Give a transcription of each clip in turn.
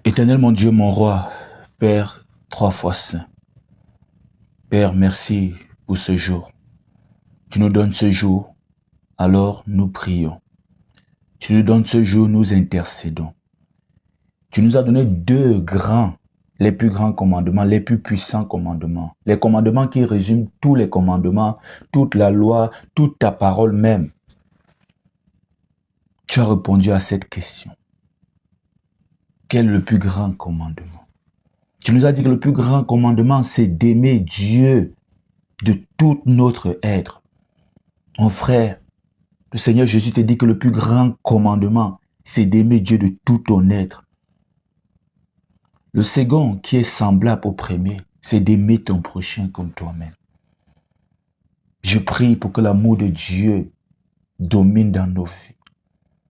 Éternel mon Dieu, mon roi, Père trois fois saint. Père, merci pour ce jour. Tu nous donnes ce jour, alors nous prions. Tu nous donnes ce jour, nous intercédons. Tu nous as donné les plus grands commandements, les plus puissants commandements. Les commandements qui résument tous les commandements, toute la loi, toute ta parole même. Tu as répondu à cette question. Quel est le plus grand commandement? Tu nous as dit que le plus grand commandement, c'est d'aimer Dieu de tout notre être. Mon frère, le Seigneur Jésus te dit que le plus grand commandement, c'est d'aimer Dieu de tout ton être. Le second, qui est semblable au premier, c'est d'aimer ton prochain comme toi-même. Je prie pour que l'amour de Dieu domine dans nos vies.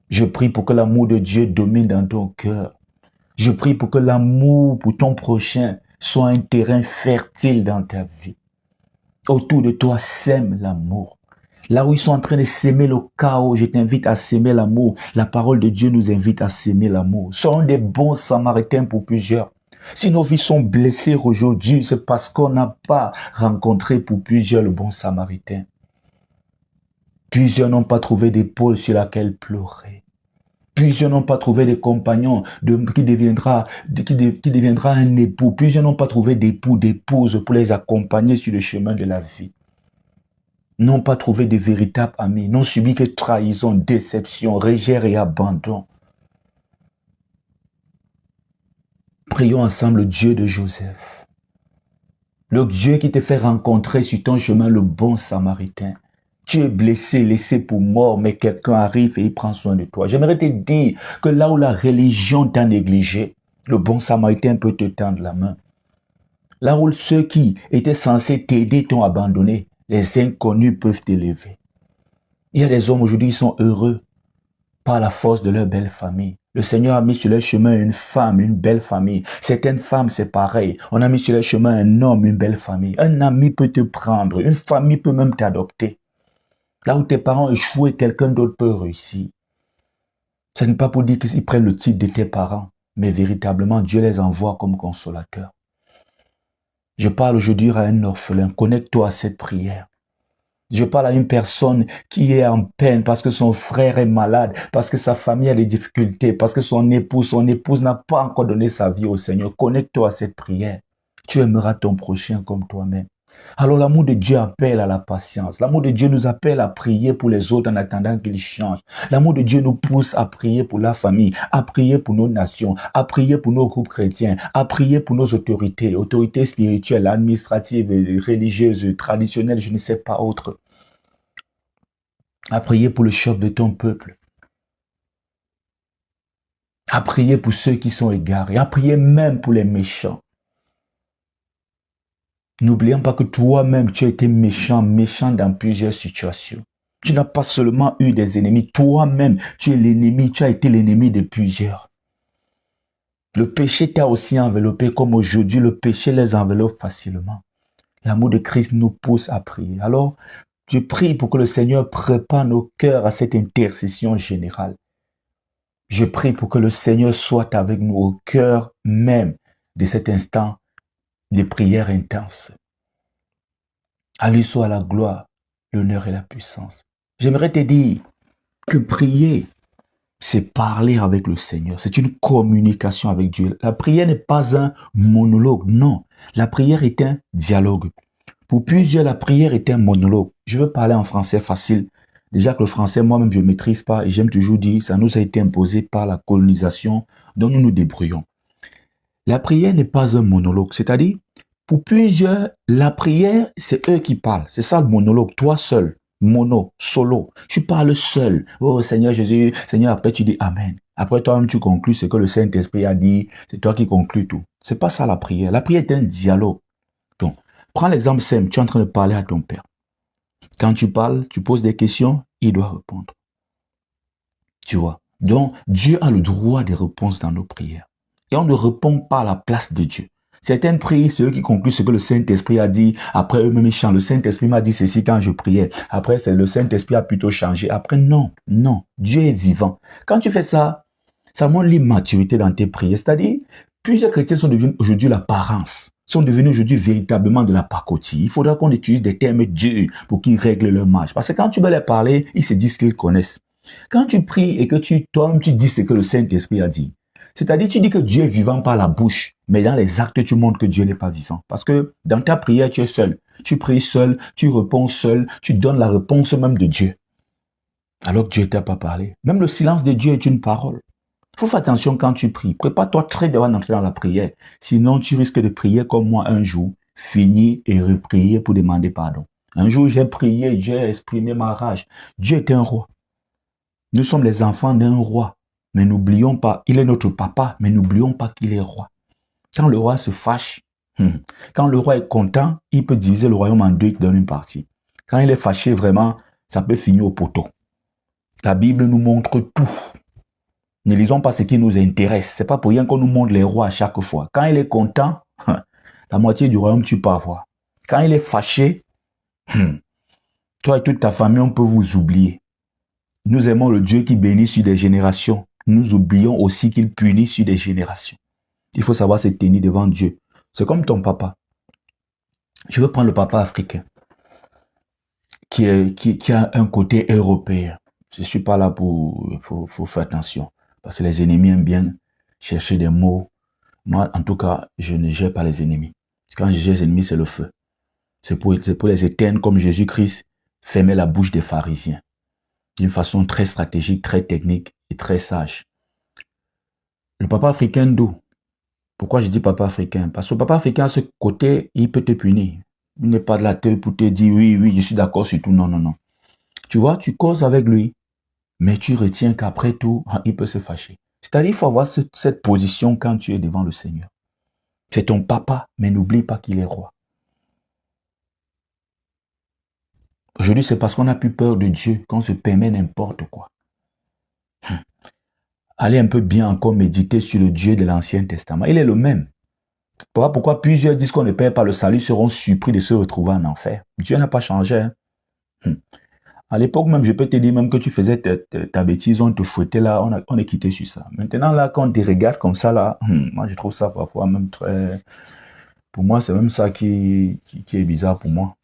Je prie pour que l'amour de Dieu domine dans ton cœur. Je prie pour que l'amour pour ton prochain soit un terrain fertile dans ta vie. Autour de toi, sème l'amour. Là où ils sont en train de s'aimer le chaos, je t'invite à s'aimer l'amour. La parole de Dieu nous invite à s'aimer l'amour. Soyons des bons samaritains pour plusieurs. Si nos vies sont blessées aujourd'hui, c'est parce qu'on n'a pas rencontré pour plusieurs le bon samaritain. Plusieurs n'ont pas trouvé d'épaule sur laquelle pleurer. Plusieurs n'ont pas trouvé de compagnon qui deviendra un époux. Plusieurs n'ont pas trouvé d'époux, d'épouse pour les accompagner sur le chemin de la vie. N'ont pas trouvé de véritables amis. N'ont subi que trahison, déception, rejet et abandon. Prions ensemble le Dieu de Joseph. Le Dieu qui te fait rencontrer sur ton chemin le bon samaritain. Tu es blessé, laissé pour mort, mais quelqu'un arrive et il prend soin de toi. J'aimerais te dire que là où la religion t'a négligé, le bon samaritain peut te tendre la main. Là où ceux qui étaient censés t'aider t'ont abandonné, les inconnus peuvent t'élever. Il y a des hommes aujourd'hui qui sont heureux par la force de leur belle famille. Le Seigneur a mis sur leur chemin une femme, une belle famille. Certaines femmes, c'est pareil. On a mis sur leur chemin un homme, une belle famille. Un ami peut te prendre. Une famille peut même t'adopter. Là où tes parents échouent, quelqu'un d'autre peut réussir. Ce n'est pas pour dire qu'ils prennent le titre de tes parents, mais véritablement, Dieu les envoie comme consolateurs. Je parle aujourd'hui à un orphelin. Connecte-toi à cette prière. Je parle à une personne qui est en peine parce que son frère est malade, parce que sa famille a des difficultés, parce que son épouse n'a pas encore donné sa vie au Seigneur. Connecte-toi à cette prière. Tu aimeras ton prochain comme toi-même. Alors l'amour de Dieu appelle à la patience. L'amour de Dieu nous appelle à prier pour les autres en attendant qu'ils changent. L'amour de Dieu nous pousse à prier pour la famille, à prier pour nos nations, à prier pour nos groupes chrétiens, à prier pour nos autorités spirituelles, administratives, religieuses, traditionnelles, je ne sais pas autres. À prier pour le chef de ton peuple. À prier pour ceux qui sont égarés. À prier même pour les méchants. N'oublions pas que toi-même, tu as été méchant dans plusieurs situations. Tu n'as pas seulement eu des ennemis. Toi-même, tu es l'ennemi. Tu as été l'ennemi de plusieurs. Le péché t'a aussi enveloppé comme aujourd'hui, le péché les enveloppe facilement. L'amour de Christ nous pousse à prier. Alors, je prie pour que le Seigneur prépare nos cœurs à cette intercession générale. Je prie pour que le Seigneur soit avec nous au cœur même de cet instant de prière intense. À lui soit la gloire, l'honneur et la puissance. J'aimerais te dire que prier, c'est parler avec le Seigneur. C'est une communication avec Dieu. La prière n'est pas un monologue, non. La prière est un dialogue. Pour plusieurs, la prière est un monologue. Je veux parler en français facile. Déjà que le français, moi-même, je ne maîtrise pas et j'aime toujours dire, ça nous a été imposé par la colonisation dont nous nous débrouillons. La prière n'est pas un monologue, c'est-à-dire, pour plusieurs, la prière, c'est eux qui parlent. C'est ça le monologue, toi seul, mono, solo. Tu parles seul. Oh Seigneur Jésus, Seigneur, après tu dis Amen. Après toi-même, tu conclus ce que le Saint-Esprit a dit. C'est toi qui conclus tout. C'est pas ça la prière. La prière est un dialogue. Donc, prends l'exemple simple. Tu es en train de parler à ton père. Quand tu parles, tu poses des questions, il doit répondre. Tu vois. Donc, Dieu a le droit des réponses dans nos prières. Et on ne répond pas à la place de Dieu. Certaines prient, c'est eux qui concluent ce que le Saint-Esprit a dit. Après, eux-mêmes, ils chantent. Le Saint-Esprit m'a dit ceci quand je priais. Après, c'est le Saint-Esprit a plutôt changé. Après, non. Dieu est vivant. Quand tu fais ça, ça montre l'immaturité dans tes prières. C'est-à-dire, Plusieurs chrétiens sont devenus aujourd'hui l'apparence, sont devenus aujourd'hui véritablement de la pacotille. Il faudra qu'on utilise des termes durs pour qu'ils règlent leur marche. Parce que quand tu vas les parler, ils se disent qu'ils connaissent. Quand tu pries et que toi-même tu dis ce que le Saint-Esprit a dit, c'est-à-dire tu dis que Dieu est vivant par la bouche, mais dans les actes tu montres que Dieu n'est pas vivant. Parce que dans ta prière tu es seul. Tu pries seul, tu réponds seul, tu donnes la réponse même de Dieu. Alors que Dieu ne t'a pas parlé. Même le silence de Dieu est une parole. Il faut faire attention quand tu pries. Prépare-toi très bien d'entrer dans la prière. Sinon, tu risques de prier comme moi un jour, finir et reprier pour demander pardon. Un jour, j'ai prié, j'ai exprimé ma rage. Dieu est un roi. Nous sommes les enfants d'un roi. Mais n'oublions pas, il est notre papa, mais n'oublions pas qu'il est roi. Quand le roi se fâche, quand le roi est content, il peut diviser le royaume en deux et donner une partie. Quand il est fâché, vraiment, ça peut finir au poteau. La Bible nous montre tout. Ne lisons pas ce qui nous intéresse. Ce n'est pas pour rien qu'on nous montre les rois à chaque fois. Quand il est content, la moitié du royaume, tu peux avoir. Quand il est fâché, toi et toute ta famille, on peut vous oublier. Nous aimons le Dieu qui bénit sur des générations. Nous oublions aussi qu'il punit sur des générations. Il faut savoir se tenir devant Dieu. C'est comme ton papa. Je veux prendre le papa africain qui a un côté européen. Je ne suis pas là pour... Il faut faire attention. Parce que les ennemis aiment bien chercher des mots. Moi, en tout cas, je ne gère pas les ennemis. Quand je gère les ennemis, c'est le feu. C'est pour les éteindre comme Jésus-Christ fermait la bouche des pharisiens. D'une façon très stratégique, très technique et très sage. Le papa africain d'où? Pourquoi je dis papa africain? Parce que le papa africain, à ce côté, il peut te punir. Il n'est pas de la tête pour te dire oui, je suis d'accord sur tout. Non. Tu vois, tu causes avec lui. Mais tu retiens qu'après tout, il peut se fâcher. C'est-à-dire, il faut avoir cette position quand tu es devant le Seigneur. C'est ton papa, mais n'oublie pas qu'il est roi. Aujourd'hui, c'est parce qu'on n'a plus peur de Dieu qu'on se permet n'importe quoi. Allez un peu bien encore méditer sur le Dieu de l'Ancien Testament. Il est le même. Voilà pourquoi plusieurs disent qu'on ne perd pas le salut seront surpris de se retrouver en enfer. Dieu n'a pas changé. À l'époque même, je peux te dire même que tu faisais ta bêtise, on te fouettait là, on est quitté sur ça. Maintenant là, quand on te regarde comme ça là, moi je trouve ça parfois même très... Pour moi, c'est même ça qui est bizarre pour moi.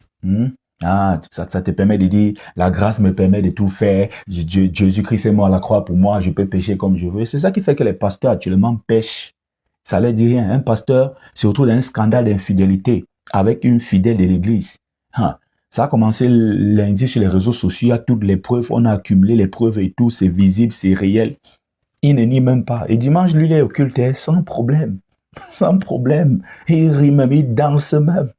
Ah, ça te permet de dire, la grâce me permet de tout faire, Jésus-Christ est mort à la croix pour moi, je peux pécher comme je veux. C'est ça qui fait que les pasteurs actuellement pêchent. Ça leur dit rien. Un pasteur se retrouve dans un scandale d'infidélité avec une fidèle de l'église. Ça a commencé lundi sur les réseaux sociaux, il y a toutes les preuves, on a accumulé les preuves et tout, c'est visible, c'est réel. Il ne nie même pas. Et dimanche, lui, il est occulté sans problème. Sans problème. Il rit même, il danse même.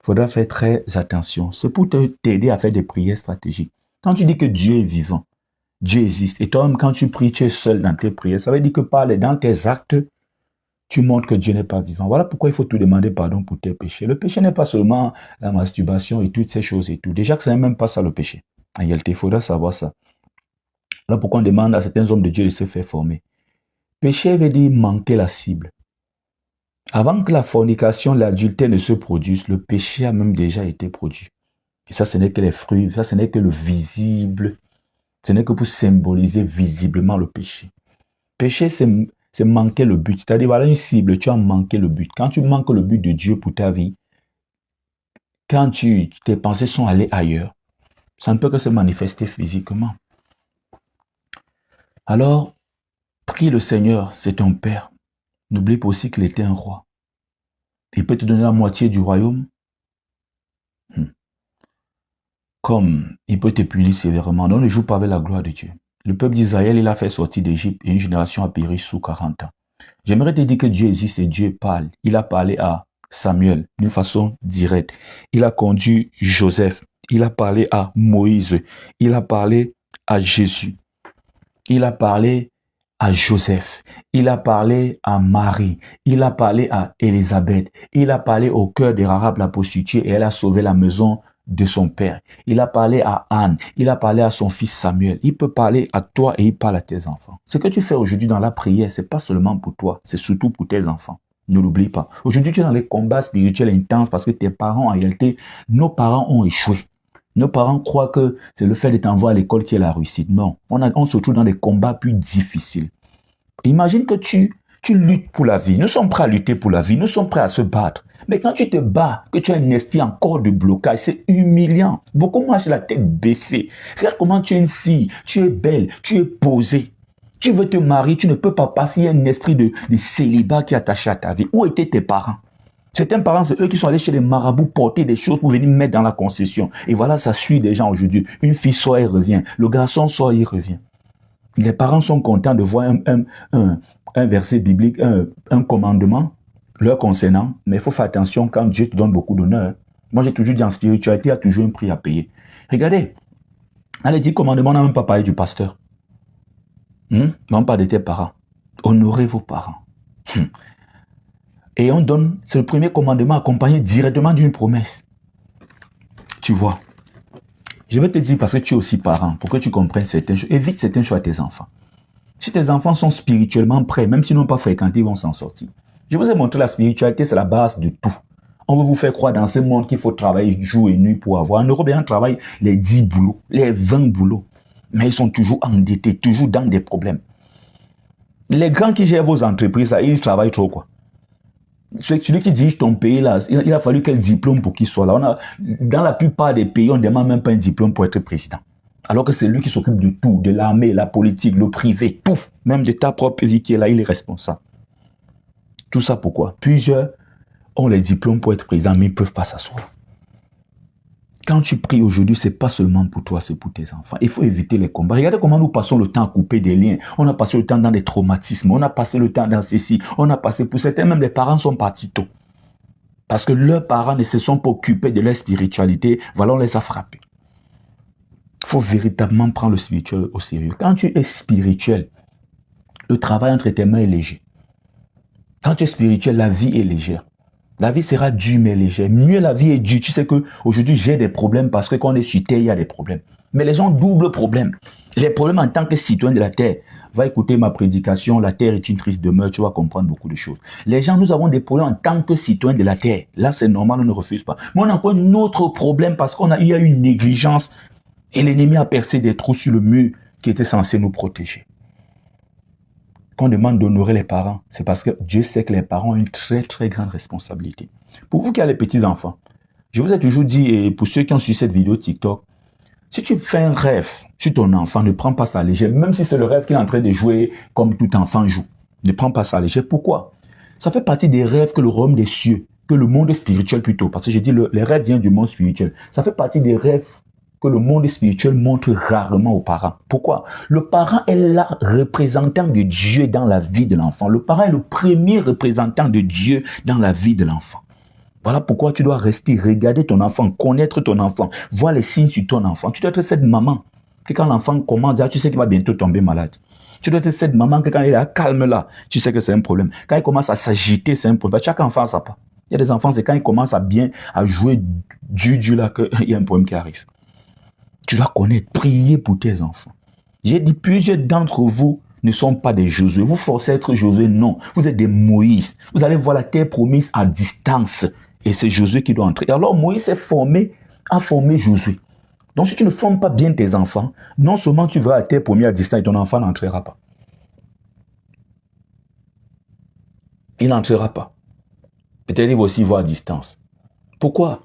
Il faudra faire très attention. C'est pour t'aider à faire des prières stratégiques. Quand tu dis que Dieu est vivant, Dieu existe, et toi-même, quand tu pries, tu es seul dans tes prières, ça veut dire que dans tes actes, tu montres que Dieu n'est pas vivant. Voilà pourquoi il faut te demander pardon pour tes péchés. Le péché n'est pas seulement la masturbation et toutes ces choses et tout. Déjà que ce n'est même pas ça le péché. En réalité, il faudra savoir ça. Voilà pourquoi on demande à certains hommes de Dieu de se faire former. Péché veut dire manquer la cible. Avant que la fornication, l'adultère ne se produise, le péché a même déjà été produit. Et ça, ce n'est que les fruits, ça, ce n'est que le visible. Ce n'est que pour symboliser visiblement le péché. Péché, c'est manquer le but. C'est-à-dire, voilà une cible, tu as manqué le but. Quand tu manques le but de Dieu pour ta vie, quand tes pensées sont allées ailleurs, ça ne peut que se manifester physiquement. Alors, prie le Seigneur, c'est ton Père. N'oublie pas aussi qu'il était un roi. Il peut te donner la moitié du royaume, comme il peut te punir sévèrement. Donc ne joue pas avec la gloire de Dieu. Le peuple d'Israël, il a fait sortir d'Égypte et une génération a péri sous 40 ans. J'aimerais te dire que Dieu existe et Dieu parle. Il a parlé à Samuel d'une façon directe. Il a conduit Joseph. Il a parlé à Moïse. Il a parlé à Jésus. Il a parlé à Joseph. Il a parlé à Marie. Il a parlé à Élisabeth. Il a parlé au cœur de Rahab la prostituée et elle a sauvé la maison de son père. Il a parlé à Anne. Il a parlé à son fils Samuel. Il peut parler à toi et il parle à tes enfants. Ce que tu fais aujourd'hui dans la prière, c'est pas seulement pour toi, c'est surtout pour tes enfants. Ne l'oublie pas. Aujourd'hui, tu es dans les combats spirituels intenses parce que tes parents, en réalité, nos parents ont échoué. Nos parents croient que c'est le fait de t'envoyer à l'école qui est la réussite. Non, on se trouve dans des combats plus difficiles. Imagine que tu Tu luttes pour la vie. Nous sommes prêts à lutter pour la vie. Nous sommes prêts à se battre. Mais quand tu te bats, que tu as un esprit encore de blocage, c'est humiliant. Beaucoup marchent la tête baissée. Regarde comment tu es une fille, tu es belle, tu es posée. Tu veux te marier, tu ne peux pas passer. Il y a un esprit de célibat qui est attaché à ta vie. Où étaient tes parents? Certains parents, c'est eux qui sont allés chez les marabouts porter des choses pour venir mettre dans la concession. Et voilà, ça suit des gens aujourd'hui. Une fille sort, elle revient. Le garçon sort, il revient. Les parents sont contents de voir un verset biblique, un commandement leur concernant. Mais il faut faire attention quand Dieu te donne beaucoup d'honneur. Moi, j'ai toujours dit en spiritualité, il y a toujours un prix à payer. Regardez, dans les 10 commandements, on n'a même pas parlé du pasteur. Non, pas de tes parents. Honorez vos parents. Et on donne, c'est le premier commandement accompagné directement d'une promesse. Tu vois. Je vais te dire parce que tu es aussi parent, pour que tu comprennes certaines choses. Évite certaines choses à tes enfants. Si tes enfants sont spirituellement prêts, même s'ils n'ont pas fréquenté, ils vont s'en sortir. Je vous ai montré la spiritualité, c'est la base de tout. On veut vous faire croire dans ce monde qu'il faut travailler jour et nuit pour avoir. En Europe, on travaille les 10 boulots, les 20 boulots. Mais ils sont toujours endettés, toujours dans des problèmes. Les grands qui gèrent vos entreprises, là, ils travaillent trop, quoi. Celui qui dirige ton pays, là, il a fallu quel diplôme pour qu'il soit là. Dans la plupart des pays, on ne demande même pas un diplôme pour être président. Alors que c'est lui qui s'occupe de tout, de l'armée, la politique, le privé, tout. Même de ta propre vie qui est là, il est responsable. Tout ça pourquoi? Plusieurs ont les diplômes pour être président, mais ils ne peuvent pas s'asseoir. Quand tu pries aujourd'hui, ce n'est pas seulement pour toi, c'est pour tes enfants. Il faut éviter les combats. Regardez comment nous passons le temps à couper des liens. On a passé le temps dans des traumatismes. On a passé le temps dans ceci. On a passé, pour certains, même les parents sont partis tôt. Parce que leurs parents ne se sont pas occupés de leur spiritualité. Voilà, on les a frappés. Il faut véritablement prendre le spirituel au sérieux. Quand tu es spirituel, le travail entre tes mains est léger. Quand tu es spirituel, la vie est légère. La vie sera dure mais légère. Mieux la vie est dure. Tu sais qu'aujourd'hui, j'ai des problèmes parce que quand on est sur Terre, il y a des problèmes. Mais les gens doublent problème. Les problèmes en tant que citoyen de la Terre. Va écouter ma prédication, la Terre est une triste demeure, tu vas comprendre beaucoup de choses. Les gens, nous avons des problèmes en tant que citoyens de la Terre. Là, c'est normal, on ne refuse pas. Mais on a encore un autre problème parce qu'il y a une négligence et l'ennemi a percé des trous sur le mur qui était censé nous protéger. Quand on demande d'honorer les parents, c'est parce que Dieu sait que les parents ont une très très grande responsabilité. Pour vous qui avez les petits-enfants, je vous ai toujours dit, et pour ceux qui ont suivi cette vidéo TikTok, si tu fais un rêve sur ton enfant, ne prends pas ça à la légère, même si c'est le rêve qu'il est en train de jouer comme tout enfant joue. Ne prends pas ça à la légère. Pourquoi? Ça fait partie des rêves que le royaume des cieux, que le monde spirituel plutôt, parce que j'ai dit les rêves viennent du monde spirituel. Ça fait partie des rêves que le monde spirituel montre rarement aux parents. Pourquoi? Le parent est le représentant de Dieu dans la vie de l'enfant. Le parent est le premier représentant de Dieu dans la vie de l'enfant. Voilà pourquoi tu dois rester, regarder ton enfant, connaître ton enfant, voir les signes sur ton enfant. Tu dois être cette maman que quand l'enfant commence, tu sais qu'il va bientôt tomber malade. Tu dois être cette maman que quand il est calme là, tu sais que c'est un problème. Quand il commence à s'agiter, c'est un problème. Chaque enfant a sa part. Il y a des enfants, c'est quand ils commencent à jouer du là qu'il y a un problème qui arrive. Tu dois connaître, prier pour tes enfants. J'ai dit, plusieurs d'entre vous ne sont pas des Josué. Vous forcez à être Josué, non. Vous êtes des Moïse. Vous allez voir la terre promise à distance. Et c'est Josué qui doit entrer. Alors Moïse a formé Josué. Donc si tu ne formes pas bien tes enfants, non seulement tu vas à la terre promise à distance et ton enfant n'entrera pas. Il n'entrera pas. Peut-être il va aussi voir à distance. Pourquoi?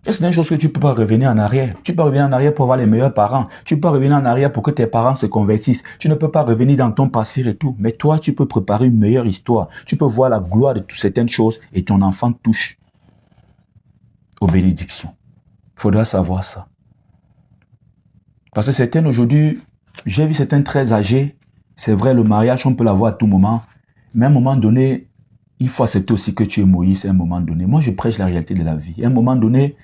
C'est une chose que tu ne peux pas revenir en arrière. Tu peux revenir en arrière pour avoir les meilleurs parents. Tu peux revenir en arrière pour que tes parents se convertissent. Tu ne peux pas revenir dans ton passé et tout. Mais toi, tu peux préparer une meilleure histoire. Tu peux voir la gloire de toutes certaines choses et ton enfant touche aux bénédictions. Il faudra savoir ça. Parce que certaines aujourd'hui, j'ai vu certains très âgés. C'est vrai, le mariage, on peut l'avoir à tout moment. Mais à un moment donné, il faut accepter aussi que tu es Moïse à un moment donné. Moi, je prêche la réalité de la vie. À un moment donné,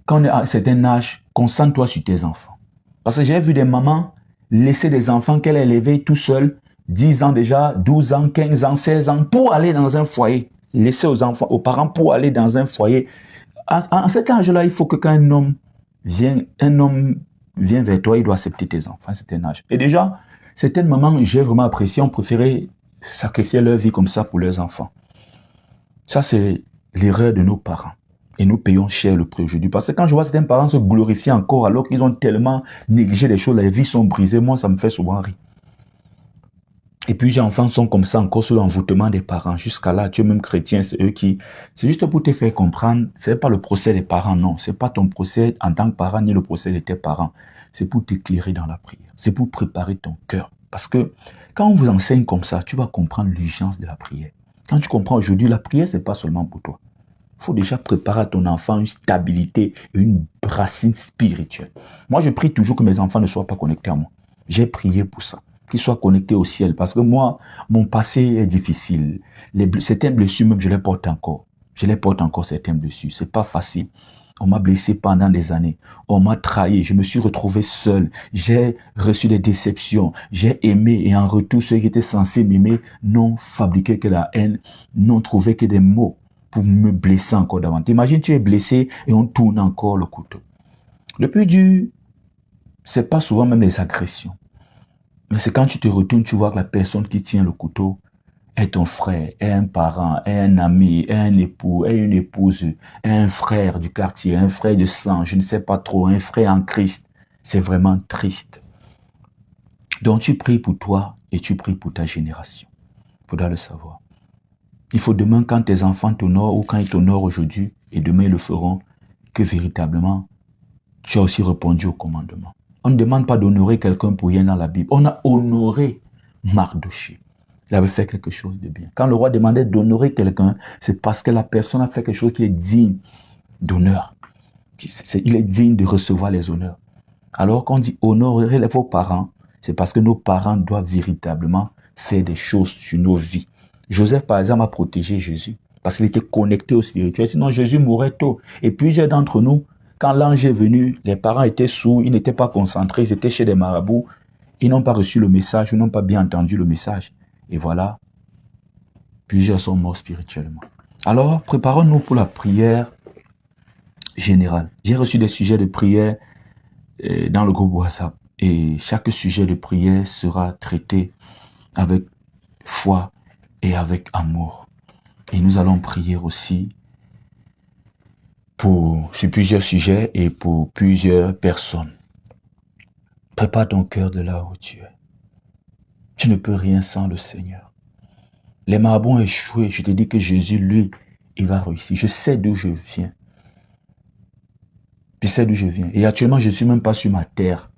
quand on est à un certain âge, concentre-toi sur tes enfants. Parce que j'ai vu des mamans laisser des enfants qu'elle a élevés tout seuls, 10 ans déjà, 12 ans, 15 ans, 16 ans, pour aller dans un foyer. Laisser aux parents pour aller dans un foyer. À cet âge-là, il faut que quand un homme vient vers toi, il doit accepter tes enfants à cet âge. Et déjà, certaines mamans, j'ai vraiment apprécié, ont préféré sacrifier leur vie comme ça pour leurs enfants. Ça, c'est l'erreur de nos parents. Et nous payons cher le prix aujourd'hui. Parce que quand je vois certains parents se glorifier encore alors qu'ils ont tellement négligé les choses, les vies sont brisées, moi, ça me fait souvent rire. Et plusieurs enfants sont comme ça encore sous l'envoûtement des parents. Jusqu'à là, tu es même chrétien, c'est eux qui... C'est juste pour te faire comprendre, c'est pas le procès des parents, non. C'est pas ton procès en tant que parent, ni le procès de tes parents. C'est pour t'éclairer dans la prière. C'est pour préparer ton cœur. Parce que quand on vous enseigne comme ça, tu vas comprendre l'urgence de la prière. Quand tu comprends aujourd'hui, la prière, c'est pas seulement pour toi. Il faut déjà préparer à ton enfant une stabilité et une racine spirituelle. Moi, je prie toujours que mes enfants ne soient pas connectés à moi. J'ai prié pour ça, qu'ils soient connectés au ciel. Parce que moi, mon passé est difficile. Certaines blessures, même, je les porte encore. Je les porte encore, certaines blessures. C'est pas facile. On m'a blessé pendant des années. On m'a trahi. Je me suis retrouvé seul. J'ai reçu des déceptions. J'ai aimé et en retour, ceux qui étaient censés m'aimer n'ont fabriqué que la haine, n'ont trouvé que des mots pour me blesser encore davantage. Imagine, tu es blessé et on tourne encore le couteau. Le plus dur, c'est pas souvent même les agressions. Mais c'est quand tu te retournes, tu vois que la personne qui tient le couteau est ton frère, est un parent, est un ami, est un époux, est une épouse, est un frère du quartier, un frère de sang, je ne sais pas trop, un frère en Christ. C'est vraiment triste. Donc tu pries pour toi et tu pries pour ta génération. Il faudra le savoir. Il faut demain, quand tes enfants t'honorent ou quand ils t'honorent aujourd'hui, et demain ils le feront, que véritablement, tu as aussi répondu au commandement. On ne demande pas d'honorer quelqu'un pour rien dans la Bible. On a honoré Mardochée. Il avait fait quelque chose de bien. Quand le roi demandait d'honorer quelqu'un, c'est parce que la personne a fait quelque chose qui est digne d'honneur. Il est digne de recevoir les honneurs. Alors qu'on dit honorer vos parents, c'est parce que nos parents doivent véritablement faire des choses sur nos vies. Joseph, par exemple, a protégé Jésus parce qu'il était connecté au spirituel. Sinon, Jésus mourrait tôt. Et plusieurs d'entre nous, quand l'ange est venu, les parents étaient sourds, ils n'étaient pas concentrés, ils étaient chez des marabouts. Ils n'ont pas reçu le message, ils n'ont pas bien entendu le message. Et voilà, plusieurs sont morts spirituellement. Alors, préparons-nous pour la prière générale. J'ai reçu des sujets de prière dans le groupe WhatsApp. Et chaque sujet de prière sera traité avec foi et avec amour. Et nous allons prier aussi sur plusieurs sujets et pour plusieurs personnes. Prépare ton cœur de là où tu es. Tu ne peux rien sans le Seigneur. Les marabouts ont échoué. Je te dis que Jésus, lui, il va réussir. Je sais d'où je viens. Je sais d'où je viens. Et actuellement, je ne suis même pas sur ma terre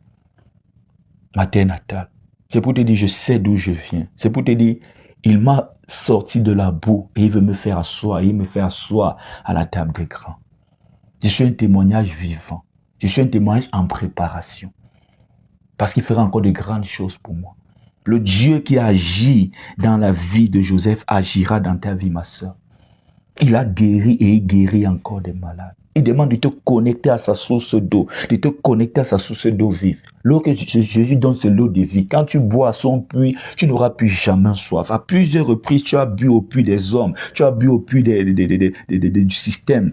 natale. C'est pour te dire, je sais d'où je viens. C'est pour te dire, il m'a sorti de la boue et il veut me faire asseoir. Il me fait asseoir à la table des grands. Je suis un témoignage vivant. Je suis un témoignage en préparation. Parce qu'il fera encore de grandes choses pour moi. Le Dieu qui agit dans la vie de Joseph agira dans ta vie, ma soeur. Il a guéri et il guérit encore des malades. Il demande de te connecter à sa source d'eau, de te connecter à sa source d'eau vive. L'eau que Jésus donne, c'est l'eau de vie. Quand tu bois à son puits, tu n'auras plus jamais soif. À plusieurs reprises, tu as bu au puits des hommes, tu as bu au puits du système.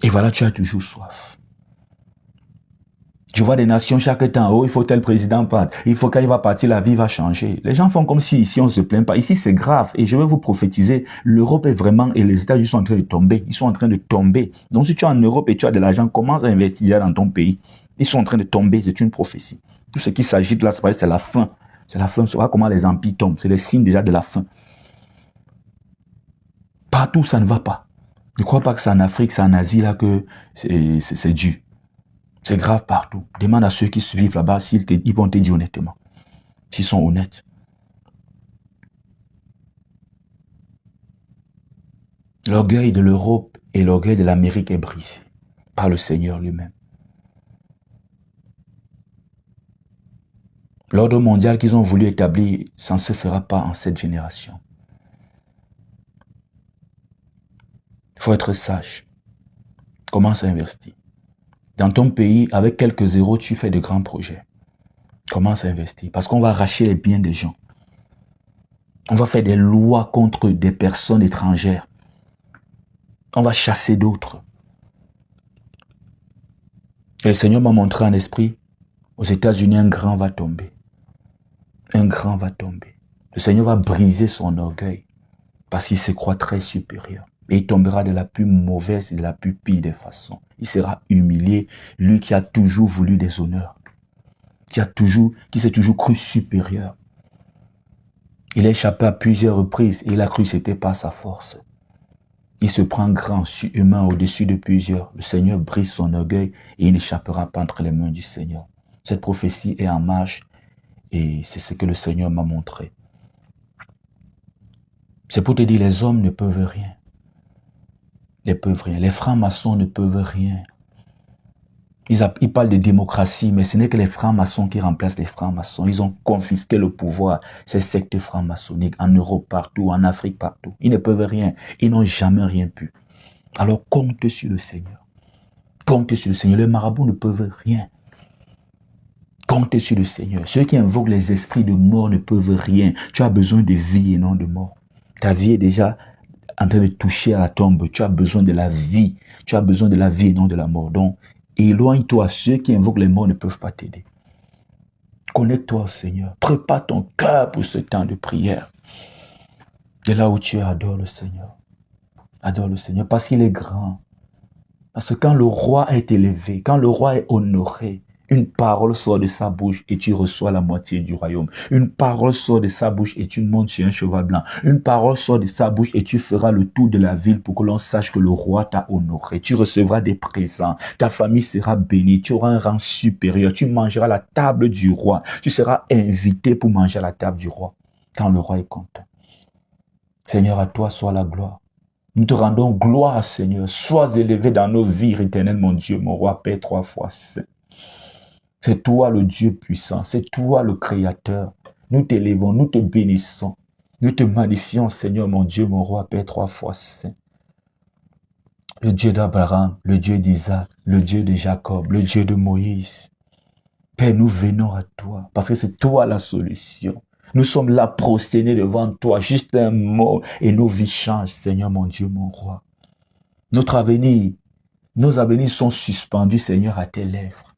Et voilà, tu as toujours soif. Je vois des nations chaque temps, oh, il faut tel président parte, il faut qu'il va partir, la vie va changer. Les gens font comme si ici on ne se plaint pas. Ici c'est grave et je vais vous prophétiser, l'Europe est vraiment, et les États-Unis sont en train de tomber, ils sont en train de tomber. Donc si tu es en Europe et tu as de l'argent, commence à investir dans ton pays. Ils sont en train de tomber, c'est une prophétie. Tout ce qui s'agite là, c'est la fin. C'est la fin, tu vois comment les empires tombent, c'est le signe déjà de la fin. Partout ça ne va pas. Ne crois pas que c'est en Afrique, c'est en Asie là que c'est dur. C'est grave partout. Demande à ceux qui vivent là-bas ils vont te dire honnêtement. S'ils sont honnêtes. L'orgueil de l'Europe et l'orgueil de l'Amérique est brisé par le Seigneur lui-même. L'ordre mondial qu'ils ont voulu établir, ça ne se fera pas en cette génération. Il faut être sage. Commence à investir. Dans ton pays, avec quelques zéros, tu fais de grands projets. Commence à investir. Parce qu'on va arracher les biens des gens. On va faire des lois contre des personnes étrangères. On va chasser d'autres. Et le Seigneur m'a montré en esprit, aux États-Unis, un grand va tomber. Un grand va tomber. Le Seigneur va briser son orgueil. Parce qu'il se croit très supérieur. Et il tombera de la plus mauvaise et de la plus pire des façons. Il sera humilié, lui qui a toujours voulu des honneurs, qui s'est toujours cru supérieur. Il a échappé à plusieurs reprises et il a cru que ce n'était pas sa force. Il se prend grand, humain au-dessus de plusieurs. Le Seigneur brise son orgueil et il n'échappera pas entre les mains du Seigneur. Cette prophétie est en marche et c'est ce que le Seigneur m'a montré. C'est pour te dire, les hommes ne peuvent rien. Ils peuvent rien. Les francs-maçons ne peuvent rien. Ils parlent de démocratie, mais ce n'est que les francs-maçons qui remplacent les francs-maçons. Ils ont confisqué le pouvoir, ces sectes francs-maçonniques, en Europe partout, en Afrique partout. Ils ne peuvent rien. Ils n'ont jamais rien pu. Alors compte sur le Seigneur. Compte sur le Seigneur. Les marabouts ne peuvent rien. Compte sur le Seigneur. Ceux qui invoquent les esprits de mort ne peuvent rien. Tu as besoin de vie et non de mort. Ta vie est déjà en train de toucher à la tombe. Tu as besoin de la vie. Tu as besoin de la vie et non de la mort. Donc, éloigne-toi. Ceux qui invoquent les morts ne peuvent pas t'aider. Connecte-toi au Seigneur. Prépare ton cœur pour ce temps de prière. Et là où tu es, adore le Seigneur. Adore le Seigneur parce qu'il est grand. Parce que quand le roi est élevé, quand le roi est honoré, une parole sort de sa bouche et tu reçois la moitié du royaume. Une parole sort de sa bouche et tu montes sur un cheval blanc. Une parole sort de sa bouche et tu feras le tour de la ville pour que l'on sache que le roi t'a honoré. Tu recevras des présents. Ta famille sera bénie. Tu auras un rang supérieur. Tu mangeras à la table du roi. Tu seras invité pour manger à la table du roi quand le roi est content. Seigneur, à toi soit la gloire. Nous te rendons gloire, Seigneur. Sois élevé dans nos vies éternelles, mon Dieu, mon roi, Père 3 fois saint. C'est toi le Dieu puissant, c'est toi le Créateur. Nous t'élevons, nous te bénissons. Nous te magnifions, Seigneur, mon Dieu, mon roi, Père 3 fois saint. Le Dieu d'Abraham, le Dieu d'Isaac, le Dieu de Jacob, le Dieu de Moïse. Père, nous venons à toi, parce que c'est toi la solution. Nous sommes là prosternés devant toi, juste un mot, et nos vies changent, Seigneur, mon Dieu, mon roi. Notre avenir, nos avenirs sont suspendus, Seigneur, à tes lèvres.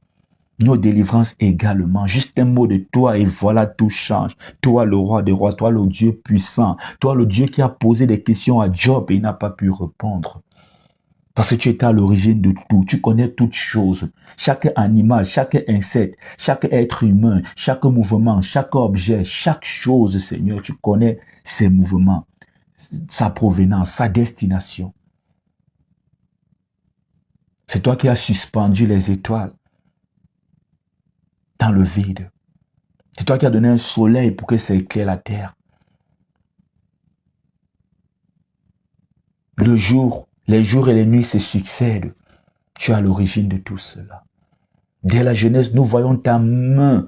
Nos délivrances également. Juste un mot de toi et voilà, tout change. Toi, le roi des rois, toi, le Dieu puissant. Toi, le Dieu qui a posé des questions à Job et il n'a pas pu répondre. Parce que tu étais à l'origine de tout. Tu connais toutes choses. Chaque animal, chaque insecte, chaque être humain, chaque mouvement, chaque objet, chaque chose, Seigneur, tu connais ses mouvements, sa provenance, sa destination. C'est toi qui as suspendu les étoiles dans le vide. C'est toi qui as donné un soleil pour que ça éclaire la terre. Les jours et les nuits se succèdent. Tu es à l'origine de tout cela. Dès la jeunesse, nous voyons ta main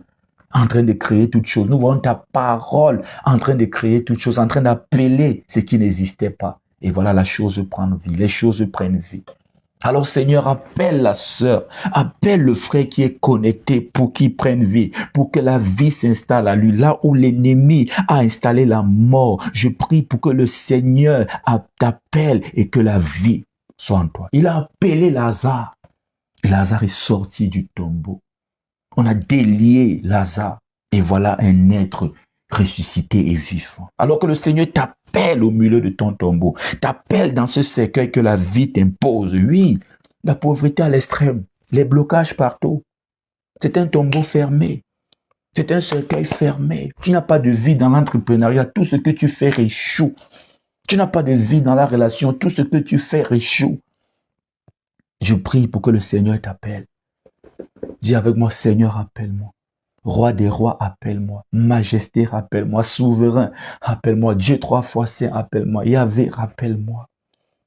en train de créer toutes choses. Nous voyons ta parole en train de créer toutes choses, en train d'appeler ce qui n'existait pas. Et voilà, la chose prend vie, les choses prennent vie. Alors Seigneur, appelle la sœur, appelle le frère qui est connecté pour qu'il prenne vie, pour que la vie s'installe à lui. Là où l'ennemi a installé la mort, je prie pour que le Seigneur t'appelle et que la vie soit en toi. Il a appelé Lazare. Lazare est sorti du tombeau. On a délié Lazare et voilà un être ressuscité et vivant. Alors que le Seigneur t'appelle au milieu de ton tombeau, t'appelle dans ce cercueil que la vie t'impose. Oui, la pauvreté à l'extrême, les blocages partout. C'est un tombeau fermé. C'est un cercueil fermé. Tu n'as pas de vie dans l'entrepreneuriat. Tout ce que tu fais échoue. Tu n'as pas de vie dans la relation. Tout ce que tu fais échoue. Je prie pour que le Seigneur t'appelle. Dis avec moi, Seigneur, appelle-moi. Roi des rois, appelle-moi. Majesté, rappelle-moi. Souverain, appelle-moi. Dieu 3 fois saint, appelle-moi. Yahvé, rappelle-moi.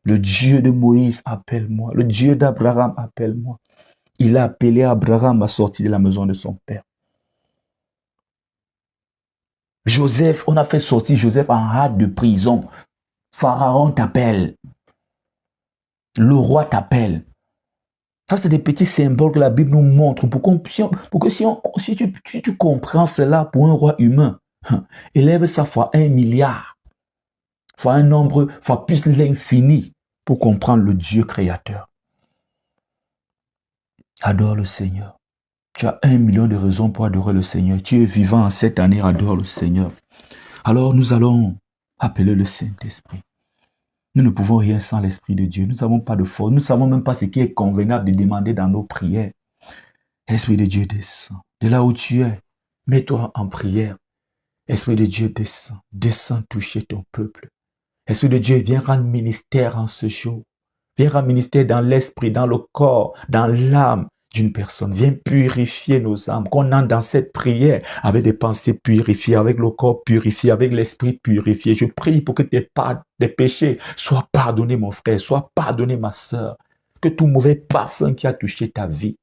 Le Dieu de Moïse, appelle-moi. Le Dieu d'Abraham, appelle-moi. Il a appelé Abraham à sortir de la maison de son père. Joseph, on a fait sortir Joseph en hâte de prison. Pharaon t'appelle. Le roi t'appelle. Ça, c'est des petits symboles que la Bible nous montre pour que si tu comprends cela pour un roi humain, élève ça fois 1 milliard, fois un nombre, fois plus l'infini pour comprendre le Dieu créateur. Adore le Seigneur. Tu as 1 million de raisons pour adorer le Seigneur. Tu es vivant en cette année, adore le Seigneur. Alors nous allons appeler le Saint-Esprit. Nous ne pouvons rien sans l'Esprit de Dieu. Nous n'avons pas de force. Nous ne savons même pas ce qui est convenable de demander dans nos prières. L'Esprit de Dieu descend. De là où tu es, mets-toi en prière. Esprit de Dieu, descends. Descends toucher ton peuple. Esprit de Dieu, viens rendre ministère en ce jour. Viens rendre ministère dans l'esprit, dans le corps, dans l'âme d'une personne. Viens purifier nos âmes. Qu'on entre dans cette prière avec des pensées purifiées, avec le corps purifié, avec l'esprit purifié. Je prie pour que tes péchés soient pardonnés, mon frère, soient pardonnés, ma soeur. Que tout mauvais parfum qui a touché ta vie,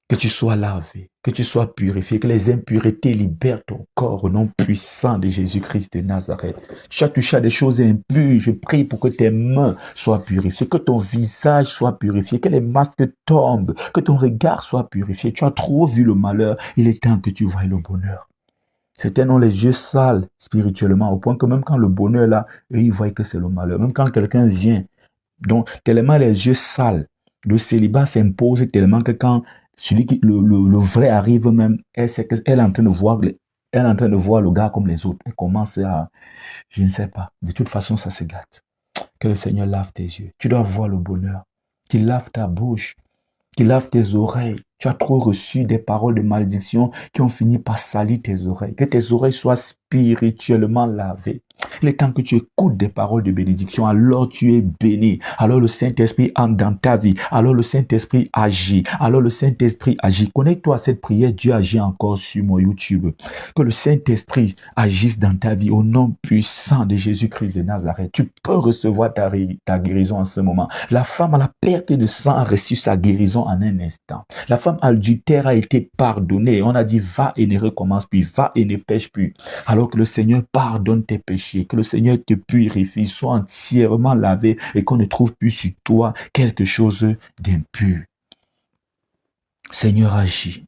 que tu sois lavé, que tu sois purifié, que les impuretés libèrent ton corps au nom puissant de Jésus-Christ de Nazareth. Tu as touché à des choses impures, je prie pour que tes mains soient purifiées, que ton visage soit purifié, que les masques tombent, que ton regard soit purifié. Tu as trop vu le malheur, il est temps que tu voies le bonheur. Certains ont les yeux sales spirituellement, au point que même quand le bonheur est là, eux, ils voient que c'est le malheur. Même quand quelqu'un vient, donc tellement les yeux sales, le célibat s'impose tellement que quand celui qui, le vrai arrive même, elle est en train de voir, elle est en train de voir le gars comme les autres. Elle commence à, je ne sais pas. De toute façon, ça se gâte. Que le Seigneur lave tes yeux. Tu dois voir le bonheur. Qu'il lave ta bouche. Qu'il lave tes oreilles. Tu as trop reçu des paroles de malédiction qui ont fini par salir tes oreilles. Que tes oreilles soient spirituellement lavées. Il est temps que tu écoutes des paroles de bénédiction, alors tu es béni. Alors le Saint-Esprit entre dans ta vie. Alors le Saint-Esprit agit. Alors le Saint-Esprit agit. Connecte-toi à cette prière. Dieu agit encore sur mon YouTube. Que le Saint-Esprit agisse dans ta vie au nom puissant de Jésus-Christ de Nazareth. Tu peux recevoir ta guérison en ce moment. La femme à la perte de sang a reçu sa guérison en un instant. La femme adultère a été pardonnée. On a dit va et ne recommence plus. Va et ne pêche plus. Alors que le Seigneur pardonne tes péchés. Que le Seigneur te purifie, soit entièrement lavé et qu'on ne trouve plus sur toi quelque chose d'impur. Seigneur, agis.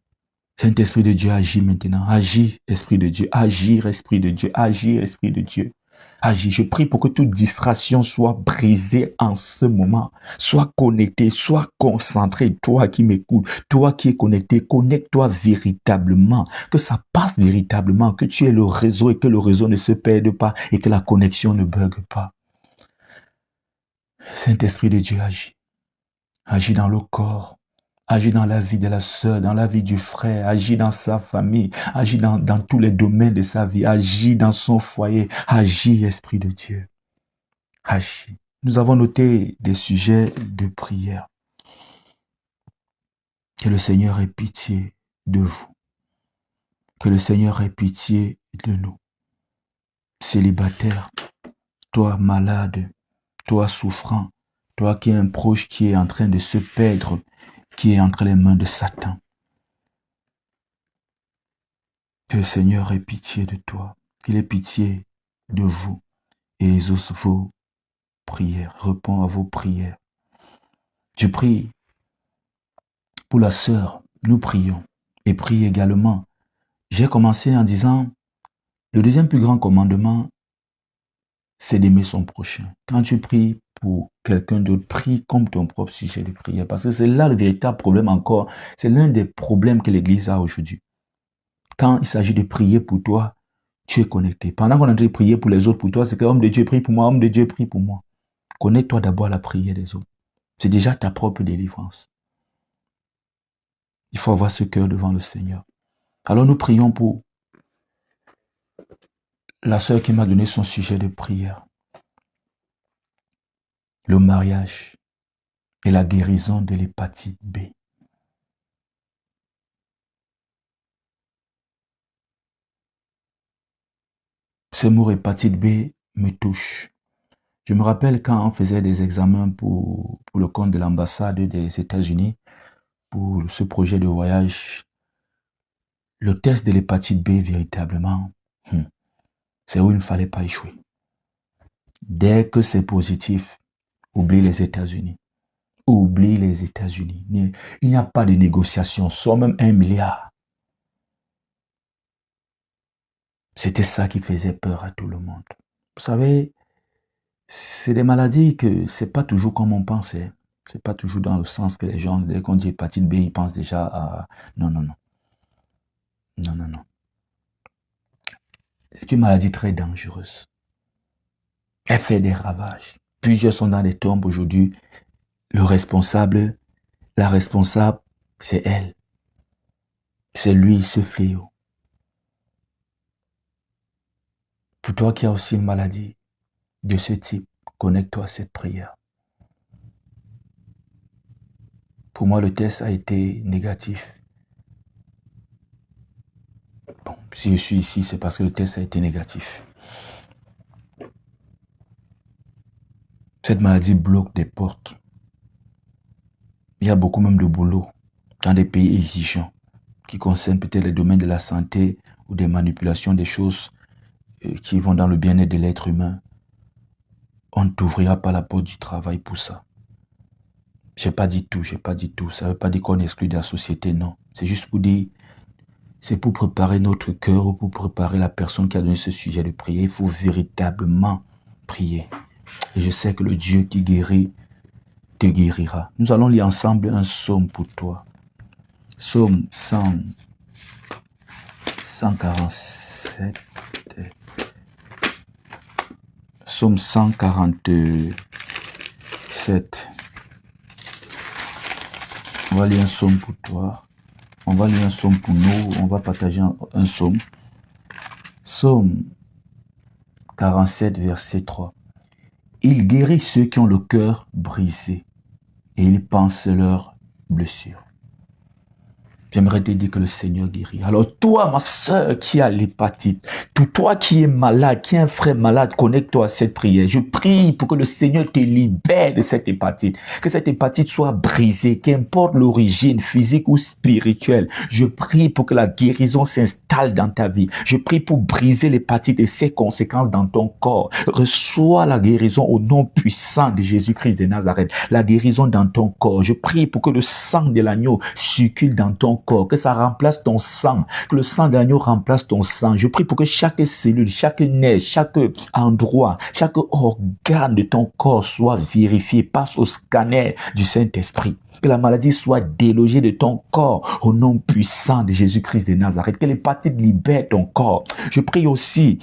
Saint-Esprit de Dieu, agis maintenant. Agis, Esprit de Dieu. Agir, Esprit de Dieu. Agir, Esprit de Dieu. Agis. Je prie pour que toute distraction soit brisée en ce moment. Sois connecté, sois concentré. Toi qui m'écoutes, toi qui es connecté, connecte-toi véritablement. Que ça passe véritablement, que tu aies le réseau et que le réseau ne se perde pas et que la connexion ne bug pas. Saint-Esprit de Dieu, agis. Agis dans le corps. Agis dans la vie de la sœur, dans la vie du frère, agis dans sa famille, agis dans tous les domaines de sa vie, agis dans son foyer, agis, Esprit de Dieu. Agis. Nous avons noté des sujets de prière. Que le Seigneur ait pitié de vous. Que le Seigneur ait pitié de nous. Célibataire, toi malade, toi souffrant, toi qui es un proche qui est en train de se perdre, qui est entre les mains de Satan. Que le Seigneur ait pitié de toi, qu'il ait pitié de vous et exauce vos prières, répond à vos prières. Je prie pour la sœur, nous prions et prie également. J'ai commencé en disant, le deuxième plus grand commandement, c'est d'aimer son prochain. Quand tu pries pour quelqu'un d'autre, prie comme ton propre sujet de prière, parce que c'est là le véritable problème encore, c'est l'un des problèmes que l'Église a aujourd'hui. Quand il s'agit de prier pour toi, tu es connecté. Pendant qu'on est en train de prier pour les autres pour toi, c'est que homme de Dieu prie pour moi, homme de Dieu prie pour moi. Connecte-toi d'abord à la prière des autres. C'est déjà ta propre délivrance. Il faut avoir ce cœur devant le Seigneur. Alors nous prions pour la sœur qui m'a donné son sujet de prière. Le mariage et la guérison de l'hépatite B. Ce mot hépatite B me touche. Je me rappelle quand on faisait des examens pour le compte de l'ambassade des États-Unis, pour ce projet de voyage, le test de l'hépatite B véritablement, c'est où il ne fallait pas échouer. Dès que c'est positif, oublie les États-Unis. Oublie les États-Unis. Il n'y a pas de négociation, soit même 1 milliard. C'était ça qui faisait peur à tout le monde. Vous savez, c'est des maladies que c'est pas toujours comme on pensait. C'est pas toujours dans le sens que les gens, dès qu'on dit hépatite B, ils pensent déjà à... Non, non, non. Non, non, non. C'est une maladie très dangereuse. Elle fait des ravages. Plusieurs sont dans les tombes aujourd'hui. Le responsable, la responsable, c'est elle. C'est lui, ce fléau. Pour toi qui as aussi une maladie de ce type, connecte-toi à cette prière. Pour moi, le test a été négatif. Bon, si je suis ici, c'est parce que le test a été négatif. Cette maladie bloque des portes. Il y a beaucoup même de boulot dans des pays exigeants qui concernent peut-être les domaines de la santé ou des manipulations des choses qui vont dans le bien-être de l'être humain. On ne t'ouvrira pas la porte du travail pour ça. J'ai pas dit tout. Ça ne veut pas dire qu'on est exclu de la société, non. C'est juste pour dire, c'est pour préparer notre cœur ou pour préparer la personne qui a donné ce sujet de prier. Il faut véritablement prier. Et je sais que le Dieu qui guérit te guérira. Nous allons lire ensemble un psaume pour toi. Psaume 147. Psaume 147. On va lire un psaume pour toi. On va lire un psaume pour nous. On va partager un psaume. Psaume 47, verset 3. Il guérit ceux qui ont le cœur brisé et il pense leurs blessures. J'aimerais te dire que le Seigneur guérit. Alors toi, ma soeur qui a l'hépatite, toi qui es malade, qui est un frère malade, connecte-toi à cette prière. Je prie pour que le Seigneur te libère de cette hépatite. Que cette hépatite soit brisée, qu'importe l'origine physique ou spirituelle. Je prie pour que la guérison s'installe dans ta vie. Je prie pour briser l'hépatite et ses conséquences dans ton corps. Reçois la guérison au nom puissant de Jésus-Christ de Nazareth. La guérison dans ton corps. Je prie pour que le sang de l'agneau circule dans ton corps, que ça remplace ton sang, que le sang d'agneau remplace ton sang. Je prie pour que chaque cellule, chaque nerf, chaque endroit, chaque organe de ton corps soit vérifié, passe au scanner du Saint-Esprit. Que la maladie soit délogée de ton corps au nom puissant de Jésus-Christ de Nazareth. Que l'hépatite libère ton corps. Je prie aussi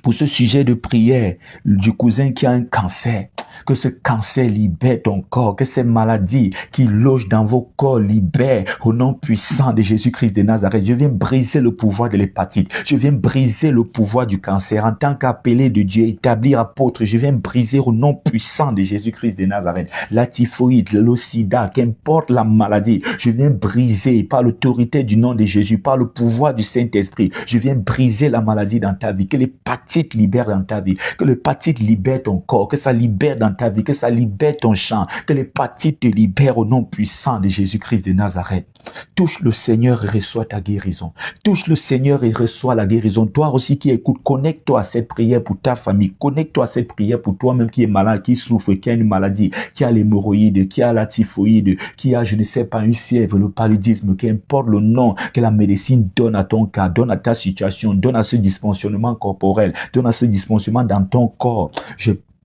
pour ce sujet de prière du cousin qui a un cancer. Que ce cancer libère ton corps, que ces maladies qui logent dans vos corps libèrent au nom puissant de Jésus-Christ de Nazareth. Je viens briser le pouvoir de l'hépatite. Je viens briser le pouvoir du cancer. En tant qu'appelé de Dieu, établi apôtre, je viens briser au nom puissant de Jésus-Christ de Nazareth. La typhoïde, le sida, qu'importe la maladie, je viens briser par l'autorité du nom de Jésus, par le pouvoir du Saint-Esprit. Je viens briser la maladie dans ta vie. Que l'hépatite libère dans ta vie. Que l'hépatite libère ton corps. Que ça libère dans ta vie, que ça libère ton champ, que l'hépatite te libère au nom puissant de Jésus-Christ de Nazareth. Touche le Seigneur et reçois ta guérison. Touche le Seigneur et reçois la guérison. Toi aussi qui écoutes, connecte-toi à cette prière pour ta famille. Connecte-toi à cette prière pour toi-même qui est malade, qui souffre, qui a une maladie, qui a l'hémorroïde, qui a la typhoïde, qui a, je ne sais pas, une fièvre, le paludisme, qu'importe le nom que la médecine donne à ton cas, donne à ta situation, donne à ce dysfonctionnement corporel, donne à ce dysfonctionnement dans ton corps.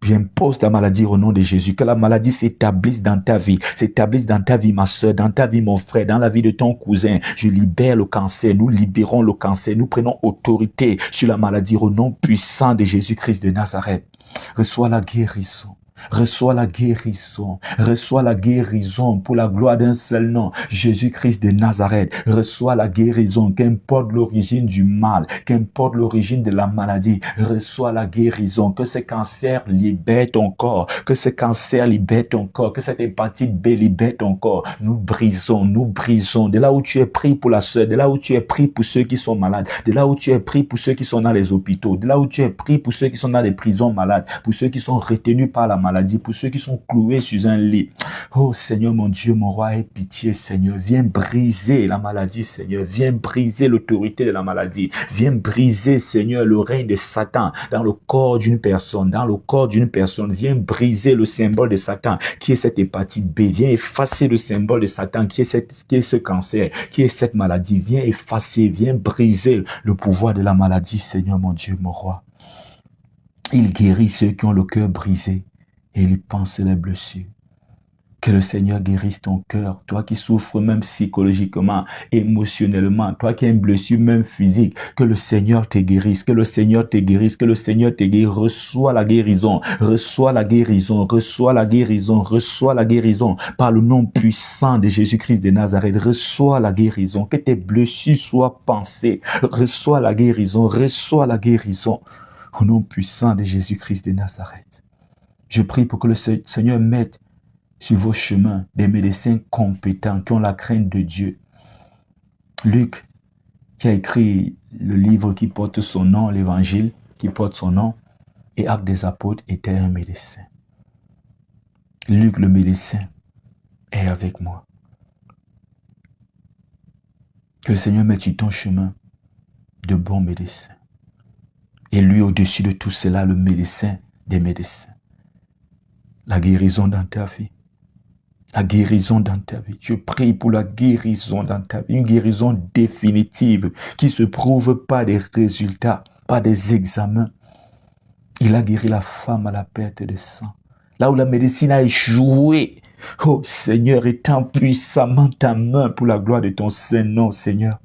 J'impose la maladie au nom de Jésus. Que la maladie s'établisse dans ta vie. S'établisse dans ta vie, ma soeur, dans ta vie, mon frère, dans la vie de ton cousin. Je libère le cancer. Nous libérons le cancer. Nous prenons autorité sur la maladie au nom puissant de Jésus-Christ de Nazareth. Reçois la guérison. Reçois la guérison. Reçois la guérison pour la gloire d'un seul nom, Jésus-Christ de Nazareth. Reçois la guérison, qu'importe l'origine du mal, qu'importe l'origine de la maladie. Reçois la guérison, que ce cancer libère ton corps, que ce cancer libère ton corps, que cette hépatite B libère ton corps. Nous brisons. De là où tu es pris pour la soeur, de là où tu es pris pour ceux qui sont malades, de là où tu es pris pour ceux qui sont dans les hôpitaux, de là où tu es pris pour ceux qui sont dans les prisons malades, pour ceux qui sont retenus par la maladie, pour ceux qui sont cloués sur un lit. Oh Seigneur, mon Dieu, mon roi, aie pitié, Seigneur. Viens briser la maladie, Seigneur. Viens briser l'autorité de la maladie. Viens briser, Seigneur, le règne de Satan dans le corps d'une personne. Viens briser le symbole de Satan qui est cette hépatite B. Viens effacer le symbole de Satan qui est ce cancer, qui est cette maladie. Viens effacer, viens briser le pouvoir de la maladie, Seigneur, mon Dieu, mon roi. Il guérit ceux qui ont le cœur brisé et il pense les blessures. Que le Seigneur guérisse ton cœur, toi qui souffres même psychologiquement, émotionnellement, toi qui as une blessure même physique, que le Seigneur te guérisse, que le Seigneur te guérisse, que le Seigneur te guérisse. Reçois la guérison, reçois la guérison, reçois la guérison, reçois la guérison par le nom puissant de Jésus-Christ de Nazareth. Reçois la guérison, que tes blessures soient pansées. Reçois la guérison, reçois la guérison. Au nom puissant de Jésus-Christ de Nazareth, je prie pour que le Seigneur mette sur vos chemins des médecins compétents qui ont la crainte de Dieu. Luc, qui a écrit le livre qui porte son nom, l'évangile qui porte son nom, et Actes des apôtres, était un médecin. Luc le médecin est avec moi. Que le Seigneur mette sur ton chemin de bons médecins. Et lui, au-dessus de tout cela, le médecin des médecins. La guérison dans ta vie. La guérison dans ta vie. Je prie pour la guérison dans ta vie. Une guérison définitive qui ne se prouve pas des résultats, pas des examens. Il a guéri la femme à la perte de sang. Là où la médecine a échoué. Oh Seigneur, étends puissamment ta main pour la gloire de ton Saint-Nom, Seigneur.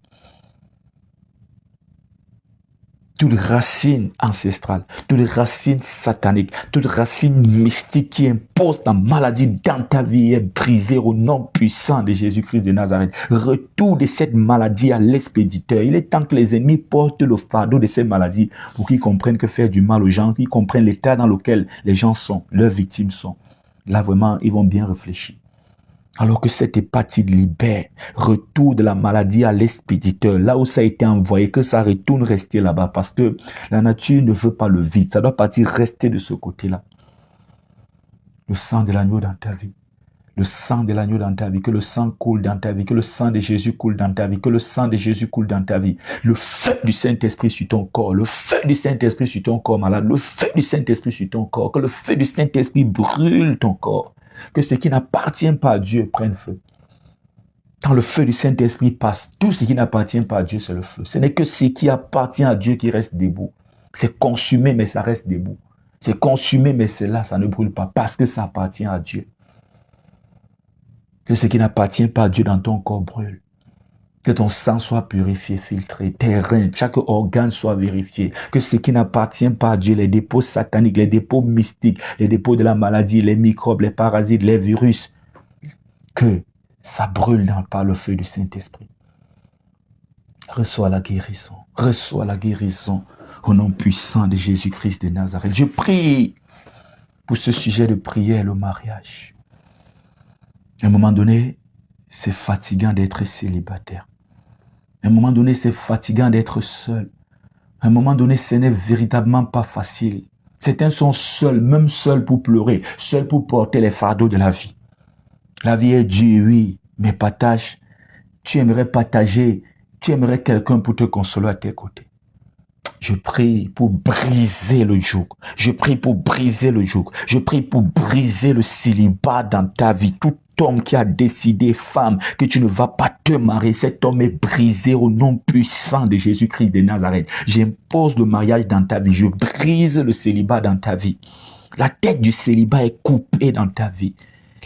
Toute racine ancestrale, toute racine satanique, toute racine mystique qui impose ta maladie dans ta vie est brisée au nom puissant de Jésus-Christ de Nazareth. Retour de cette maladie à l'expéditeur. Il est temps que les ennemis portent le fardeau de cette maladie pour qu'ils comprennent que faire du mal aux gens, qu'ils comprennent l'état dans lequel les gens sont, leurs victimes sont. Là, vraiment, ils vont bien réfléchir. Alors que cette hépatite libère, retour de la maladie à l'expéditeur, là où ça a été envoyé, que ça retourne rester là-bas, parce que la nature ne veut pas le vide, ça doit partir rester de ce côté-là. Le sang de l'agneau dans ta vie, le sang de l'agneau dans ta vie, que le sang coule dans ta vie, que le sang de Jésus coule dans ta vie, que le sang de Jésus coule dans ta vie, le feu du Saint-Esprit sur ton corps, le feu du Saint-Esprit sur ton corps malade, le feu du Saint-Esprit sur ton corps, que le feu du Saint-Esprit brûle ton corps. Que ce qui n'appartient pas à Dieu prenne feu. Quand le feu du Saint-Esprit passe, tout ce qui n'appartient pas à Dieu, c'est le feu. Ce n'est que ce qui appartient à Dieu qui reste debout. C'est consumé, mais ça reste debout. C'est consumé, mais c'est là, ça ne brûle pas, parce que ça appartient à Dieu. Que ce qui n'appartient pas à Dieu dans ton corps brûle. Que ton sang soit purifié, filtré, tes reins, chaque organe soit vérifié. Que ce qui n'appartient pas à Dieu, les dépôts sataniques, les dépôts mystiques, les dépôts de la maladie, les microbes, les parasites, les virus, que ça brûle par le feu du Saint-Esprit. Reçois la guérison. Reçois la guérison au nom puissant de Jésus-Christ de Nazareth. Je prie pour ce sujet de prière, le mariage. À un moment donné, c'est fatigant d'être célibataire. À un moment donné, c'est fatigant d'être seul. À un moment donné, ce n'est véritablement pas facile. Certains sont seuls, même seuls pour pleurer, seuls pour porter les fardeaux de la vie. La vie est dure, oui, mais partage. Tu aimerais partager, tu aimerais quelqu'un pour te consoler à tes côtés. Je prie pour briser le joug. Je prie pour briser le joug. Je prie pour briser le célibat dans ta vie. Tout homme qui a décidé, femme, que tu ne vas pas te marier, cet homme est brisé au nom puissant de Jésus-Christ de Nazareth. J'impose le mariage dans ta vie. Je brise le célibat dans ta vie. La tête du célibat est coupée dans ta vie.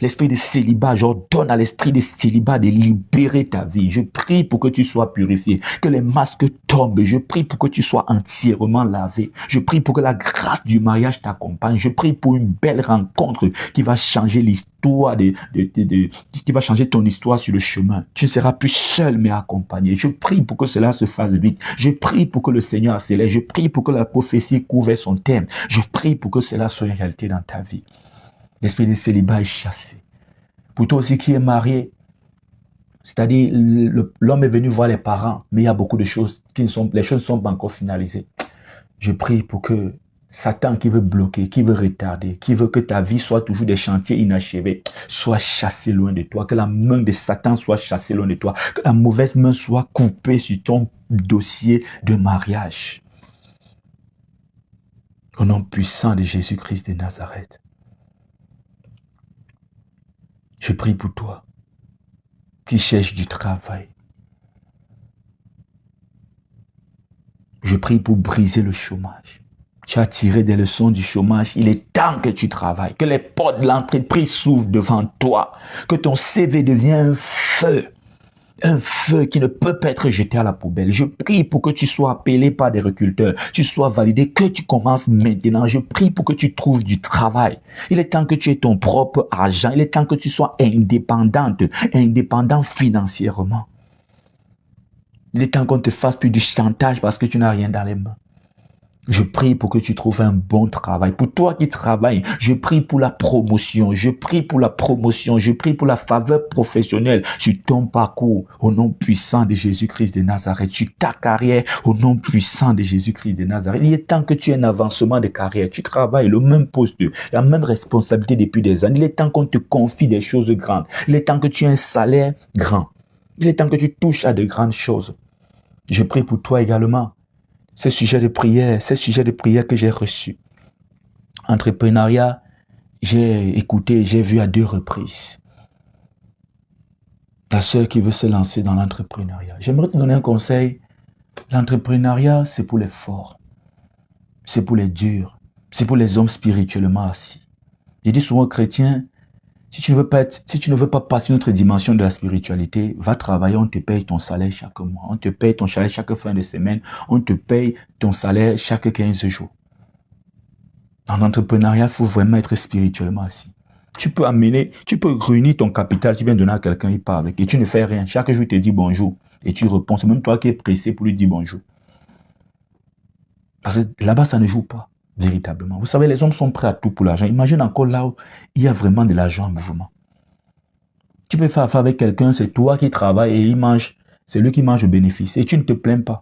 L'esprit de célibat, j'ordonne à l'esprit de célibat de libérer ta vie. Je prie pour que tu sois purifié, que les masques tombent. Je prie pour que tu sois entièrement lavé. Je prie pour que la grâce du mariage t'accompagne. Je prie pour une belle rencontre qui va changer l'histoire, qui va changer ton histoire sur le chemin. Tu ne seras plus seul mais accompagné. Je prie pour que cela se fasse vite. Je prie pour que le Seigneur accélère. Je prie pour que la prophétie couvre son terme. Je prie pour que cela soit une réalité dans ta vie. L'esprit de célibat est chassé. Pour toi aussi qui es marié, c'est-à-dire l'homme est venu voir les parents, mais il y a beaucoup de choses les choses ne sont pas encore finalisées. Je prie pour que Satan qui veut bloquer, qui veut retarder, qui veut que ta vie soit toujours des chantiers inachevés, soit chassé loin de toi, que la main de Satan soit chassée loin de toi, que la mauvaise main soit coupée sur ton dossier de mariage. Au nom puissant de Jésus-Christ de Nazareth. Je prie pour toi qui cherches du travail. Je prie pour briser le chômage. Tu as tiré des leçons du chômage. Il est temps que tu travailles, que les portes de l'entreprise s'ouvrent devant toi, que ton CV devienne un feu qui ne peut pas être jeté à la poubelle. Je prie pour que tu sois appelé par des recruteurs, tu sois validé, que tu commences maintenant. Je prie pour que tu trouves du travail. Il est temps que tu aies ton propre argent. Il est temps que tu sois indépendant financièrement. Il est temps qu'on ne te fasse plus du chantage parce que tu n'as rien dans les mains. Je prie pour que tu trouves un bon travail. Pour toi qui travailles, je prie pour la promotion. Je prie pour la promotion. Je prie pour la faveur professionnelle sur ton parcours au nom puissant de Jésus-Christ de Nazareth. Sur ta carrière au nom puissant de Jésus-Christ de Nazareth. Il est temps que tu aies un avancement de carrière. Tu travailles le même poste, la même responsabilité depuis des années. Il est temps qu'on te confie des choses grandes. Il est temps que tu aies un salaire grand. Il est temps que tu touches à de grandes choses. Je prie pour toi également. Ce sujet de prière que j'ai reçu. Entrepreneuriat, j'ai écouté, j'ai vu à 2 reprises. Ta sœur qui veut se lancer dans l'entrepreneuriat. J'aimerais te donner un conseil. L'entrepreneuriat, c'est pour les forts. C'est pour les durs. C'est pour les hommes spirituellement assis. Je dis souvent aux chrétiens, si tu ne veux pas passer une autre dimension de la spiritualité, va travailler, on te paye ton salaire chaque mois. On te paye ton salaire chaque fin de semaine. On te paye ton salaire chaque 15 jours. En entrepreneuriat, il faut vraiment être spirituellement assis. Tu peux réunir ton capital, tu viens donner à quelqu'un, il part avec, et tu ne fais rien. Chaque jour, il te dit bonjour. Et tu réponds, c'est même toi qui es pressé pour lui dire bonjour. Parce que là-bas, ça ne joue pas. Véritablement. Vous savez, les hommes sont prêts à tout pour l'argent. Imagine encore là où il y a vraiment de l'argent en mouvement. Tu peux faire affaire avec quelqu'un, c'est toi qui travailles et il mange, c'est lui qui mange le bénéfice. Et tu ne te plains pas.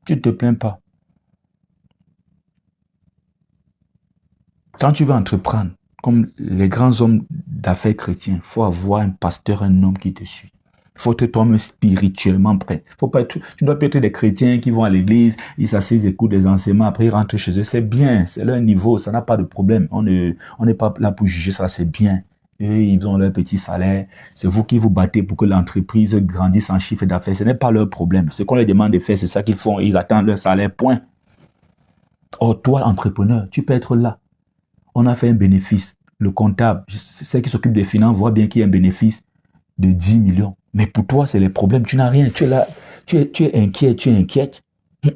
Tu ne te plains pas. Quand tu veux entreprendre, comme les grands hommes d'affaires chrétiens, il faut avoir un pasteur, un homme qui te suit. Il faut être toi-même spirituellement prêt. Tu ne dois pas être des chrétiens qui vont à l'église, ils s'assisent, écoutent des enseignements, après ils rentrent chez eux. C'est bien, c'est leur niveau, ça n'a pas de problème. On n'est pas là pour juger ça, c'est bien. Eux, ils ont leur petit salaire. C'est vous qui vous battez pour que l'entreprise grandisse en chiffre d'affaires. Ce n'est pas leur problème. Ce qu'on leur demande de faire, c'est ça qu'ils font. Ils attendent leur salaire, point. Or, toi, entrepreneur, tu peux être là. On a fait un bénéfice. Le comptable, ceux qui s'occupent des finances voient bien qu'il y a un bénéfice de 10 millions. Mais pour toi, c'est les problèmes. Tu n'as rien. Tu es là. Tu es inquiet. Tu es inquiète.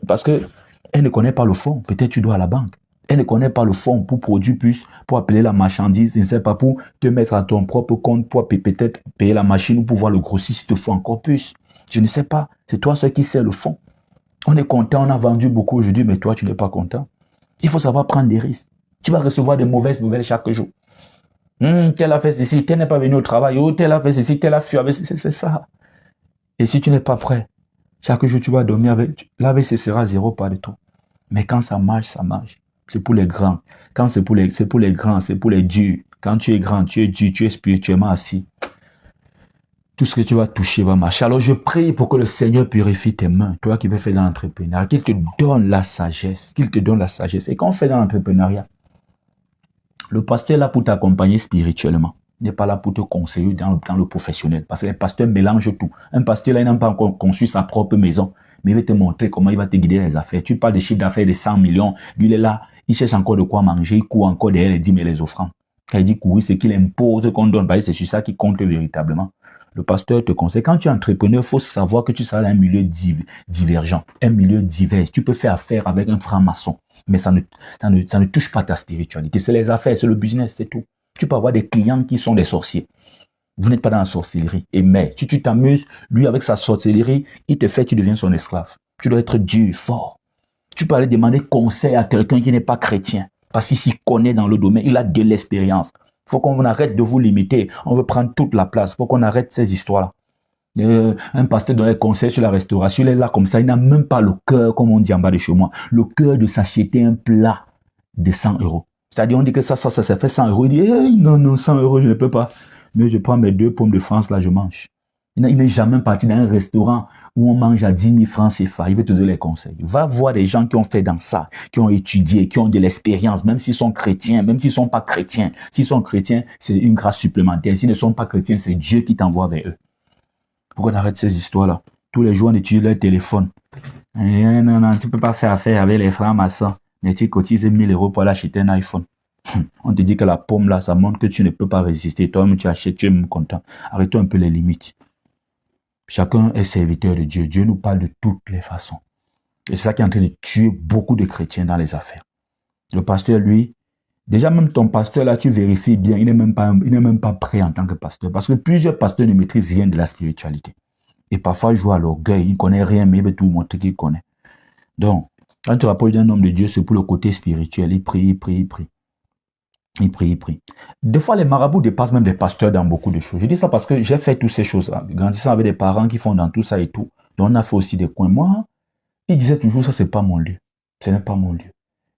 Parce qu'elle ne connaît pas le fond. Peut-être tu dois à la banque. Elle ne connaît pas le fond pour produire plus, pour appeler la marchandise, ne sait pas, pour te mettre à ton propre compte, pour peut-être payer la machine ou pour voir le grossiste, il te faut encore plus. Je ne sais pas. C'est toi seul qui sais le fond. On est content, on a vendu beaucoup aujourd'hui, mais toi, tu n'es pas content. Il faut savoir prendre des risques. Tu vas recevoir des mauvaises nouvelles chaque jour. Tel a fait ceci, tel n'est pas venu au travail, ou tel a fait ceci, tel a fui avec ceci, c'est ça. Et si tu n'es pas prêt, chaque jour tu vas dormir avec, l'AVC sera zéro pas de tout. Mais quand ça marche, ça marche. C'est pour les grands. Quand c'est pour les grands, c'est pour les durs. Quand tu es grand, tu es dur, tu es spirituellement assis. Tout ce que tu vas toucher va marcher. Alors je prie pour que le Seigneur purifie tes mains. Toi qui veux faire dans l'entrepreneuriat, qu'il te donne la sagesse. Qu'il te donne la sagesse. Et quand on fait dans l'entrepreneuriat, le pasteur est là pour t'accompagner spirituellement. Il n'est pas là pour te conseiller dans le professionnel. Parce que les pasteurs mélangent tout. Un pasteur, là, il n'a pas encore conçu sa propre maison. Mais il va te montrer comment il va te guider les affaires. Tu parles de chiffre d'affaires de 100 millions. Lui, il est là. Il cherche encore de quoi manger. Il court encore derrière les 10 000 les offrandes. Quand il dit courir, c'est qu'il impose qu'on donne. C'est sur ça qui compte véritablement. Le pasteur te conseille. Quand tu es entrepreneur, il faut savoir que tu seras dans un milieu divergent, un milieu divers. Tu peux faire affaire avec un franc-maçon, mais ça ne touche pas ta spiritualité. C'est les affaires, c'est le business, c'est tout. Tu peux avoir des clients qui sont des sorciers. Vous n'êtes pas dans la sorcellerie. Mais si tu t'amuses, lui, avec sa sorcellerie, il te fait, tu deviens son esclave. Tu dois être dur, fort. Tu peux aller demander conseil à quelqu'un qui n'est pas chrétien, parce qu'il s'y connaît dans le domaine, il a de l'expérience. Il faut qu'on arrête de vous limiter. On veut prendre toute la place. Il faut qu'on arrête ces histoires-là. Un pasteur donne des conseils sur la restauration. Il est là comme ça. Il n'a même pas le cœur, comme on dit en bas de chez moi, le cœur de s'acheter un plat de 100 €. C'est-à-dire, on dit que ça fait 100 €. Il dit, hey, non, 100 €, je ne peux pas. Mais je prends mes 2 pommes de France, là, je mange. Il n'est jamais parti dans un restaurant où on mange à 10 000 francs CFA. Il veut te donner les conseils. Va voir des gens qui ont fait dans ça, qui ont étudié, qui ont de l'expérience, même s'ils sont chrétiens, même s'ils ne sont pas chrétiens. S'ils sont chrétiens, c'est une grâce supplémentaire. S'ils ne sont pas chrétiens, c'est Dieu qui t'envoie vers eux. Pourquoi on arrête ces histoires-là? Tous les jours, on utilise leur téléphone. Non, tu ne peux pas faire affaire avec les francs-maçons. Mais tu cotises 1 000 € pour aller acheter un iPhone. On te dit que la pomme, là, ça montre que tu ne peux pas résister. Toi-même, tu achètes, tu es même content. Arrêtons un peu les limites. Chacun est serviteur de Dieu. Dieu nous parle de toutes les façons. Et c'est ça qui est en train de tuer beaucoup de chrétiens dans les affaires. Le pasteur, lui, déjà même ton pasteur, là, tu vérifies bien, il n'est même pas prêt en tant que pasteur. Parce que plusieurs pasteurs ne maîtrisent rien de la spiritualité. Et parfois, ils jouent à l'orgueil. Ils ne connaissent rien, mais ils veulent tout montrer qu'ils connaissent. Donc, Quand tu rapproches d'un homme de Dieu, c'est pour le côté spirituel. Il prie, il prie, il prie. Il prie, il prie. Des fois, les marabouts dépassent même des pasteurs dans beaucoup de choses. Je dis ça parce que j'ai fait toutes ces choses-là. Grandissant avec des parents qui font dans tout ça et tout. Donc, on a fait aussi des coins. Moi, il disait toujours, ça, c'est pas mon lieu. Ce n'est pas mon lieu.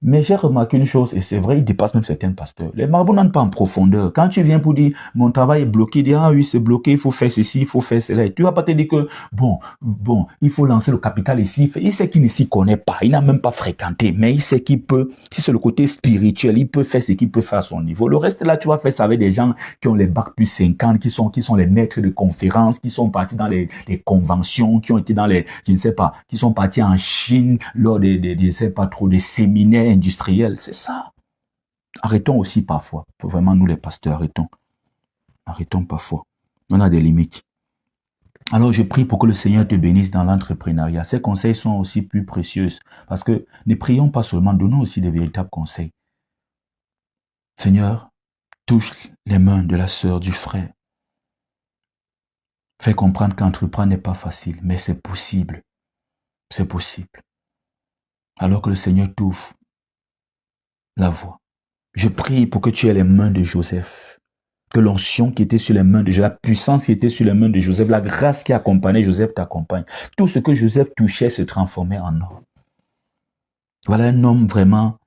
Mais j'ai remarqué une chose, et c'est vrai, il dépasse même certains pasteurs. Les marabouts n'entrent pas en profondeur. Quand tu viens pour dire, mon travail est bloqué, dis, ah oui, c'est bloqué, il faut faire ceci, il faut faire cela. Et tu vas pas te dire que, bon, il faut lancer le capital ici. Il sait qu'il ne s'y connaît pas, il n'a même pas fréquenté, mais il sait qu'il peut, si c'est le côté spirituel, il peut faire ce qu'il peut faire à son niveau. Le reste, là, tu vas faire ça avec des gens qui ont les bacs plus 50, qui sont les maîtres de conférences, qui sont partis dans les conventions, qui ont été dans les, je ne sais pas, qui sont partis en Chine lors je ne sais pas trop, des séminaires industriels. C'est ça. Arrêtons aussi parfois. Faut vraiment, nous les pasteurs, arrêtons. Arrêtons parfois. On a des limites. Alors, je prie pour que le Seigneur te bénisse dans l'entrepreneuriat. Ces conseils sont aussi plus précieux parce que ne prions pas seulement, donnons aussi des véritables conseils. Seigneur, touche les mains de la sœur, du frère. Fais comprendre qu'entreprendre n'est pas facile, mais c'est possible. C'est possible. Alors que le Seigneur t'ouvre la voie. Je prie pour que tu aies les mains de Joseph. Que l'onction qui était sur les mains de Joseph, la puissance qui était sur les mains de Joseph, la grâce qui accompagnait Joseph t'accompagne. Tout ce que Joseph touchait se transformait en or. Voilà un homme vraiment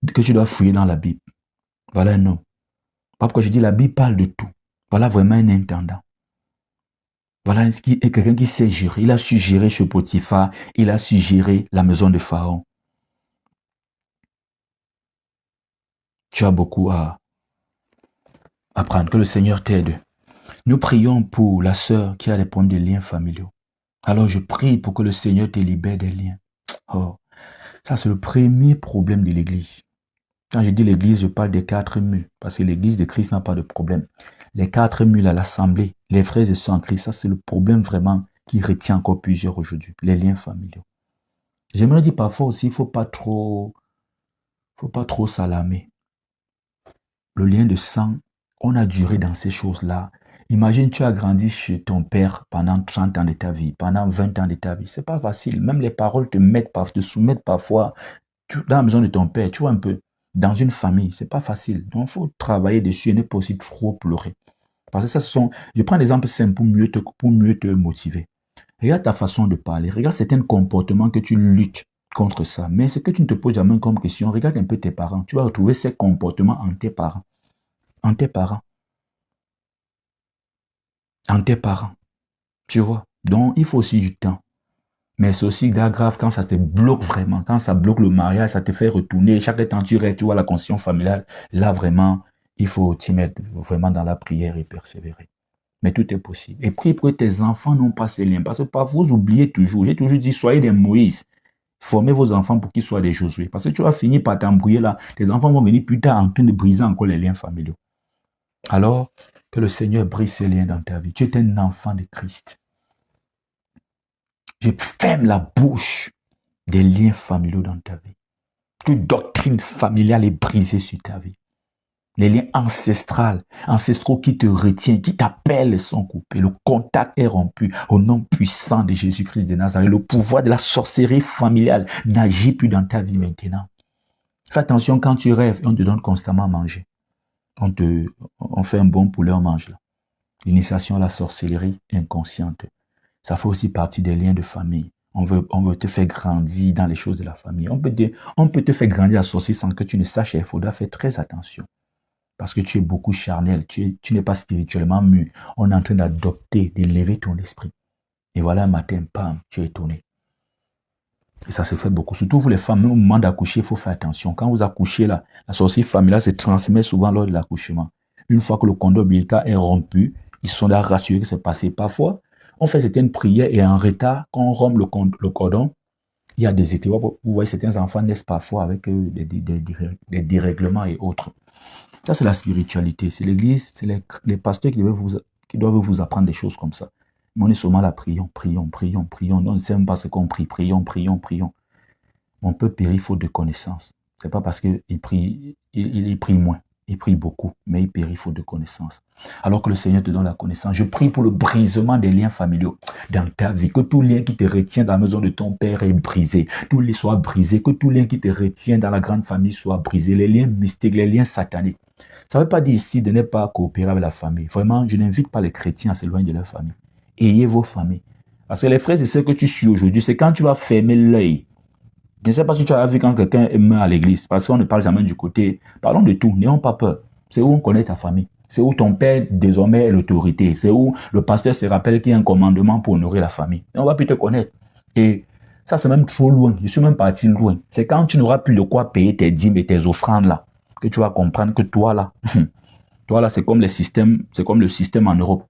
que tu dois fouiller dans la Bible. Voilà un homme. Pourquoi je dis la Bible parle de tout. Voilà vraiment un intendant. Voilà quelqu'un qui sait gérer. Il a su gérer chez Potiphar. Il a su gérer la maison de Pharaon. Tu as beaucoup à apprendre. Que le Seigneur t'aide. Nous prions pour la sœur qui a des problèmes de liens familiaux. Alors je prie pour que le Seigneur te libère des liens. Oh, ça c'est le premier problème de l'Église. Quand je dis l'Église, je parle des 4 murs. Parce que l'Église de Christ n'a pas de problème. Les 4 murs à l'Assemblée, les frères et sœurs en Christ, ça c'est le problème vraiment qui retient encore plusieurs aujourd'hui. Les liens familiaux. J'aimerais dire parfois aussi, il ne faut pas trop s'alarmer. Le lien de sang, on a duré dans ces choses-là. Imagine, tu as grandi chez ton père pendant 30 ans de ta vie, pendant 20 ans de ta vie. C'est pas facile. Même les paroles te soumettent parfois dans la maison de ton père. Tu vois un peu, dans une famille, c'est pas facile. Donc, il faut travailler dessus et ne pas aussi trop pleurer. Parce que ça, je prends l'exemple simple pour mieux te motiver. Regarde ta façon de parler. Regarde certains comportements que tu luttes contre ça. Mais ce que tu ne te poses jamais comme question, regarde un peu tes parents. Tu vas retrouver ces comportements en tes parents. En tes parents. En tes parents. Tu vois. Donc, il faut aussi du temps. Mais c'est aussi grave quand ça te bloque vraiment. Quand ça bloque le mariage, ça te fait retourner. Chaque temps tu restes, tu vois la conscience familiale. Là, vraiment, il faut t'y mettre vraiment dans la prière et persévérer. Mais tout est possible. Et prie pour que tes enfants n'ont pas ces liens. Parce que parfois, vous oubliez toujours. J'ai toujours dit, soyez des Moïse. Formez vos enfants pour qu'ils soient des Josué. Parce que tu vas finir par t'embrouiller là. Tes enfants vont venir plus tard en train de briser encore les liens familiaux. Alors, que le Seigneur brise ces liens dans ta vie. Tu es un enfant de Christ. Je ferme la bouche des liens familiaux dans ta vie. Toute doctrine familiale est brisée sur ta vie. Les liens ancestraux qui te retiennent, qui t'appellent sont coupés. Le contact est rompu au nom puissant de Jésus-Christ de Nazareth. Le pouvoir de la sorcellerie familiale n'agit plus dans ta vie maintenant. Fais attention quand tu rêves et on te donne constamment à manger. On fait un bon poulet, on mange là. L'initiation à la sorcellerie inconsciente. Ça fait aussi partie des liens de famille. On veut te faire grandir dans les choses de la famille. On peut te faire grandir associé sans que tu ne saches. Il faudra faire très attention. Parce que tu es beaucoup charnel. Tu n'es pas spirituellement mûr. On est en train d'adopter, d'élever ton esprit. Et voilà, un matin, pam, tu es étonné. Et ça se fait beaucoup. Surtout vous les femmes, au moment d'accoucher, il faut faire attention. Quand vous accouchez, là, la sorcellerie familiale se transmet souvent lors de l'accouchement. Une fois que le cordon ombilical est rompu, ils sont là rassurés que c'est passé. Parfois, on fait certaines prières et en retard, quand on rompt le cordon, il y a des éclairs. Vous voyez, certains enfants naissent parfois avec des dérèglements et autres. Ça, c'est la spiritualité. C'est l'église, c'est les pasteurs qui doivent vous apprendre des choses comme ça. Mais on est seulement là, prions. On ne sait même pas ce qu'on prie. Prions. On peut périr faute de connaissance. C'est pas parce qu'il prie moins. Il prie beaucoup, mais il périt faute de connaissance. Alors que le Seigneur te donne la connaissance. Je prie pour le brisement des liens familiaux dans ta vie. Que tout lien qui te retient dans la maison de ton père est brisé. Tout lien soit brisé. Que tout lien qui te retient dans la grande famille soit brisé. Les liens mystiques, les liens sataniques. Ça ne veut pas dire ici de ne pas coopérer avec la famille. Vraiment, je n'invite pas les chrétiens à s'éloigner de leur famille. Ayez vos familles. Parce que les frères et ceux que tu suis aujourd'hui, c'est quand tu vas fermer l'œil. Je ne sais pas si tu as vu quand quelqu'un meurt à l'église, parce qu'on ne parle jamais du côté. Parlons de tout, n'ayons pas peur. C'est où on connaît ta famille. C'est où ton père désormais est l'autorité. C'est où le pasteur se rappelle qu'il y a un commandement pour honorer la famille. Et on va plus te connaître. Et ça, c'est même trop loin. Je suis même parti loin. C'est quand tu n'auras plus de quoi payer tes dîmes et tes offrandes là, que tu vas comprendre que toi là, c'est comme le système en Europe.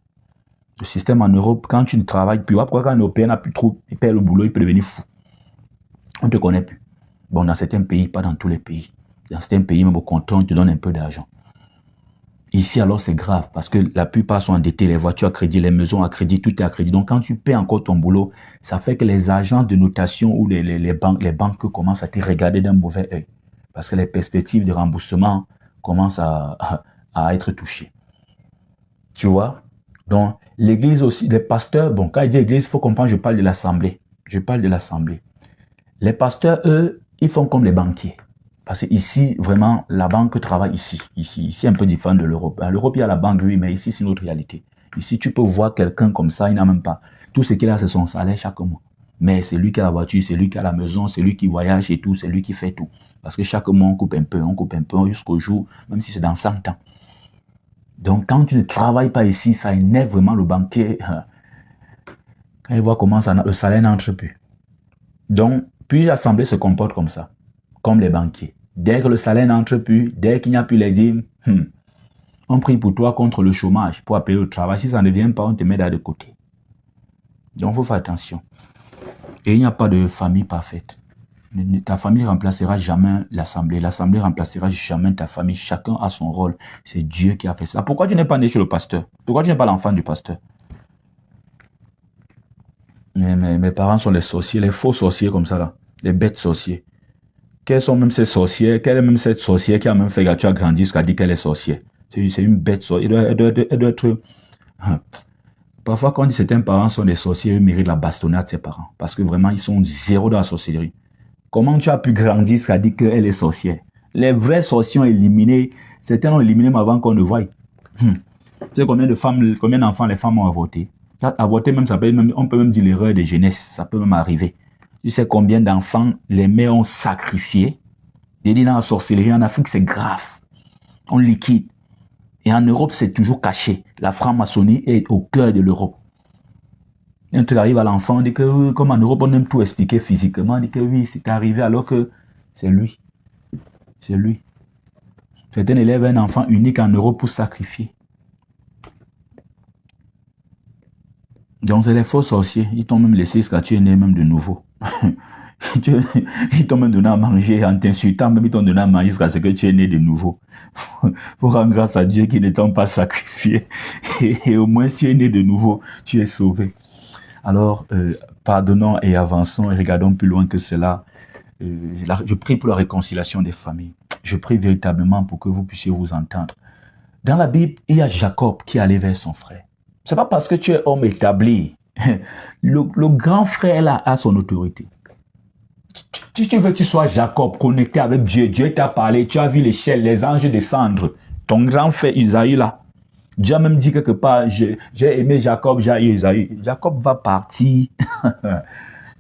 Le système en Europe, quand tu ne travailles plus, pourquoi quand un Européen n'a plus trop, il perd le boulot, il peut devenir fou. On ne te connaît plus. Bon, dans certains pays, pas dans tous les pays. Dans certains pays, même au contraire, on te donne un peu d'argent. Ici, alors, c'est grave parce que la plupart sont endettés. Les voitures à crédit, les maisons à crédit, tout est à crédit. Donc, quand tu paies encore ton boulot, ça fait que les agences de notation ou les banques commencent à te regarder d'un mauvais œil. Parce que les perspectives de remboursement commencent à être touchées. Tu vois? Donc, l'église aussi, les pasteurs, bon, quand il dit église, il faut comprendre, je parle de l'assemblée. Je parle de l'assemblée. Les pasteurs, eux, ils font comme les banquiers. Parce que ici, vraiment, la banque travaille ici. Ici, un peu différent de l'Europe. À l'Europe, il y a la banque, oui, mais ici, c'est une autre réalité. Ici, tu peux voir quelqu'un comme ça, il n'a même pas. Tout ce qu'il a, c'est son salaire chaque mois. Mais c'est lui qui a la voiture, c'est lui qui a la maison, c'est lui qui voyage et tout, c'est lui qui fait tout. Parce que chaque mois, on coupe un peu jusqu'au jour, même si c'est dans 100 ans. Donc, quand tu ne travailles pas ici, ça énerve vraiment le banquier. Quand il voit comment le salaire n'entre plus. Donc, plusieurs assemblées se comportent comme ça, comme les banquiers. Dès que le salaire n'entre plus, dès qu'il n'y a plus les dîmes, on prie pour toi contre le chômage, pour appeler au travail. Si ça ne vient pas, on te met là de côté. Donc, il faut faire attention. Et il n'y a pas de famille parfaite. Ta famille ne remplacera jamais l'assemblée. L'assemblée ne remplacera jamais ta famille. Chacun a son rôle. C'est Dieu qui a fait ça. Pourquoi tu n'es pas né chez le pasteur? Pourquoi tu n'es pas l'enfant du pasteur? Mes parents sont les sorciers, les faux sorciers comme ça là. Les bêtes sorciers. Quelles sont même ces sorcières? Quelle est même cette sorcière qui a même fait que tu as grandi jusqu'à dire qu'elle est sorcière? C'est une bête sorcière. Elle doit être... Parfois, quand on dit certains parents sont des sorciers, ils méritent la bastonnade de ses parents. Parce que vraiment, ils sont zéro dans la sorcellerie. Comment tu as pu grandir jusqu'à dire qu'elle est sorcière? Les vrais sorciers ont éliminé, certains l'ont éliminé avant qu'on ne voie. Tu sais combien de femmes, combien d'enfants les femmes ont avorté? Avorter même, on peut même dire l'erreur de jeunesse, ça peut même arriver. Tu sais combien d'enfants les mères ont sacrifiés? J'ai dit dans la sorcellerie en Afrique, c'est grave. On liquide. Et en Europe, c'est toujours caché. La franc-maçonnerie est au cœur de l'Europe. Un truc arrive à l'enfant, on dit que, comme en Europe, on aime tout expliquer physiquement, on dit que oui, c'est arrivé alors que c'est lui. C'est lui. Certains élèvent un enfant unique en Europe pour sacrifier. Donc, c'est les faux sorciers. Ils t'ont même laissé jusqu'à tu es né même de nouveau. Ils t'ont même donné à manger en t'insultant, même ils t'ont donné à manger jusqu'à ce que tu es né de nouveau. Faut rendre grâce à Dieu qui ne t'ont pas sacrifié. Et au moins, si tu es né de nouveau, tu es sauvé. Alors, pardonnons et avançons et regardons plus loin que cela. Je prie pour la réconciliation des familles. Je prie véritablement pour que vous puissiez vous entendre. Dans la Bible, il y a Jacob qui allait vers son frère. C'est pas parce que tu es homme établi. Le grand frère là a son autorité. Si tu veux que tu sois Jacob, connecté avec Dieu, Dieu t'a parlé, tu as vu l'échelle, les anges descendre. Ton grand frère Isaïe là, Dieu a même dit quelque part, j'ai aimé Jacob, j'ai aimé Isaïe. Jacob va partir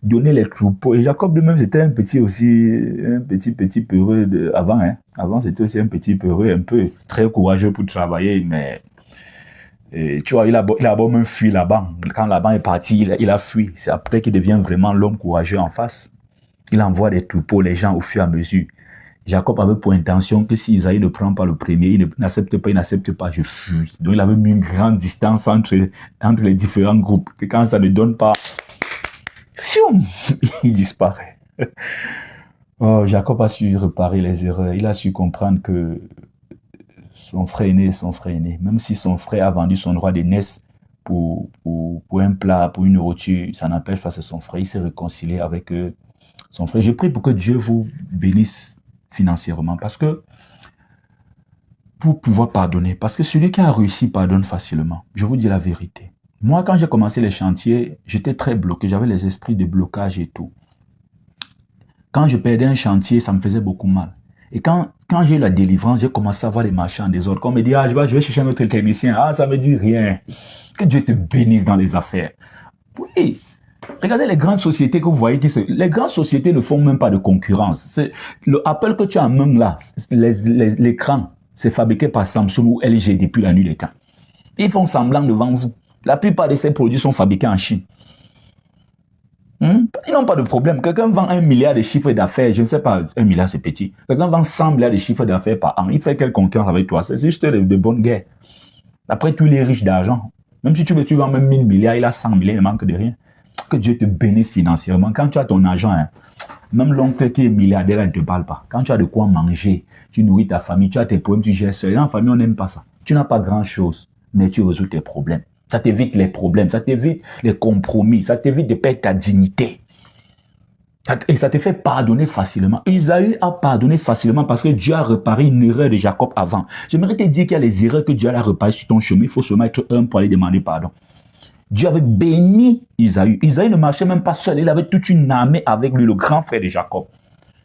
donner les troupeaux. Et Jacob lui-même, c'était un petit peureux avant. Hein. Avant, c'était aussi un petit peureux, un peu très courageux pour travailler, mais tu vois, il a beau même fui Laban. Quand Laban est parti, il a fui. C'est après qu'il devient vraiment l'homme courageux en face. Il envoie des troupeaux, les gens au fur et à mesure. Jacob avait pour intention que si Isaïe ne prend pas le premier, il n'accepte pas, je fuis. Donc il avait mis une grande distance entre les différents groupes. Que quand ça ne donne pas, fium, il disparaît. Oh, Jacob a su réparer les erreurs. Il a su comprendre que son frère aîné est son frère aîné. Même si son frère a vendu son droit d'aînesse pour un plat, pour une nourriture, ça n'empêche pas, c'est son frère. Il s'est réconcilié avec son frère. Je prie pour que Dieu vous bénisse financièrement. Parce que pour pouvoir pardonner. Parce que celui qui a réussi pardonne facilement. Je vous dis la vérité. Moi, quand j'ai commencé les chantiers, j'étais très bloqué. J'avais les esprits de blocage et tout. Quand je perdais un chantier, ça me faisait beaucoup mal. Et quand j'ai eu la délivrance, j'ai commencé à voir les marchands des autres. Quand on me dit, ah, je vais chercher un autre technicien. Ah, ça me dit rien. Que Dieu te bénisse dans les affaires. Oui. Regardez les grandes sociétés que vous voyez. Les grandes sociétés ne font même pas de concurrence. Le Apple que tu as même là, l'écran, c'est fabriqué par Samsung ou LG depuis la nuit des temps. Ils font semblant devant vous. La plupart de ces produits sont fabriqués en Chine. Ils n'ont pas de problème. Quelqu'un vend 1 milliard de chiffres d'affaires, je ne sais pas, 1 milliard c'est petit. Quelqu'un vend 100 milliards de chiffres d'affaires par an. Il fait quelle concurrence avec toi? C'est juste de bonnes guerres. Après, tu es riche d'argent. Même si tu vends même 1000 milliards, il a 100 milliards, il ne manque de rien. Que Dieu te bénisse financièrement. Quand tu as ton argent, même l'oncle qui est milliardaire, il ne te parle pas. Quand tu as de quoi manger, tu nourris ta famille, tu as tes problèmes, tu gères seul. Dans la famille, on n'aime pas ça. Tu n'as pas grand-chose, mais tu résous tes problèmes. Ça t'évite les problèmes, ça t'évite les compromis, ça t'évite de perdre ta dignité. Et ça te fait pardonner facilement. Isaïe a pardonné facilement parce que Dieu a réparé une erreur de Jacob avant. J'aimerais te dire qu'il y a les erreurs que Dieu a réparées sur ton chemin. Il faut seulement être un pour aller demander pardon. Dieu avait béni Isaïe. Isaïe ne marchait même pas seul. Il avait toute une armée avec lui, le grand frère de Jacob.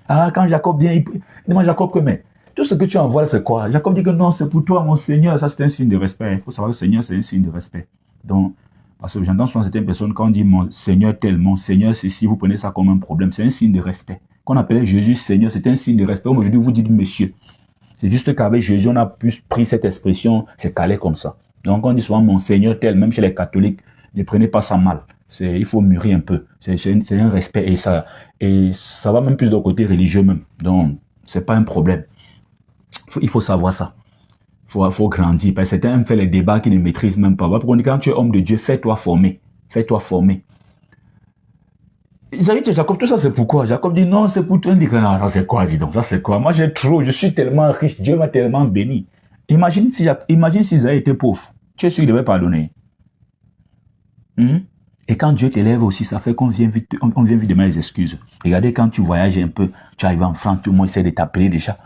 Ah, quand Jacob vient, il demande à Jacob que, mais tout ce que tu envoies, c'est quoi? Jacob dit que non, c'est pour toi, mon Seigneur. Ça, c'est un signe de respect. Il faut savoir que le Seigneur, c'est un signe de respect. Donc, parce que j'entends souvent certaines personnes, quand on dit mon Seigneur tel, mon Seigneur ceci, vous prenez ça comme un problème. C'est un signe de respect. Quand on appelait Jésus Seigneur, c'est un signe de respect. Aujourd'hui, vous dites monsieur. C'est juste qu'avec Jésus, on a plus pris cette expression, c'est calé comme ça. Donc, on dit souvent mon Seigneur tel, même chez les catholiques, ne prenez pas ça mal. Il faut mûrir un peu. C'est un respect et ça va même plus de côté religieux même. Donc, c'est pas un problème. Il faut savoir ça. Il faut grandir. Parce que certains aiment faire les débats qui ne maîtrisent même pas. Pourquoi on dit quand tu es homme de Dieu, fais-toi former. Fais-toi former. Ils avaient dit Jacob, tout ça c'est pourquoi? Jacob dit non, c'est pour toi. Il dit non, ça c'est quoi, dis donc, ça c'est quoi? Moi j'ai trop, je suis tellement riche, Dieu m'a tellement béni. Imagine si Isaïe était pauvre. Tu es sûr qu'il devait pardonner. Et quand Dieu t'élève aussi, ça fait qu'on vient vite demander les excuses. Regardez, quand tu voyages un peu, tu arrives en France, tout le monde essaie de t'appeler déjà.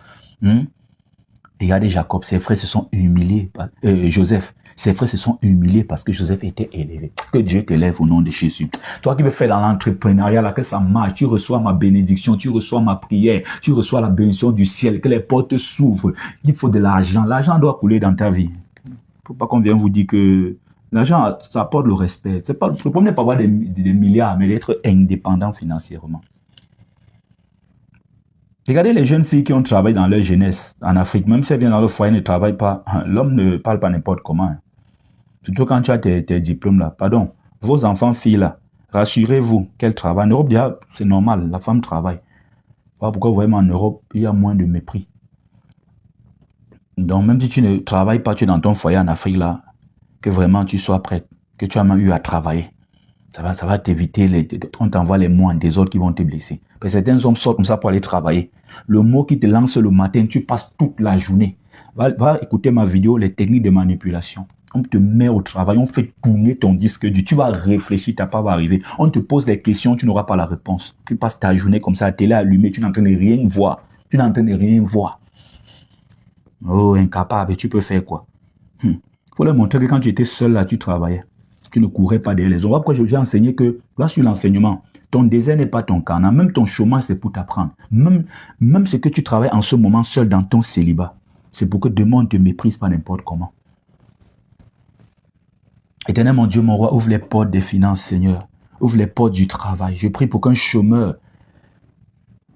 Regardez Jacob, ses frères se sont humiliés. Joseph, ses frères se sont humiliés parce que Joseph était élevé. Que Dieu t'élève au nom de Jésus. Toi qui veux faire dans l'entrepreneuriat, là, que ça marche, tu reçois ma bénédiction, tu reçois ma prière, tu reçois la bénédiction du ciel, que les portes s'ouvrent. Il faut de l'argent. L'argent doit couler dans ta vie. Il ne faut pas qu'on vienne vous dire que l'argent, ça apporte le respect. Le problème n'est pas avoir des milliards, mais d'être indépendant financièrement. Regardez les jeunes filles qui ont travaillé dans leur jeunesse en Afrique, même si elles viennent dans leur foyer, ne travaillent pas. L'homme ne parle pas n'importe comment. Surtout quand tu as tes diplômes là. Pardon, vos enfants filles là, rassurez-vous qu'elles travaillent. En Europe, déjà, c'est normal, la femme travaille. Pas pourquoi vraiment en Europe, il y a moins de mépris. Donc même si tu ne travailles pas, tu es dans ton foyer en Afrique là, que vraiment tu sois prête, que tu as même eu à travailler. Ça va t'éviter, on t'envoie les moines des autres qui vont te blesser. Parce que certains hommes sortent comme ça pour aller travailler. Le mot qui te lance le matin, tu passes toute la journée. Va écouter ma vidéo, les techniques de manipulation. On te met au travail, on fait tourner ton disque dur. Tu vas réfléchir, ta part va arriver. On te pose des questions, tu n'auras pas la réponse. Tu passes ta journée comme ça, la télé allumée, tu n'es en train de rien voir. Tu n'es en train de rien voir. Oh, incapable, tu peux faire quoi? Faut leur montrer que quand tu étais seul là, tu travaillais. Tu ne courais pas derrière les autres. Pourquoi j'ai enseigné que, là sur l'enseignement, ton désert n'est pas ton carnat. Même ton chômage, c'est pour t'apprendre. Même ce que tu travailles en ce moment seul dans ton célibat, c'est pour que demain, on ne te méprise pas n'importe comment. Éternel mon Dieu, mon roi, ouvre les portes des finances, Seigneur. Ouvre les portes du travail. Je prie pour qu'un chômeur,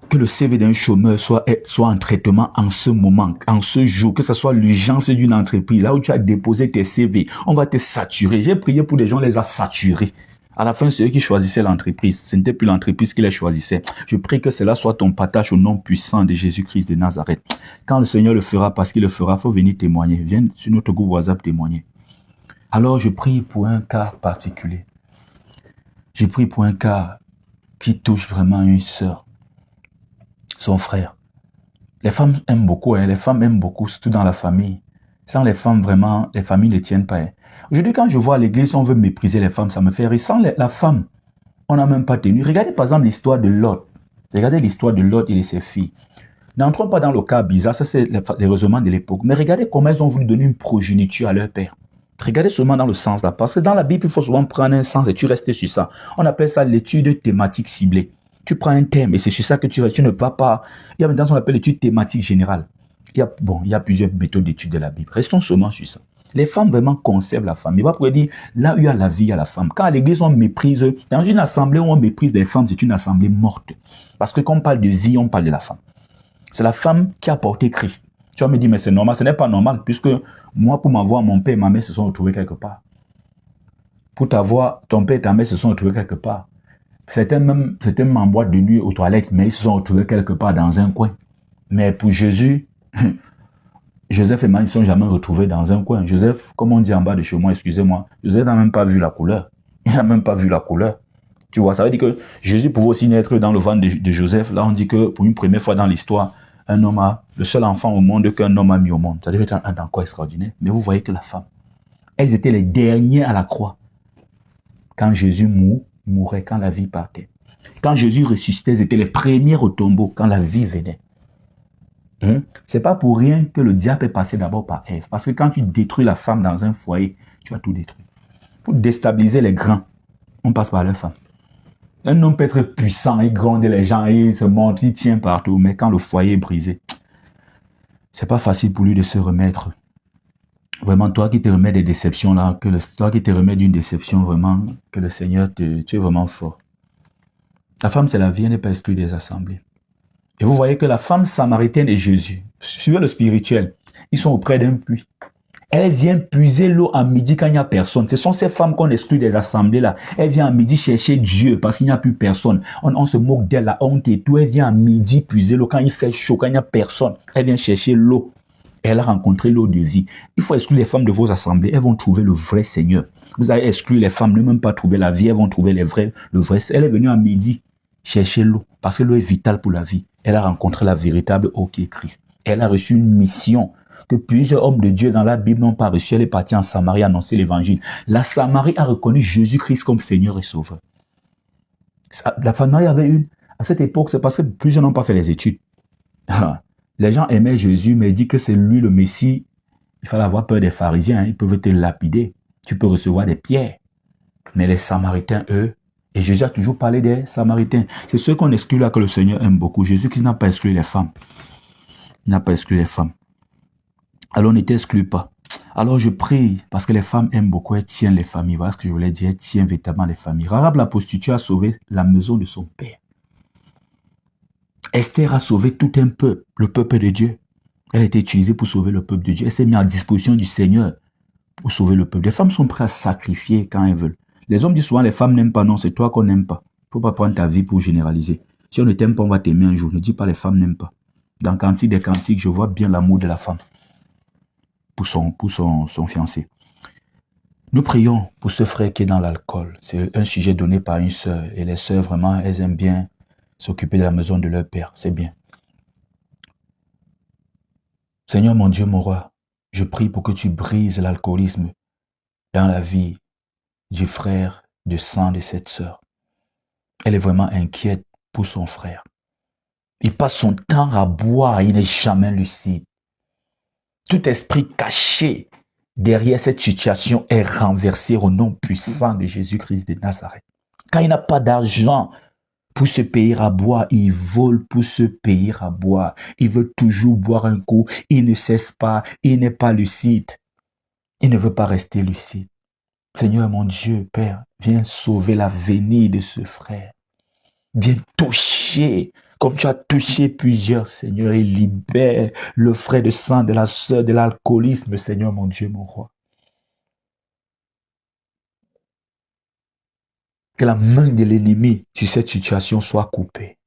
que le CV d'un chômeur soit en traitement en ce moment, en ce jour, que ce soit l'urgence d'une entreprise, là où tu as déposé tes CV, on va te saturer. J'ai prié pour des gens, on les a saturés. À la fin, c'est eux qui choisissaient l'entreprise. Ce n'était plus l'entreprise qui les choisissait. Je prie que cela soit ton partage au nom puissant de Jésus-Christ de Nazareth. Quand le Seigneur le fera, parce qu'il le fera, il faut venir témoigner. Viens sur notre groupe WhatsApp témoigner. Alors, je prie pour un cas particulier. Je prie pour un cas qui touche vraiment une sœur, son frère. Les femmes aiment beaucoup, les femmes aiment beaucoup, surtout dans la famille. Sans les femmes, vraiment, les familles ne tiennent pas. Aujourd'hui, quand je vois à l'église, on veut mépriser les femmes, ça me fait rire. Sans la femme, on n'a même pas tenu. Regardez par exemple l'histoire de Lot. Regardez l'histoire de Lot et de ses filles. N'entrons pas dans le cas bizarre, ça c'est les raisonnements de l'époque. Mais regardez comment ils ont voulu donner une progéniture à leur père. Regardez seulement dans le sens là, parce que dans la Bible, il faut souvent prendre un sens et tu restes sur ça. On appelle ça l'étude thématique ciblée. Tu prends un thème et c'est sur ça que tu restes. Tu ne vas pas... Il y a maintenant ce qu'on appelle l'étude thématique générale. Il y a plusieurs méthodes d'étude de la Bible. Restons seulement sur ça. Les femmes vraiment conservent la femme. Il va pouvoir dire, là où il y a la vie, il y a la femme. Quand à l'église, on méprise, dans une assemblée où on méprise les femmes, c'est une assemblée morte. Parce que quand on parle de vie, on parle de la femme. C'est la femme qui a porté Christ. Tu vas me dire, mais c'est normal. Ce n'est pas normal, puisque moi, pour m'avoir, mon père et ma mère se sont retrouvés quelque part. Pour t'avoir, ton père et ta mère se sont retrouvés quelque part. Certains même en boîte de nuit aux toilettes, mais ils se sont retrouvés quelque part dans un coin. Mais pour Jésus, Joseph et Marie ne sont jamais retrouvés dans un coin. Joseph, comme on dit en bas de chez moi, excusez-moi, Joseph n'a même pas vu la couleur. Il n'a même pas vu la couleur. Tu vois, ça veut dire que Jésus pouvait aussi naître dans le ventre de Joseph. Là, on dit que pour une première fois dans l'histoire, un homme a, le seul enfant au monde qu'un homme a mis au monde. Ça devait être un encore extraordinaire. Mais vous voyez que la femme, elles étaient les dernières à la croix. Quand Jésus mourait, quand la vie partait. Quand Jésus ressuscitait, elles étaient les premières au tombeau, quand la vie venait. C'est pas pour rien que le diable est passé d'abord par Ève. Parce que quand tu détruis la femme dans un foyer, tu as tout détruit. Pour déstabiliser les grands, on passe par la femme. Un homme peut être puissant, il gronde les gens, il se montre, il tient partout. Mais quand le foyer est brisé, c'est pas facile pour lui de se remettre. Vraiment, toi qui te remets des déceptions là, toi qui te remets d'une déception, vraiment, que le Seigneur tu es vraiment fort. La femme, c'est la vie, elle n'est pas exclue des assemblées. Et vous voyez que la femme samaritaine et Jésus, suivez le spirituel, ils sont auprès d'un puits. Elle vient puiser l'eau à midi quand il n'y a personne. Ce sont ces femmes qu'on exclut des assemblées là. Elle vient à midi chercher Dieu parce qu'il n'y a plus personne. On se moque d'elle, la honte et tout. Elle vient à midi puiser l'eau quand il fait chaud, quand il n'y a personne. Elle vient chercher l'eau. Elle a rencontré l'eau de vie. Il faut exclure les femmes de vos assemblées. Elles vont trouver le vrai Seigneur. Vous avez exclu les femmes, ne même pas trouver la vie. Elles vont trouver le vrai. Elle est venue à midi chercher l'eau parce que l'eau est vitale pour la vie. Elle a rencontré la véritable eau qui est Christ. Elle a reçu une mission que plusieurs hommes de Dieu dans la Bible n'ont pas reçue. Elle est partie en Samarie annoncer l'évangile. La Samarie a reconnu Jésus-Christ comme Seigneur et Sauveur. La Samarie avait une... À cette époque, c'est parce que plusieurs n'ont pas fait les études. Les gens aimaient Jésus, mais ils disent que c'est lui le Messie. Il fallait avoir peur des pharisiens. Ils peuvent te lapider. Tu peux recevoir des pierres. Mais les Samaritains, eux, et Jésus a toujours parlé des Samaritains. C'est ceux qu'on exclut là que le Seigneur aime beaucoup. Jésus-Christ n'a pas exclu les femmes. Il n'a pas exclu les femmes. Alors ne t'exclus pas. Alors je prie, parce que les femmes aiment beaucoup, elles tiennent les familles. Voilà ce que je voulais dire, elles tiennent véritablement les familles. Rahab la prostituée a sauvé la maison de son père. Esther a sauvé tout un peuple, le peuple de Dieu. Elle a été utilisée pour sauver le peuple de Dieu. Elle s'est mise à disposition du Seigneur pour sauver le peuple. Les femmes sont prêtes à sacrifier quand elles veulent. Les hommes disent souvent, les femmes n'aiment pas. Non, c'est toi qu'on n'aime pas. Il ne faut pas prendre ta vie pour généraliser. Si on ne t'aime pas, on va t'aimer un jour. Ne dis pas les femmes n'aiment pas. Dans Cantique des Cantiques, je vois bien l'amour de la femme pour son fiancé. Nous prions pour ce frère qui est dans l'alcool. C'est un sujet donné par une sœur. Et les sœurs, vraiment, elles aiment bien s'occuper de la maison de leur père. C'est bien. Seigneur, mon Dieu, mon roi, je prie pour que tu brises l'alcoolisme dans la vie du frère de sang de cette sœur. Elle est vraiment inquiète pour son frère. Il passe son temps à boire, il n'est jamais lucide. Tout esprit caché derrière cette situation est renversé au nom puissant de Jésus-Christ de Nazareth. Quand il n'a pas d'argent pour se payer à boire, il vole pour se payer à boire. Il veut toujours boire un coup, il ne cesse pas, il n'est pas lucide. Il ne veut pas rester lucide. Seigneur mon Dieu, Père, viens sauver l'avenir de ce frère. Viens toucher, comme tu as touché plusieurs, Seigneur, et libère le frère de sang de la sœur de l'alcoolisme, Seigneur mon Dieu, mon roi. Que la main de l'ennemi sur cette situation soit coupée.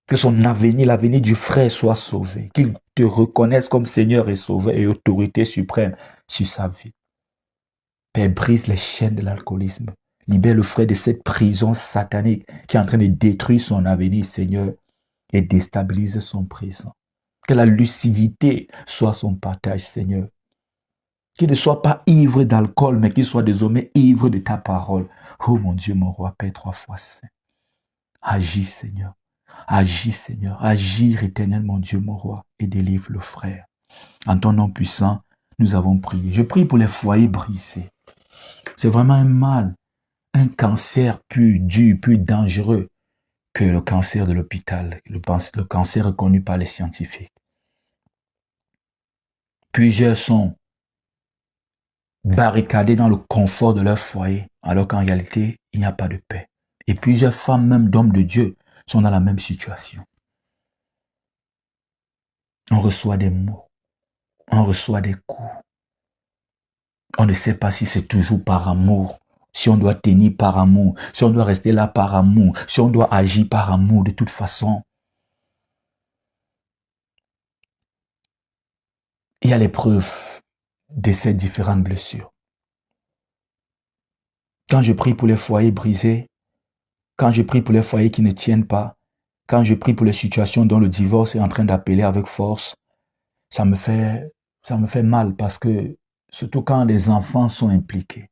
Que son avenir, l'avenir du frère soit sauvé. Qu'il te reconnaisse comme Seigneur et Sauveur et autorité suprême sur sa vie. Père, brise les chaînes de l'alcoolisme. Libère le frère de cette prison satanique qui est en train de détruire son avenir, Seigneur, et déstabilise son présent. Que la lucidité soit son partage, Seigneur. Qu'il ne soit pas ivre d'alcool, mais qu'il soit désormais ivre de ta parole. Oh mon Dieu, mon roi, Père 3 fois saint. Agis, Seigneur. Agis, Seigneur. Agis, Éternel, mon Dieu, mon roi, et délivre le frère. En ton nom puissant, nous avons prié. Je prie pour les foyers brisés. C'est vraiment un mal, un cancer plus dur, plus dangereux que le cancer de l'hôpital, le cancer reconnu par les scientifiques. Plusieurs sont barricadés dans le confort de leur foyer, alors qu'en réalité, il n'y a pas de paix. Et plusieurs femmes, même d'hommes de Dieu, sont dans la même situation. On reçoit des mots, on reçoit des coups. On ne sait pas si c'est toujours par amour, si on doit tenir par amour, si on doit rester là par amour, si on doit agir par amour. De toute façon, il y a les preuves de ces différentes blessures. Quand je prie pour les foyers brisés, quand je prie pour les foyers qui ne tiennent pas, quand je prie pour les situations dont le divorce est en train d'appeler avec force, ça me fait mal parce que, surtout quand les enfants sont impliqués,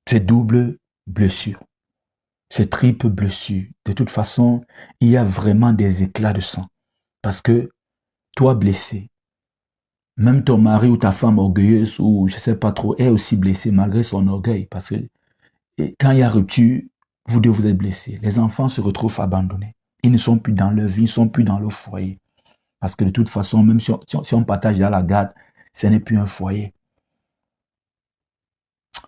c'est double blessure, c'est triple blessure. De toute façon, il y a vraiment des éclats de sang parce que toi blessé, même ton mari ou ta femme orgueilleuse ou je ne sais pas trop est aussi blessé malgré son orgueil parce que quand il y a rupture, vous deux vous êtes blessés. Les enfants se retrouvent abandonnés. Ils ne sont plus dans leur vie, ils ne sont plus dans leur foyer. Parce que de toute façon, même si on partage dans la garde, ce n'est plus un foyer.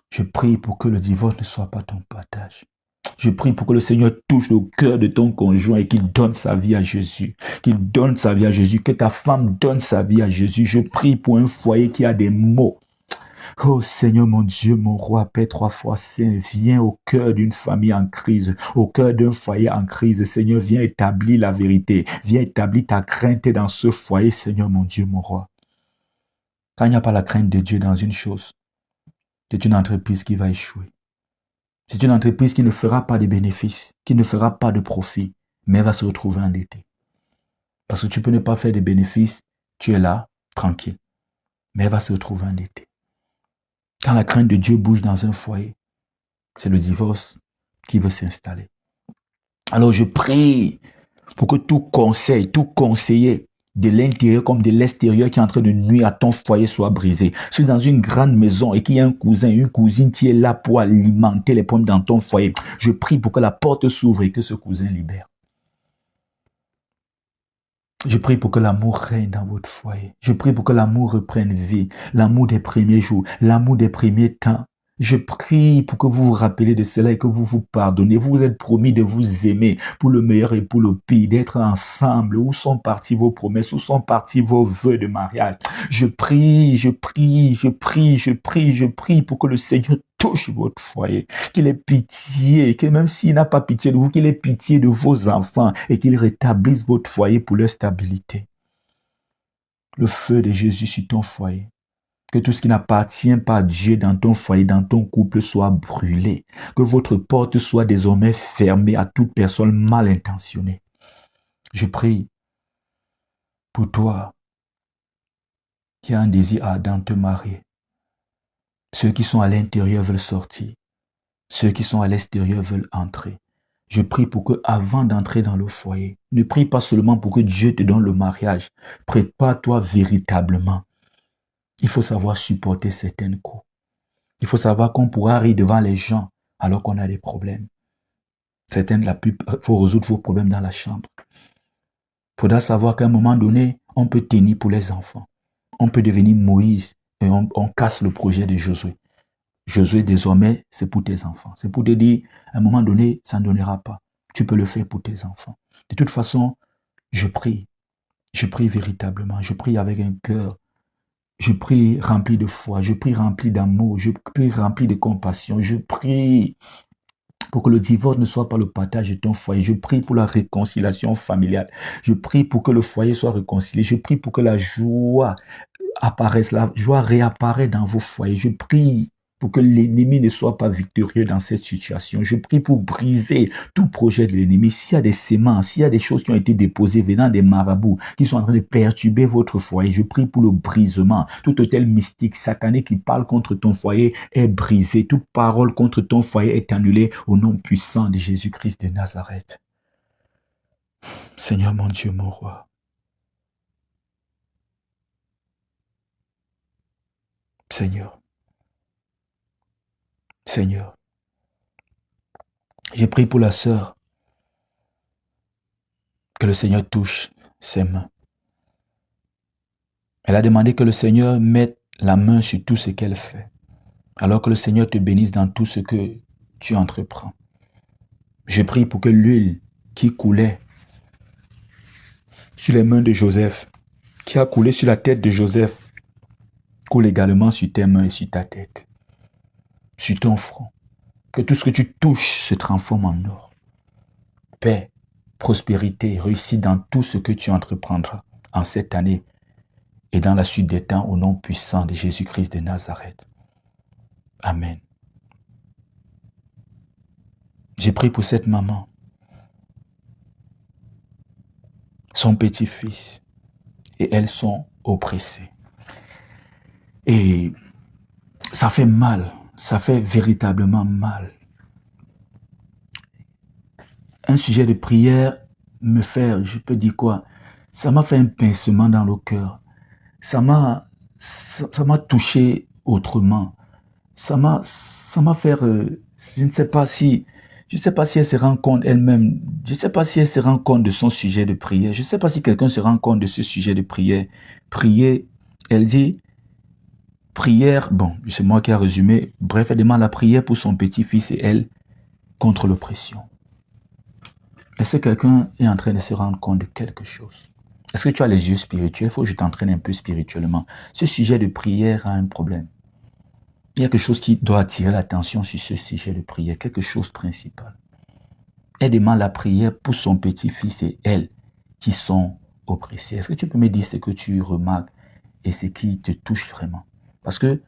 Je prie pour que le divorce ne soit pas ton partage. Je prie pour que le Seigneur touche le cœur de ton conjoint et qu'il donne sa vie à Jésus. Qu'il donne sa vie à Jésus. Que ta femme donne sa vie à Jésus. Je prie pour un foyer qui a des mots. Oh Seigneur mon Dieu, mon roi, Père 3 fois saint, viens au cœur d'une famille en crise, au cœur d'un foyer en crise. Seigneur, viens établir la vérité. Viens établir ta crainte dans ce foyer, Seigneur mon Dieu, mon roi. Quand il n'y a pas la crainte de Dieu dans une chose, c'est une entreprise qui va échouer. C'est une entreprise qui ne fera pas de bénéfices, qui ne fera pas de profit, mais elle va se retrouver endettée. Parce que tu peux ne pas faire de bénéfices, tu es là, tranquille, mais elle va se retrouver endettée. Quand la crainte de Dieu bouge dans un foyer, c'est le divorce qui veut s'installer. Alors je prie pour que tout conseil, tout conseiller de l'intérieur comme de l'extérieur qui est en train de nuire à ton foyer soit brisé. Si tu es dans une grande maison et qu'il y a un cousin, une cousine qui est là pour alimenter les problèmes dans ton foyer, je prie pour que la porte s'ouvre et que ce cousin libère. Je prie pour que l'amour règne dans votre foyer. Je prie pour que l'amour reprenne vie, l'amour des premiers jours, l'amour des premiers temps. Je prie pour que vous vous rappeliez de cela et que vous vous pardonnez. Vous vous êtes promis de vous aimer pour le meilleur et pour le pire, d'être ensemble. Où sont parties vos promesses? Où sont partis vos vœux de mariage? Je prie pour que le Seigneur touche votre foyer, qu'il ait pitié, que même s'il n'a pas pitié de vous, qu'il ait pitié de vos enfants et qu'il rétablisse votre foyer pour leur stabilité. Le feu de Jésus sur ton foyer. Que tout ce qui n'appartient pas à Dieu dans ton foyer, dans ton couple soit brûlé. Que votre porte soit désormais fermée à toute personne mal intentionnée. Je prie pour toi qui a un désir ardent de te marier. Ceux qui sont à l'intérieur veulent sortir. Ceux qui sont à l'extérieur veulent entrer. Je prie pour que, avant d'entrer dans le foyer, ne prie pas seulement pour que Dieu te donne le mariage. Prépare-toi véritablement. Il faut savoir supporter certaines coups. Il faut savoir qu'on pourra rire devant les gens alors qu'on a des problèmes. Il faut résoudre vos problèmes dans la chambre. Il faudra savoir qu'à un moment donné, on peut tenir pour les enfants. On peut devenir Moïse et on casse le projet de Josué. Josué, désormais, c'est pour tes enfants. C'est pour te dire, à un moment donné, ça ne donnera pas. Tu peux le faire pour tes enfants. De toute façon, je prie. Je prie véritablement. Je prie avec un cœur. Je prie rempli de foi. Je prie rempli d'amour. Je prie rempli de compassion. Je prie pour que le divorce ne soit pas le partage de ton foyer. Je prie pour la réconciliation familiale. Je prie pour que le foyer soit réconcilié. Je prie pour que la joie apparaisse, la joie réapparaisse dans vos foyers. Je prie pour que l'ennemi ne soit pas victorieux dans cette situation. Je prie pour briser tout projet de l'ennemi. S'il y a des semences, s'il y a des choses qui ont été déposées venant des marabouts, qui sont en train de perturber votre foyer, je prie pour le brisement. Tout hôtel mystique, satanique qui parle contre ton foyer est brisé. Toute parole contre ton foyer est annulée au nom puissant de Jésus-Christ de Nazareth. Seigneur mon Dieu, mon roi. Seigneur. Seigneur, j'ai prié pour la sœur, que le Seigneur touche ses mains. Elle a demandé que le Seigneur mette la main sur tout ce qu'elle fait, alors que le Seigneur te bénisse dans tout ce que tu entreprends. Je prie pour que l'huile qui coulait sur les mains de Joseph, qui a coulé sur la tête de Joseph, coule également sur tes mains et sur ta tête. Sur ton front, que tout ce que tu touches se transforme en or. Paix, prospérité, réussite dans tout ce que tu entreprendras en cette année et dans la suite des temps au nom puissant de Jésus-Christ de Nazareth. Amen. J'ai prié pour cette maman, son petit-fils, et elles sont oppressées. Et ça fait mal. Ça fait véritablement mal. Un sujet de prière me fait, je peux dire quoi, ça m'a fait un pincement dans le cœur. Ça m'a touché autrement. Ça m'a fait, je ne sais pas si elle se rend compte elle-même, je ne sais pas si elle se rend compte de son sujet de prière. Je ne sais pas si quelqu'un se rend compte de ce sujet de prière. Prier, elle dit, prière, bon, c'est moi qui ai résumé. Bref, elle demande la prière pour son petit-fils et elle contre l'oppression. Est-ce que quelqu'un est en train de se rendre compte de quelque chose? Est-ce que tu as les yeux spirituels? Il faut que je t'entraîne un peu spirituellement. Ce sujet de prière a un problème. Il y a quelque chose qui doit attirer l'attention sur ce sujet de prière, quelque chose de principal. Elle demande la prière pour son petit-fils et elle qui sont oppressés. Est-ce que tu peux me dire ce que tu remarques et ce qui te touche vraiment? Parce que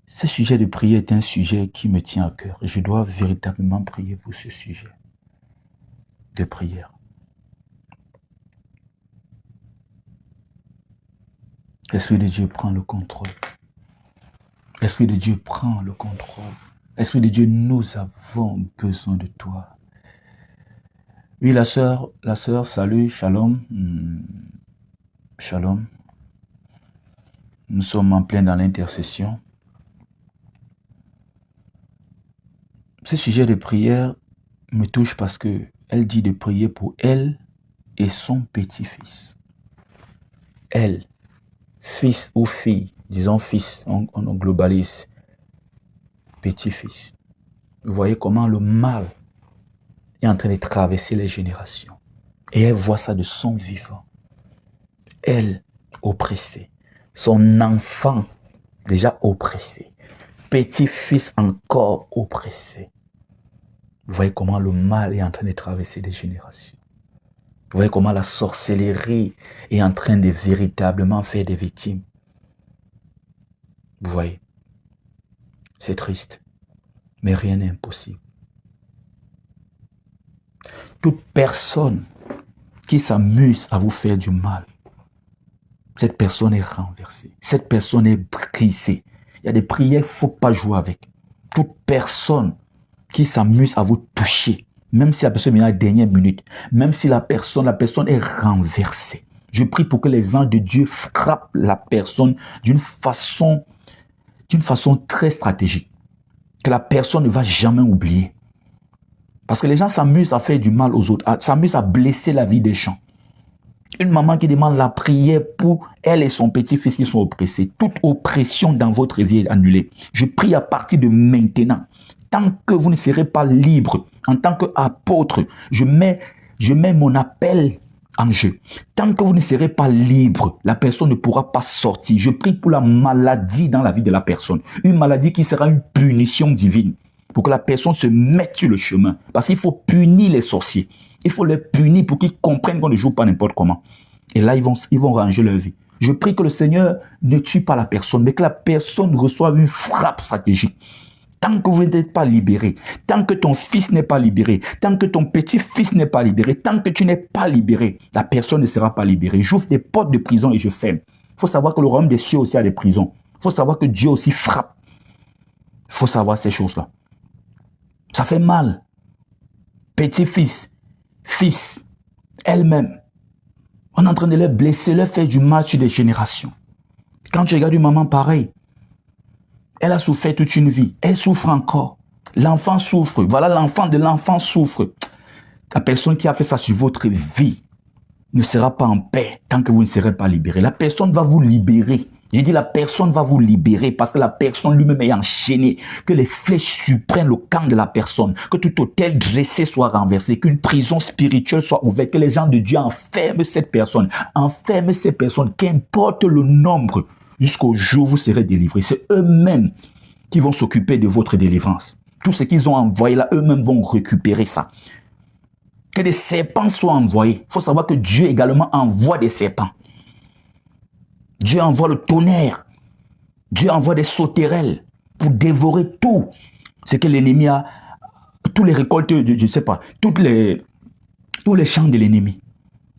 ce sujet de prière est un sujet qui me tient à cœur. Et je dois véritablement prier pour ce sujet de prière. L'Esprit de Dieu prend le contrôle. L'Esprit de Dieu prend le contrôle. L'Esprit de Dieu, nous avons besoin de toi. Oui, la sœur, salut, shalom. Shalom. Nous sommes en plein dans l'intercession. Ce sujet de prière me touche parce qu'elle dit de prier pour elle et son petit-fils. Elle, fils ou fille, disons fils, on globalise, petit-fils. Vous voyez comment le mal est en train de traverser les générations. Et elle voit ça de son vivant. Elle, oppressée. Son enfant, déjà oppressé. Petit-fils encore oppressé. Vous voyez comment le mal est en train de traverser des générations. Vous voyez comment la sorcellerie est en train de véritablement faire des victimes. Vous voyez, c'est triste, mais rien n'est impossible. Toute personne qui s'amuse à vous faire du mal, cette personne est renversée. Cette personne est brisée. Il y a des prières, il ne faut pas jouer avec. Toute personne qui s'amuse à vous toucher, même si la personne est à la dernière minute, même si la personne est renversée. Je prie pour que les anges de Dieu frappent la personne d'une façon très stratégique. Que la personne ne va jamais oublier. Parce que les gens s'amusent à faire du mal aux autres, s'amusent à blesser la vie des gens. Une maman qui demande la prière pour elle et son petit-fils qui sont oppressés. Toute oppression dans votre vie est annulée. Je prie à partir de maintenant. Tant que vous ne serez pas libre, en tant qu'apôtre, je mets mon appel en jeu. Tant que vous ne serez pas libre, la personne ne pourra pas sortir. Je prie pour la maladie dans la vie de la personne. Une maladie qui sera une punition divine. Pour que la personne se mette sur le chemin. Parce qu'il faut punir les sorciers. Il faut les punir pour qu'ils comprennent qu'on ne joue pas n'importe comment. Et là, ils vont ranger leur vie. Je prie que le Seigneur ne tue pas la personne, mais que la personne reçoive une frappe stratégique. Tant que vous n'êtes pas libéré, tant que ton fils n'est pas libéré, tant que ton petit-fils n'est pas libéré, tant que tu n'es pas libéré, la personne ne sera pas libérée. J'ouvre des portes de prison et je ferme. Il faut savoir que le royaume des cieux aussi a des prisons. Il faut savoir que Dieu aussi frappe. Il faut savoir ces choses-là. Ça fait mal. Petit-fils, fils, elle-même. On est en train de les blesser, leur faire du mal sur des générations. Quand tu regardes une maman pareille, elle a souffert toute une vie. Elle souffre encore. L'enfant souffre. Voilà, l'enfant de l'enfant souffre. La personne qui a fait ça sur votre vie ne sera pas en paix tant que vous ne serez pas libéré. La personne va vous libérer. J'ai dit la personne va vous libérer parce que la personne lui-même est enchaînée. Que les flèches suppriment le camp de la personne. Que tout hôtel dressé soit renversé. Qu'une prison spirituelle soit ouverte. Que les gens de Dieu enferment cette personne. Enferment ces personnes. Qu'importe le nombre. Jusqu'au jour où vous serez délivrés. C'est eux-mêmes qui vont s'occuper de votre délivrance. Tout ce qu'ils ont envoyé là, eux-mêmes vont récupérer ça. Que des serpents soient envoyés. Il faut savoir que Dieu également envoie des serpents. Dieu envoie le tonnerre. Dieu envoie des sauterelles pour dévorer tout ce que l'ennemi a, tous les récoltes, je ne sais pas, tous les champs de l'ennemi.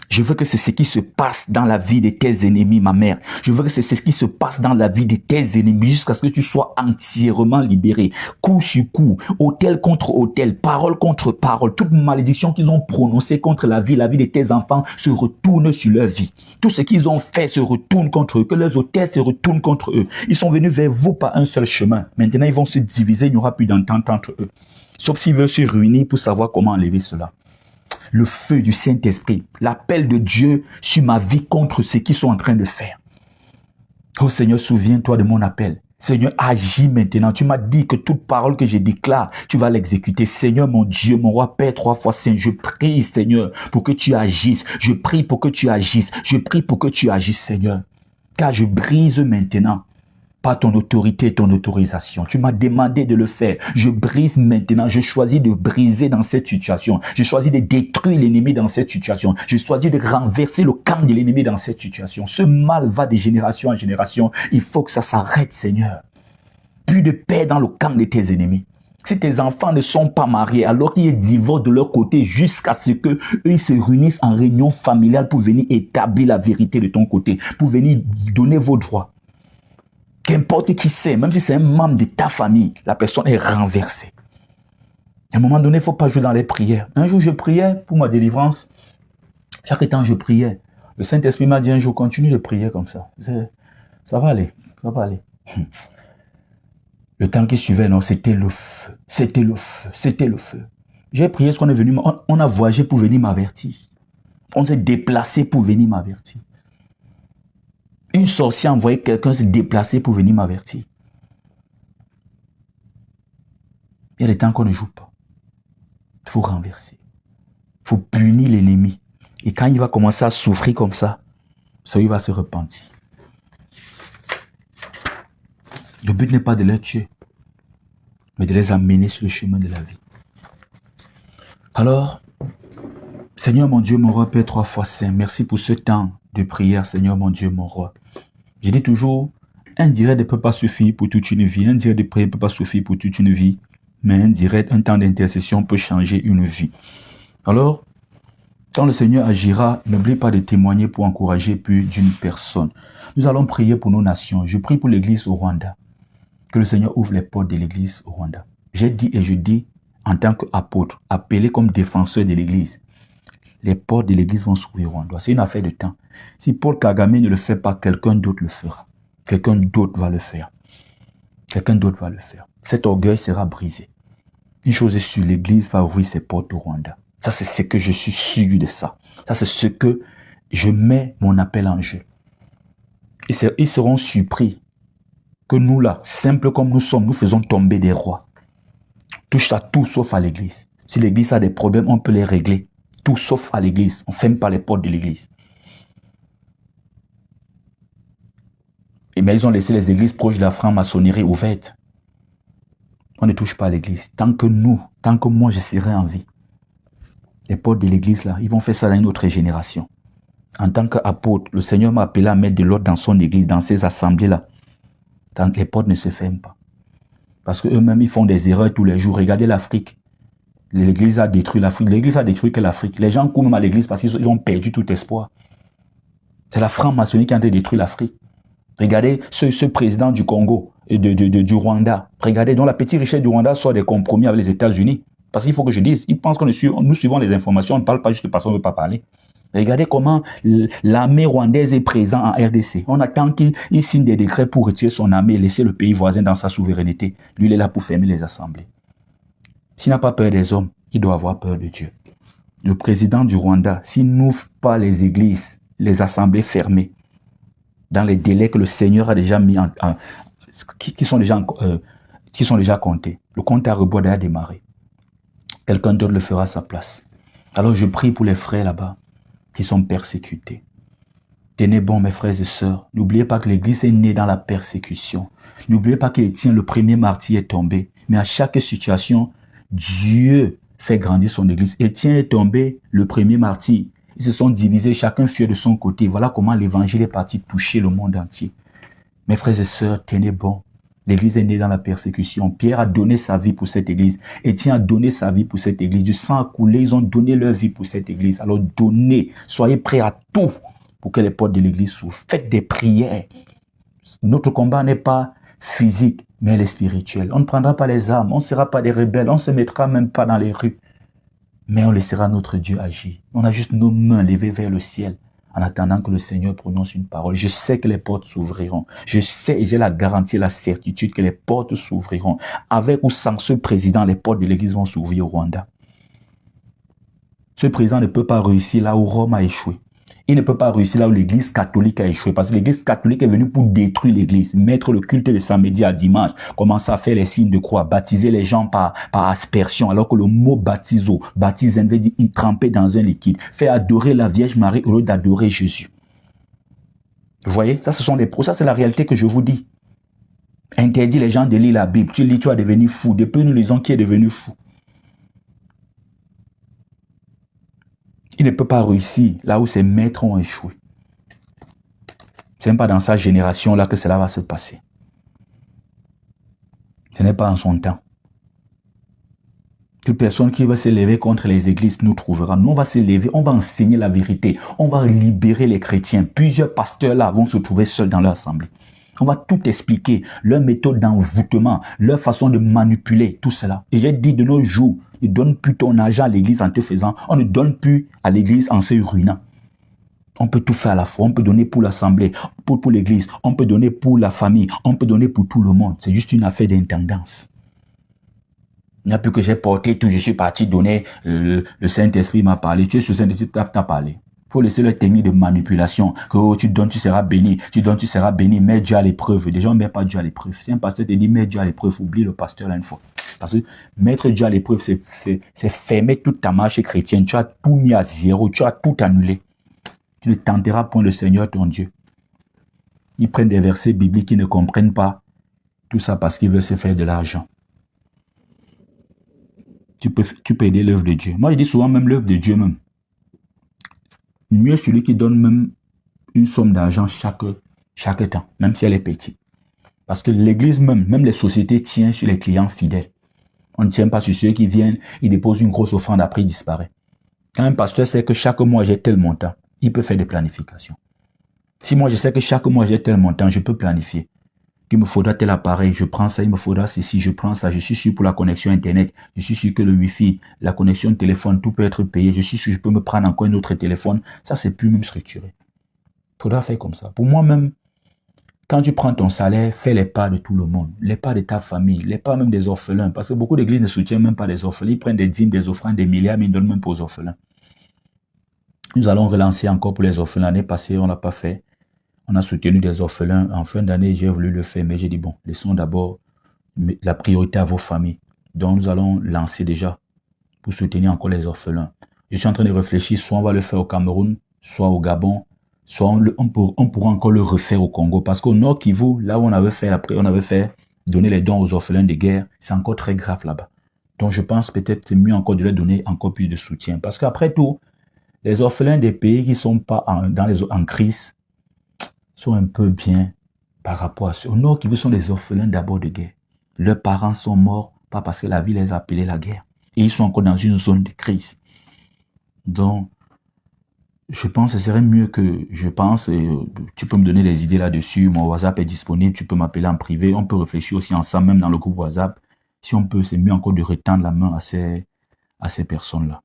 Je veux que c'est ce qui se passe dans la vie de tes ennemis, ma mère. Je veux que c'est ce qui se passe dans la vie de tes ennemis jusqu'à ce que tu sois entièrement libéré. Coup sur coup, autel contre autel, parole contre parole. Toute malédiction qu'ils ont prononcée contre la vie de tes enfants se retourne sur leur vie. Tout ce qu'ils ont fait se retourne contre eux. Que leurs autels se retournent contre eux. Ils sont venus vers vous par un seul chemin. Maintenant, ils vont se diviser. Il n'y aura plus d'entente entre eux. Sauf s'ils veulent se réunir pour savoir comment enlever cela. Le feu du Saint-Esprit, l'appel de Dieu sur ma vie contre ce qu'ils sont en train de faire. Oh Seigneur, souviens-toi de mon appel. Seigneur, agis maintenant. Tu m'as dit que toute parole que je déclare, tu vas l'exécuter. Seigneur, mon Dieu, mon roi, Père, 3 fois Saint, je prie, Seigneur, pour que tu agisses. Je prie pour que tu agisses. Je prie pour que tu agisses, Seigneur. Car je brise maintenant. Pas ton autorité, ton autorisation. Tu m'as demandé de le faire. Je brise maintenant. Je choisis de briser dans cette situation. Je choisis de détruire l'ennemi dans cette situation. Je choisis de renverser le camp de l'ennemi dans cette situation. Ce mal va de génération en génération. Il faut que ça s'arrête, Seigneur. Plus de paix dans le camp de tes ennemis. Si tes enfants ne sont pas mariés, alors qu'il y ait divorce de leur côté jusqu'à ce qu'eux ils se réunissent en réunion familiale pour venir établir la vérité de ton côté, pour venir donner vos droits. Qu'importe qui c'est, même si c'est un membre de ta famille, la personne est renversée. À un moment donné, il ne faut pas jouer dans les prières. Un jour, je priais pour ma délivrance. Chaque temps, je priais. Le Saint-Esprit m'a dit un jour, continue de prier comme ça. Ça va aller, ça va aller. Le temps qui suivait, non, c'était le feu. C'était le feu, c'était le feu. J'ai prié ce qu'on est venu, on a voyagé pour venir m'avertir. On s'est déplacé pour venir m'avertir. Une sorcière a envoyé quelqu'un se déplacer pour venir m'avertir. Il y a des temps qu'on ne joue pas. Il faut renverser. Il faut punir l'ennemi. Et quand il va commencer à souffrir comme ça, il va se repentir. Le but n'est pas de les tuer, mais de les amener sur le chemin de la vie. Alors, Seigneur mon Dieu, mon roi, Père 3 fois Saint, merci pour ce temps de prière, Seigneur mon Dieu, mon roi. Je dis toujours, un direct ne peut pas suffire pour toute une vie. Un direct de prière ne peut pas suffire pour toute une vie. Mais un direct, un temps d'intercession peut changer une vie. Alors, quand le Seigneur agira, n'oublie pas de témoigner pour encourager plus d'une personne. Nous allons prier pour nos nations. Je prie pour l'église au Rwanda. Que le Seigneur ouvre les portes de l'église au Rwanda. J'ai dit et je dis, en tant qu'apôtre, appelé comme défenseur de l'église, les portes de l'église vont s'ouvrir au Rwanda. C'est une affaire de temps. Si Paul Kagame ne le fait pas, quelqu'un d'autre le fera. Quelqu'un d'autre va le faire. Quelqu'un d'autre va le faire. Cet orgueil sera brisé. Une chose est sûre, l'église va ouvrir ses portes au Rwanda. Ça, c'est ce que je suis sûr de ça. Ça, c'est ce que je mets mon appel en jeu. Ils seront surpris que nous, là, simples comme nous sommes, nous faisons tomber des rois. Touche à tout sauf à l'église. Si l'église a des problèmes, on peut les régler. Tout sauf à l'église. On ne ferme pas les portes de l'église. Mais ils ont laissé les églises proches de la franc-maçonnerie ouvertes. On ne touche pas à l'église. Tant que moi, je serai en vie. Les portes de l'église, là, ils vont faire ça dans une autre génération. En tant qu'apôtre, le Seigneur m'a appelé à mettre de l'ordre dans son église, dans ces assemblées-là. Tant que les portes ne se ferment pas. Parce qu'eux-mêmes, ils font des erreurs tous les jours. Regardez l'Afrique. L'église a détruit l'Afrique. L'église a détruit que l'Afrique. Les gens courent même à l'église parce qu'ils ont perdu tout espoir. C'est la franc-maçonnerie qui a détruit l'Afrique. Regardez ce président du Congo et du Rwanda. Regardez, dont la petite richesse du Rwanda sort des compromis avec les États-Unis. Parce qu'il faut que je dise, ils pensent que nous suivons les informations, on ne parle pas juste parce qu'on ne veut pas parler. Regardez comment l'armée rwandaise est présente en RDC. On attend qu'il signe des décrets pour retirer son armée et laisser le pays voisin dans sa souveraineté. Lui, il est là pour fermer les assemblées. S'il n'a pas peur des hommes, il doit avoir peur de Dieu. Le président du Rwanda, s'il n'ouvre pas les églises, les assemblées fermées, dans les délais que le Seigneur a déjà mis qui sont déjà comptés, le compte à rebours a démarré. Quelqu'un d'autre le fera à sa place. Alors je prie pour les frères là-bas qui sont persécutés. Tenez bon, mes frères et sœurs. N'oubliez pas que l'Église est née dans la persécution. N'oubliez pas qu'Étienne, le premier martyr, est tombé. Mais à chaque situation, Dieu fait grandir son Église. Étienne est tombé, le premier martyr. Ils se sont divisés, chacun fuyait de son côté. Voilà comment l'Évangile est parti toucher le monde entier. Mes frères et sœurs, tenez bon. L'Église est née dans la persécution. Pierre a donné sa vie pour cette Église. Étienne a donné sa vie pour cette Église. Du sang a coulé, ils ont donné leur vie pour cette Église. Alors donnez, soyez prêts à tout pour que les portes de l'Église s'ouvrent. Faites des prières. Notre combat n'est pas physique, mais elle est spirituelle. On ne prendra pas les armes, on ne sera pas des rebelles, on ne se mettra même pas dans les rues. Mais on laissera notre Dieu agir. On a juste nos mains levées vers le ciel en attendant que le Seigneur prononce une parole. Je sais que les portes s'ouvriront. Je sais et j'ai la garantie et la certitude que les portes s'ouvriront. Avec ou sans ce président, les portes de l'Église vont s'ouvrir au Rwanda. Ce président ne peut pas réussir là où Rome a échoué. Il ne peut pas réussir là où l'Église catholique a échoué. Parce que l'Église catholique est venue pour détruire l'Église, mettre le culte de samedi à dimanche, commencer à faire les signes de croix, baptiser les gens par aspersion, alors que le mot baptiso, baptiser veut dire y tremper dans un liquide, faire adorer la Vierge Marie au lieu d'adorer Jésus. Vous voyez, ça, ça c'est la réalité que je vous dis. Interdit les gens de lire la Bible. Tu lis, tu vas devenir fou. Depuis nous lisons qui est devenu fou. Il ne peut pas réussir là où ses maîtres ont échoué. Ce n'est pas dans sa génération-là que cela va se passer. Ce n'est pas en son temps. Toute personne qui va se lever contre les églises nous trouvera. Nous, on va se lever, on va enseigner la vérité. On va libérer les chrétiens. Plusieurs pasteurs là vont se trouver seuls dans leur assemblée. On va tout expliquer, leur méthode d'envoûtement, leur façon de manipuler, tout cela. Et j'ai dit de nos jours, ne donne plus ton argent à l'église en te faisant, on ne donne plus à l'église en se ruinant. On peut tout faire à la fois, on peut donner pour l'assemblée, pour l'église, on peut donner pour la famille, on peut donner pour tout le monde. C'est juste une affaire d'intendance. Il n'y a plus que j'ai porté tout, je suis parti donner, le Saint-Esprit m'a parlé, tu es sur le Saint-Esprit, t'as parlé. Il faut laisser leur technique de manipulation. Que oh, tu donnes, tu seras béni. Tu donnes, tu seras béni. Mets Dieu à l'épreuve. Les gens ne mettent pas Dieu à l'épreuve. Si un pasteur te dit mets Dieu à l'épreuve, oublie le pasteur là une fois. Parce que mettre Dieu à l'épreuve, c'est fermer toute ta marche chrétienne. Tu as tout mis à zéro. Tu as tout annulé. Tu ne tenteras point le Seigneur ton Dieu. Ils prennent des versets bibliques qu'ils ne comprennent pas. Tout ça parce qu'ils veulent se faire de l'argent. Tu peux aider l'œuvre de Dieu. Moi, je dis souvent même l'œuvre de Dieu même. Mieux celui qui donne même une somme d'argent chaque temps, même si elle est petite. Parce que l'église même les sociétés tiennent sur les clients fidèles. On ne tient pas sur ceux qui viennent, ils déposent une grosse offrande, après ils disparaissent. Quand un pasteur sait que chaque mois j'ai tel montant, il peut faire des planifications. Si moi je sais que chaque mois j'ai tel montant, je peux planifier. Il me faudra tel appareil, je prends ça, il me faudra ceci, je prends ça, je suis sûr pour la connexion Internet, je suis sûr que le Wi-Fi, la connexion de téléphone, tout peut être payé, je suis sûr que je peux me prendre encore un autre téléphone, ça c'est plus même structuré. Il faudra faire comme ça. Pour moi-même, quand tu prends ton salaire, fais les pas de tout le monde, les pas de ta famille, les pas même des orphelins, parce que beaucoup d'églises ne soutiennent même pas les orphelins, ils prennent des dîmes, des offrandes, des milliards, mais ils ne donnent même pas aux orphelins. Nous allons relancer encore pour les orphelins. L'année passée, on ne l'a pas fait. On a soutenu des orphelins. En fin d'année, j'ai voulu le faire, mais j'ai dit, bon, laissons d'abord la priorité à vos familles. Donc, nous allons lancer déjà pour soutenir encore les orphelins. Je suis en train de réfléchir, soit on va le faire au Cameroun, soit au Gabon, soit on pourra encore le refaire au Congo. Parce qu'au Nord Kivu, là où on avait fait donner les dons aux orphelins de guerre, c'est encore très grave là-bas. Donc, je pense peut-être mieux encore de leur donner encore plus de soutien. Parce qu'après tout, Les orphelins des pays qui ne sont pas en crise sont un peu bien par rapport à ceux. Au Nord Kivu sont des orphelins d'abord de guerre. Leurs parents sont morts, pas parce que la vie les a appelés la guerre. Et ils sont encore dans une zone de crise. Donc, je pense que ce serait mieux que, tu peux me donner des idées là-dessus, mon WhatsApp est disponible, tu peux m'appeler en privé, on peut réfléchir aussi ensemble, même dans le groupe WhatsApp. Si on peut, c'est mieux encore de retendre la main à ces personnes-là.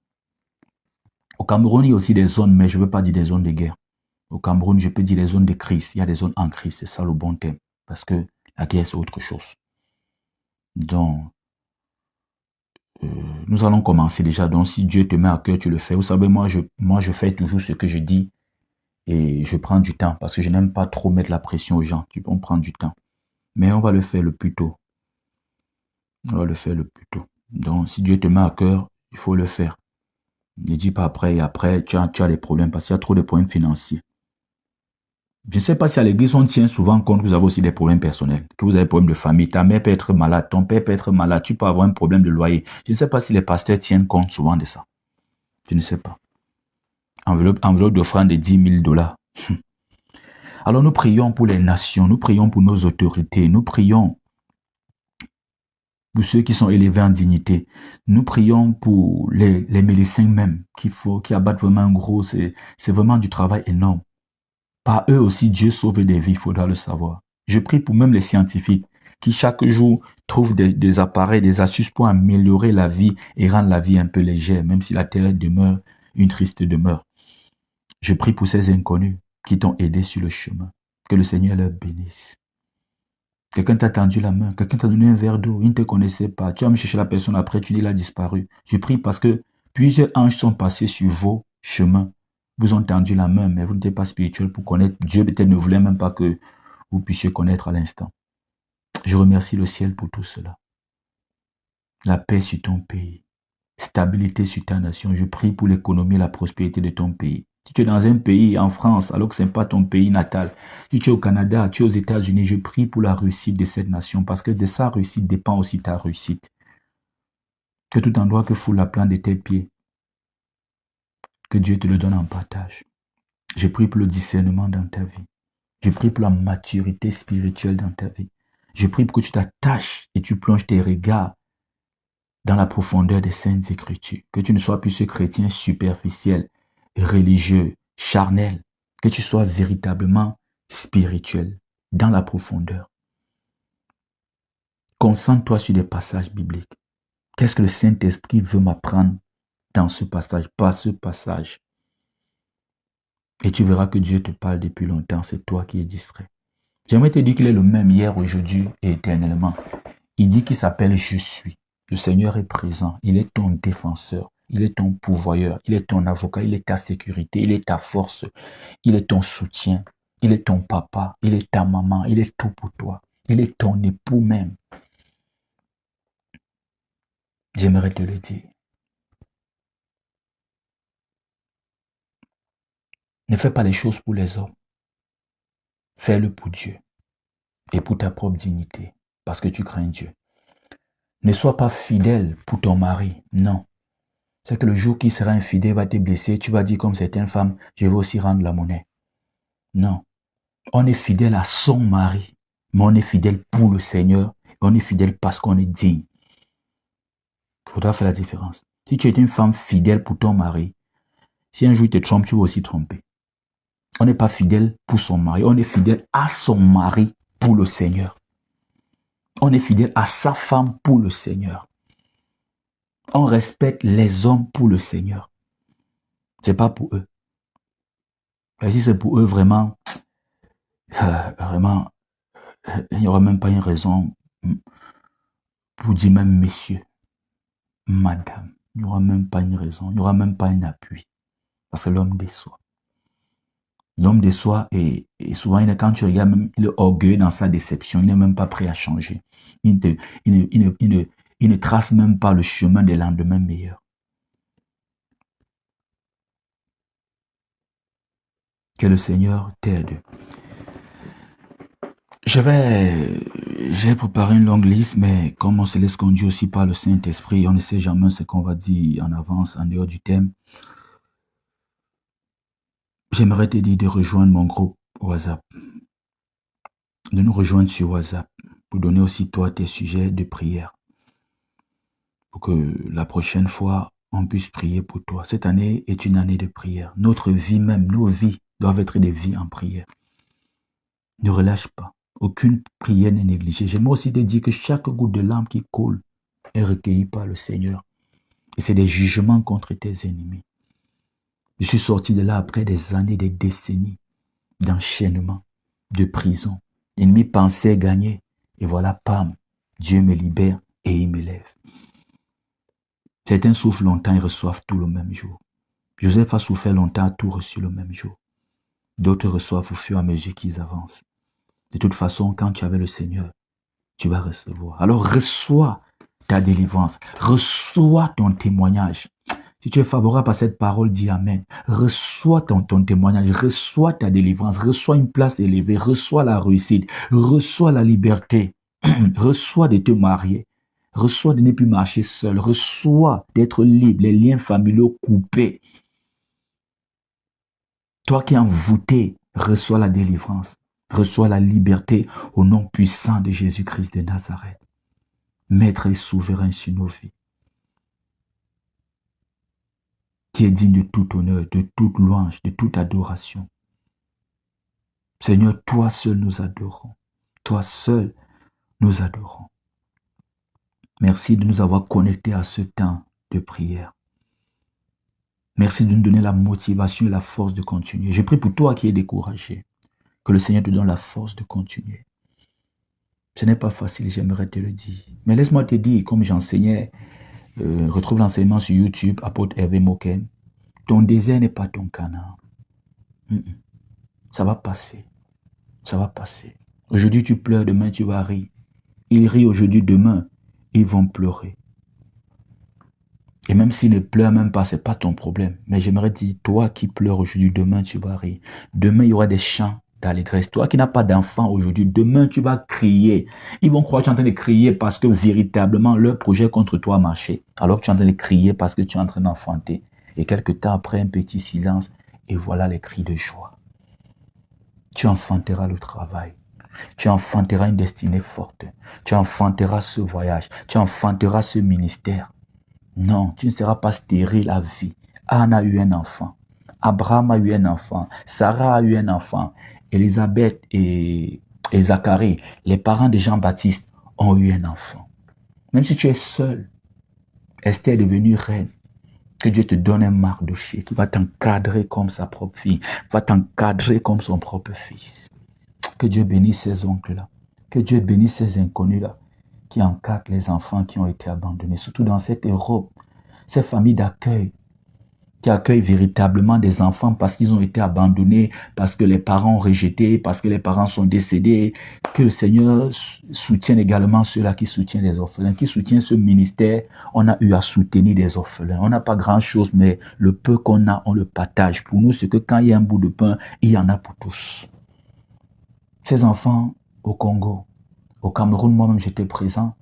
Au Cameroun, il y a aussi des zones, mais je ne veux pas dire des zones de guerre. Au Cameroun, je peux dire des zones de crise. Il y a des zones en crise, c'est ça le bon terme. Parce que la guerre, c'est autre chose. Donc, nous allons commencer déjà. Donc, si Dieu te met à cœur, tu le fais. Vous savez, moi, je fais toujours ce que je dis et je prends du temps parce que je n'aime pas trop mettre la pression aux gens. On prend du temps. Mais on va le faire le plus tôt. On va le faire le plus tôt. Donc, si Dieu te met à cœur, il faut le faire. Ne dis pas après, et après, tu as des problèmes parce qu'il y a trop de problèmes financiers. Je ne sais pas si à l'église, on tient souvent compte que vous avez aussi des problèmes personnels, que vous avez des problèmes de famille. Ta mère peut être malade, ton père peut être malade, tu peux avoir un problème de loyer. Je ne sais pas si les pasteurs tiennent compte souvent de ça. Je ne sais pas. Enveloppe d'offrande de 10 000 dollars. Alors nous prions pour les nations, nous prions pour nos autorités, nous prions pour ceux qui sont élevés en dignité. Nous prions pour les médecins même, qui abattent vraiment un gros, c'est vraiment du travail énorme. Par eux aussi, Dieu sauve des vies, il faudra le savoir. Je prie pour même les scientifiques qui chaque jour trouvent des appareils, des astuces pour améliorer la vie et rendre la vie un peu légère, même si la terre demeure une triste demeure. Je prie pour ces inconnus qui t'ont aidé sur le chemin. Que le Seigneur leur bénisse. Quelqu'un t'a tendu la main, quelqu'un t'a donné un verre d'eau, il ne te connaissait pas. Tu vas me chercher la personne après, tu dis il a disparu. Je prie parce que plusieurs anges sont passés sur vos chemins. Vous ont tendu la main, mais vous n'êtes pas spirituel pour connaître. Dieu peut-être ne voulait même pas que vous puissiez connaître à l'instant. Je remercie le ciel pour tout cela. La paix sur ton pays. Stabilité sur ta nation. Je prie pour l'économie et la prospérité de ton pays. Si tu es dans un pays, en France, alors que ce n'est pas ton pays natal, si tu es au Canada, tu es aux États-Unis, je prie pour la réussite de cette nation parce que de sa réussite dépend aussi ta réussite. Que tout endroit que foule la plante de tes pieds, que Dieu te le donne en partage. Je prie pour le discernement dans ta vie. Je prie pour la maturité spirituelle dans ta vie. Je prie pour que tu t'attaches et tu plonges tes regards dans la profondeur des Saintes Écritures. Que tu ne sois plus ce chrétien superficiel, religieux, charnel. Que tu sois véritablement spirituel, dans la profondeur. Concentre-toi sur des passages bibliques. Qu'est-ce que le Saint-Esprit veut m'apprendre dans ce passage, par ce passage? Et tu verras que Dieu te parle depuis longtemps, c'est toi qui es distrait. J'aimerais te dire qu'il est le même hier, aujourd'hui et éternellement. Il dit qu'il s'appelle « Je suis ». Le Seigneur est présent, il est ton défenseur, il est ton pourvoyeur, il est ton avocat, il est ta sécurité, il est ta force, il est ton soutien, il est ton papa, il est ta maman, il est tout pour toi. Il est ton époux même. J'aimerais te le dire. Ne fais pas les choses pour les hommes. Fais-le pour Dieu et pour ta propre dignité, parce que tu crains Dieu. Ne sois pas fidèle pour ton mari, non. C'est que le jour qu'il sera infidèle, va te blesser, tu vas dire comme certaines femmes, je vais aussi rendre la monnaie. Non. On est fidèle à son mari, mais on est fidèle pour le Seigneur, et on est fidèle parce qu'on est digne. Il faudra faire la différence. Si tu es une femme fidèle pour ton mari, si un jour il te trompe, tu vas aussi tromper. On n'est pas fidèle pour son mari, on est fidèle à son mari pour le Seigneur. On est fidèle à sa femme pour le Seigneur. On respecte les hommes pour le Seigneur. Ce n'est pas pour eux. Et si c'est pour eux, vraiment, il n'y aura même pas une raison pour dire même messieurs, madame. Il n'y aura même pas une raison, il n'y aura même pas un appui. Parce que l'homme déçoit. L'homme déçoit et souvent, quand tu regardes, même, il est orgueilleux dans sa déception. Il n'est même pas prêt à changer. Il ne trace même pas le chemin des lendemains meilleurs. Que le Seigneur t'aide. J'ai préparé une longue liste, mais comme on se laisse conduire aussi par le Saint-Esprit, on ne sait jamais ce qu'on va dire en avance, en dehors du thème. J'aimerais te dire de rejoindre mon groupe WhatsApp, de nous rejoindre sur WhatsApp pour donner aussi toi tes sujets de prière, pour que la prochaine fois, on puisse prier pour toi. Cette année est une année de prière. Notre vie même, nos vies doivent être des vies en prière. Ne relâche pas. Aucune prière n'est négligée. J'aimerais aussi te dire que chaque goutte de larmes qui coule est recueillie par le Seigneur. Et c'est des jugements contre tes ennemis. Je suis sorti de là après des années, des décennies d'enchaînement, de prison. L'ennemi pensait gagner. Et voilà, pam, Dieu me libère et il m'élève. Certains souffrent longtemps et reçoivent tout le même jour. Joseph a souffert longtemps, a tout reçu le même jour. D'autres reçoivent au fur et à mesure qu'ils avancent. De toute façon, quand tu avais le Seigneur, tu vas recevoir. Alors reçois ta délivrance, reçois ton témoignage. Si tu es favorable à cette parole, dis Amen. Reçois ton témoignage, reçois ta délivrance, reçois une place élevée, reçois la réussite, reçois la liberté, reçois de te marier, reçois de ne plus marcher seul, reçois d'être libre, les liens familiaux coupés. Toi qui es envoûté, reçois la délivrance, reçois la liberté au nom puissant de Jésus-Christ de Nazareth. Maître et souverain sur nos vies, qui est digne de tout honneur, de toute louange, de toute adoration. Seigneur, toi seul nous adorons. Toi seul nous adorons. Merci de nous avoir connectés à ce temps de prière. Merci de nous donner la motivation et la force de continuer. Je prie pour toi qui es découragé, que le Seigneur te donne la force de continuer. Ce n'est pas facile, j'aimerais te le dire. Mais laisse-moi te dire, comme j'enseignais, retrouve l'enseignement sur YouTube, apôtre Hervé Moken. Ton désert n'est pas ton Canaan. Ça va passer. Ça va passer. Aujourd'hui, tu pleures, demain, tu vas rire. Ils rient aujourd'hui, demain, ils vont pleurer. Et même s'ils ne pleurent même pas, ce n'est pas ton problème. Mais j'aimerais dire, toi qui pleures aujourd'hui, demain, tu vas rire. Demain, il y aura des chants d'allégresse. Toi qui n'as pas d'enfant aujourd'hui, demain, tu vas crier. Ils vont croire que tu es en train de crier parce que véritablement, leur projet contre toi a marché. Alors que tu es en train de crier parce que tu es en train d'enfanter. Et quelque temps après, un petit silence, et voilà les cris de joie. Tu enfanteras le travail. Tu enfanteras une destinée forte. Tu enfanteras ce voyage. Tu enfanteras ce ministère. Non, tu ne seras pas stérile à vie. Anne a eu un enfant. Abraham a eu un enfant. Sarah a eu un enfant. Élisabeth et Zacharie, les parents de Jean-Baptiste, ont eu un enfant. Même si tu es seul, Esther est devenue reine. Que Dieu te donne un Mardochée qui va t'encadrer comme sa propre fille, va t'encadrer comme son propre fils. Que Dieu bénisse ces oncles-là. Que Dieu bénisse ces inconnus-là qui encadrent les enfants qui ont été abandonnés, surtout dans cette Europe, ces familles d'accueil qui accueillent véritablement des enfants parce qu'ils ont été abandonnés, parce que les parents ont rejeté, parce que les parents sont décédés. Que le Seigneur soutienne également ceux-là qui soutiennent les orphelins, qui soutiennent ce ministère. On a eu à soutenir des orphelins. On n'a pas grand-chose, mais le peu qu'on a, on le partage. Pour nous, c'est que quand il y a un bout de pain, il y en a pour tous. Ces enfants au Congo, au Cameroun, moi-même j'étais présent,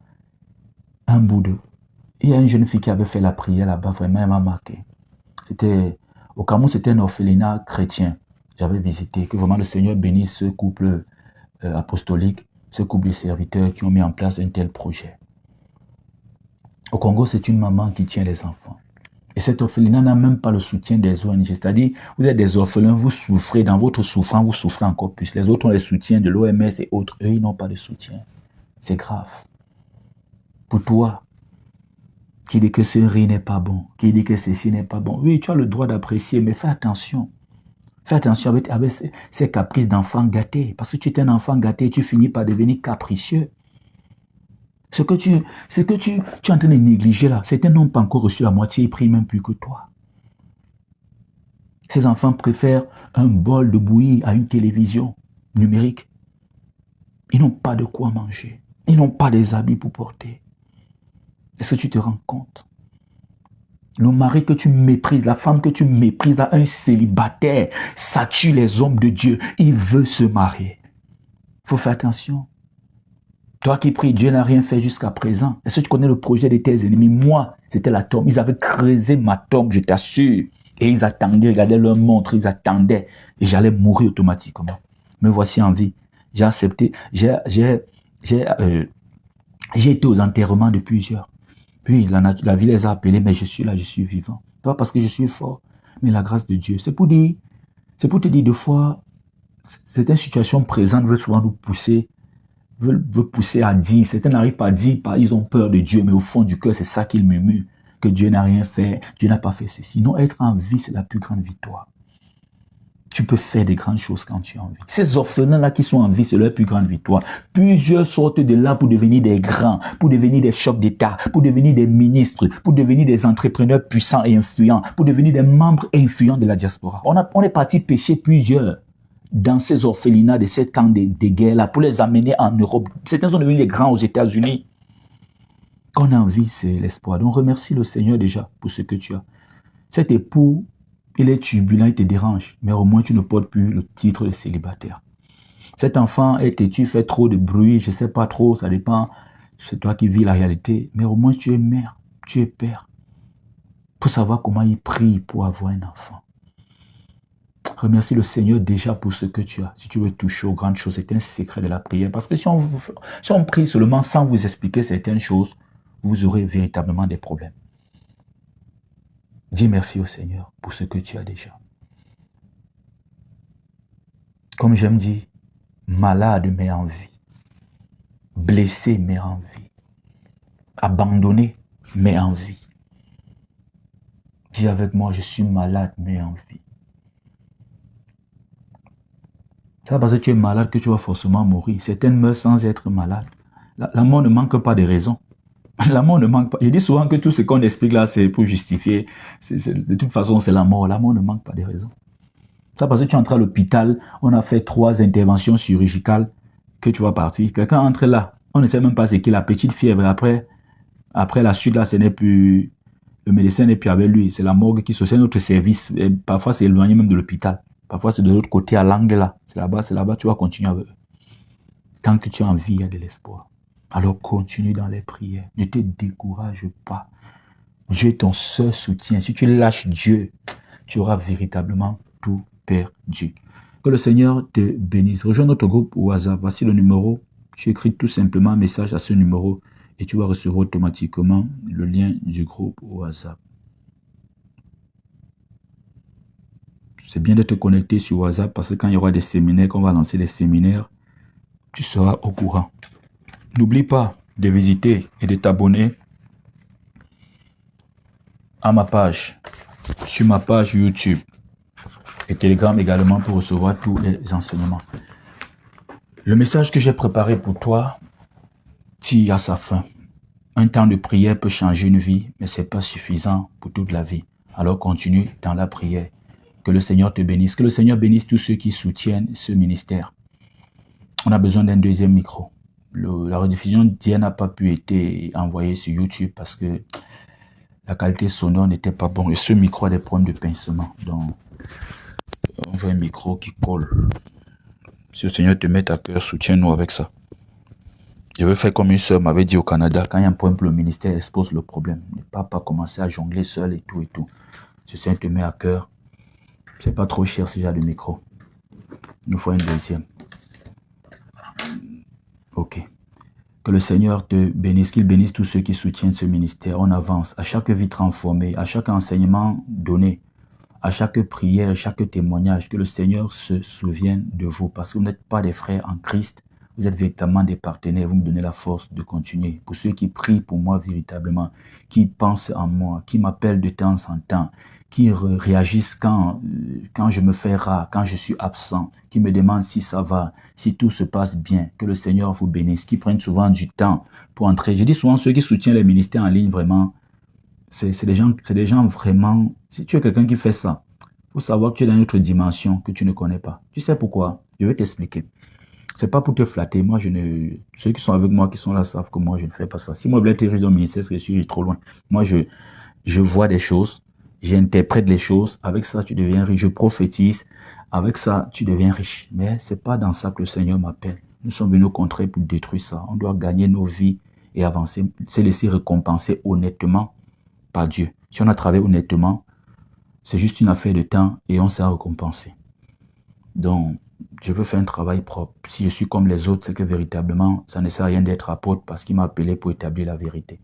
un bout de... Il y a une jeune fille qui avait fait la prière là-bas, vraiment elle m'a marqué. Au Cameroun, c'était un orphelinat chrétien. J'avais visité, que vraiment le Seigneur bénisse ce couple apostolique, ce couple de serviteurs qui ont mis en place un tel projet. Au Congo, c'est une maman qui tient les enfants. Et cet orphelinat n'a même pas le soutien des ONG. C'est-à-dire, vous êtes des orphelins, vous souffrez, dans votre souffrance, vous souffrez encore plus. Les autres ont le soutien de l'OMS et autres. Eux, ils n'ont pas de soutien. C'est grave. Pour toi, qui dit que ce riz n'est pas bon, qui dit que ceci n'est pas bon. Oui, tu as le droit d'apprécier, mais fais attention. Fais attention avec ces caprices d'enfants gâtés. Parce que tu es un enfant gâté, tu finis par devenir capricieux. Ce que tu es en train de négliger là, certains n'ont pas encore reçu la moitié, ils prient même plus que toi. Ces enfants préfèrent un bol de bouillie à une télévision numérique. Ils n'ont pas de quoi manger. Ils n'ont pas des habits pour porter. Est-ce que tu te rends compte? Le mari que tu méprises, la femme que tu méprises, là, un célibataire, ça tue les hommes de Dieu. Il veut se marier. Il faut faire attention. Toi qui pries, Dieu n'a rien fait jusqu'à présent. Est-ce que tu connais le projet de tes ennemis? Moi, c'était la tombe. Ils avaient creusé ma tombe, je t'assure. Et ils attendaient, regardaient leur montre, ils attendaient. Et j'allais mourir automatiquement. Me voici en vie. J'ai accepté. J'ai été aux enterrements de plusieurs. Puis la vie les a appelés, mais je suis là, je suis vivant. Pas parce que je suis fort, mais la grâce de Dieu. C'est pour te dire, deux fois, certaines situations présentes veulent souvent nous pousser, veulent pousser à dire. Certains n'arrivent pas à dire, ils ont peur de Dieu, mais au fond du cœur, c'est ça qu'ils murmurent. Que Dieu n'a rien fait, Dieu n'a pas fait ceci. Non, être en vie, c'est la plus grande victoire. Tu peux faire des grandes choses quand tu es en vie. Ces orphelins-là qui sont en vie, c'est leur plus grande victoire. Plusieurs sortent de là pour devenir des grands, pour devenir des chefs d'État, pour devenir des ministres, pour devenir des entrepreneurs puissants et influents, pour devenir des membres influents de la diaspora. On est parti pêcher plusieurs dans ces orphelinats de ces camps de guerre-là pour les amener en Europe. Certains sont devenus les grands aux États-Unis. Quand on a envie, c'est l'espoir. Donc remercie le Seigneur déjà pour ce que tu as. Cet époux, il est turbulent, il te dérange, mais au moins tu ne portes plus le titre de célibataire. Cet enfant est têtu, fait trop de bruit, je ne sais pas trop, ça dépend, c'est toi qui vis la réalité, mais au moins tu es mère, tu es père, pour savoir comment il prie pour avoir un enfant. Remercie le Seigneur déjà pour ce que tu as. Si tu veux toucher aux grandes choses, c'est un secret de la prière, parce que si on prie seulement sans vous expliquer certaines choses, vous aurez véritablement des problèmes. Dis merci au Seigneur pour ce que tu as déjà. Comme j'aime dire, malade mais en vie, blessé mais en vie, abandonné mais en vie. Dis avec moi, je suis malade mais en vie. C'est pas parce que tu es malade que tu vas forcément mourir. Certaines meurent sans être malades. La mort ne manque pas de raison. La mort ne manque pas. Je dis souvent que tout ce qu'on explique là, c'est pour justifier. De toute façon, c'est la mort. La mort ne manque pas de raison. Ça parce que tu entres à l'hôpital, on a fait 3 interventions chirurgicales, que tu vas partir. Quelqu'un entre là, on ne sait même pas ce qu'il a, petite fièvre. Après la suite, là, ce n'est plus... Le médecin n'est plus avec lui. C'est la morgue qui se c'est notre service. Et parfois, c'est éloigné même de l'hôpital. Parfois, c'est de l'autre côté, à l'angle là. C'est là-bas, tu vas continuer avec eux. Tant que tu as envie, il y a de l'espoir. Alors continue dans les prières. Ne te décourage pas. Dieu est ton seul soutien. Si tu lâches Dieu, tu auras véritablement tout perdu. Que le Seigneur te bénisse. Rejoins notre groupe WhatsApp. Voici le numéro. Tu écris tout simplement un message à ce numéro et tu vas recevoir automatiquement le lien du groupe WhatsApp. C'est bien de te connecter sur WhatsApp parce que quand il y aura des séminaires, qu'on va lancer des séminaires, tu seras au courant. N'oublie pas de visiter et de t'abonner à ma page, sur ma page YouTube et Telegram également pour recevoir tous les enseignements. Le message que j'ai préparé pour toi tire à sa fin. Un temps de prière peut changer une vie, mais ce n'est pas suffisant pour toute la vie. Alors continue dans la prière. Que le Seigneur te bénisse. Que le Seigneur bénisse tous ceux qui soutiennent ce ministère. On a besoin d'un deuxième micro. La rediffusion d'hier n'a pas pu être envoyée sur YouTube parce que la qualité sonore n'était pas bonne. Et ce micro a des problèmes de pincement. Donc, on veut un micro qui colle. Si le Seigneur te met à cœur, soutiens-nous avec ça. Je veux faire comme une sœur m'avait dit au Canada, quand il y a un problème, le ministère expose le problème. Ne pas commencer à jongler seul et tout et tout. Si le Seigneur te met à cœur, c'est pas trop cher ce genre de micro. Il nous faut un deuxième. Ok. Que le Seigneur te bénisse, qu'il bénisse tous ceux qui soutiennent ce ministère. On avance à chaque vie transformée, à chaque enseignement donné, à chaque prière, à chaque témoignage. Que le Seigneur se souvienne de vous parce que vous n'êtes pas des frères en Christ. Vous êtes véritablement des partenaires. Vous me donnez la force de continuer. Pour ceux qui prient pour moi véritablement, qui pensent en moi, qui m'appellent de temps en temps, qui réagissent quand je me fais rare, quand je suis absent, qui me demandent si ça va, si tout se passe bien, que le Seigneur vous bénisse, qui prennent souvent du temps pour entrer. Je dis souvent, ceux qui soutiennent les ministères en ligne, vraiment, c'est des gens vraiment, si tu es quelqu'un qui fait ça, il faut savoir que tu es dans une autre dimension que tu ne connais pas. Tu sais pourquoi? Je vais t'expliquer. C'est pas pour te flatter. Moi, ceux qui sont avec moi, qui sont là, savent que moi, je ne fais pas ça. Si moi, je voulais être riche dans le ministère, c'est que je suis trop loin. Moi, je vois des choses. J'interprète les choses. Avec ça, tu deviens riche. Je prophétise. Avec ça, tu deviens riche. Mais c'est pas dans ça que le Seigneur m'appelle. Nous sommes venus au contraire pour détruire ça. On doit gagner nos vies et avancer. Se laisser récompenser honnêtement par Dieu. Si on a travaillé honnêtement, C'est juste une affaire de temps et on sera récompensé. Donc, je veux faire un travail propre. Si je suis comme les autres, c'est que véritablement, ça ne sert à rien d'être apôtre parce qu'il m'a appelé pour établir la vérité.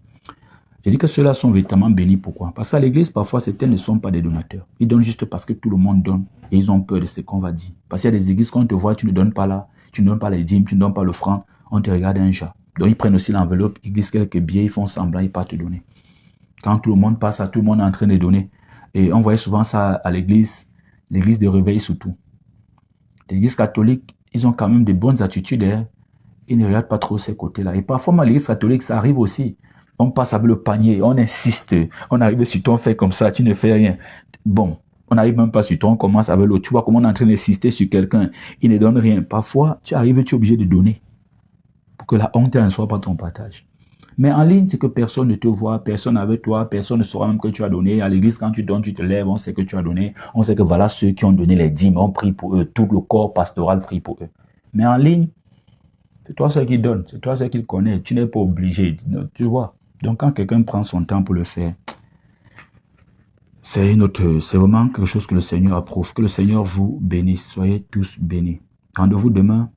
Je dis que ceux-là sont véritablement bénis. Pourquoi? Parce qu'à l'église, parfois, certains ne sont pas des donateurs. Ils donnent juste parce que tout le monde donne et ils ont peur de ce qu'on va dire. Parce qu'il y a des églises, quand on te voit, tu ne donnes pas là, tu ne donnes pas les dîmes, tu ne donnes pas l'offrande, on te regarde un chat. Donc, ils prennent aussi l'enveloppe, ils glissent quelques billets, ils font semblant, ils partent te donner. Quand tout le monde passe, tout le monde est en train de donner. Et on voyait souvent ça à l'église de réveil surtout. L'église catholique, ils ont quand même de bonnes attitudes. Hein. Ils ne regardent pas trop ces côtés-là. Et parfois, à l'église catholique, ça arrive aussi. On passe avec le panier, on insiste. On arrive sur toi, on fait comme ça, tu ne fais rien. Bon, on n'arrive même pas sur toi, on commence avec l'autre. Tu vois comment on est en train d'insister sur quelqu'un. Il ne donne rien. Parfois, tu arrives, tu es obligé de donner. Pour que la honte ne soit pas ton partage. Mais en ligne, c'est que personne ne te voit, personne avec toi, personne ne saura même que tu as donné. À l'église, quand tu donnes, tu te lèves, on sait que tu as donné. On sait que voilà ceux qui ont donné les dîmes, on prie pour eux. Tout le corps pastoral prie pour eux. Mais en ligne, c'est toi seul qui donne, c'est toi seul qui le connais. Tu n'es pas obligé, tu vois. Donc quand quelqu'un prend son temps pour le faire, c'est vraiment quelque chose que le Seigneur approuve. Que le Seigneur vous bénisse. Soyez tous bénis. Rendez-vous demain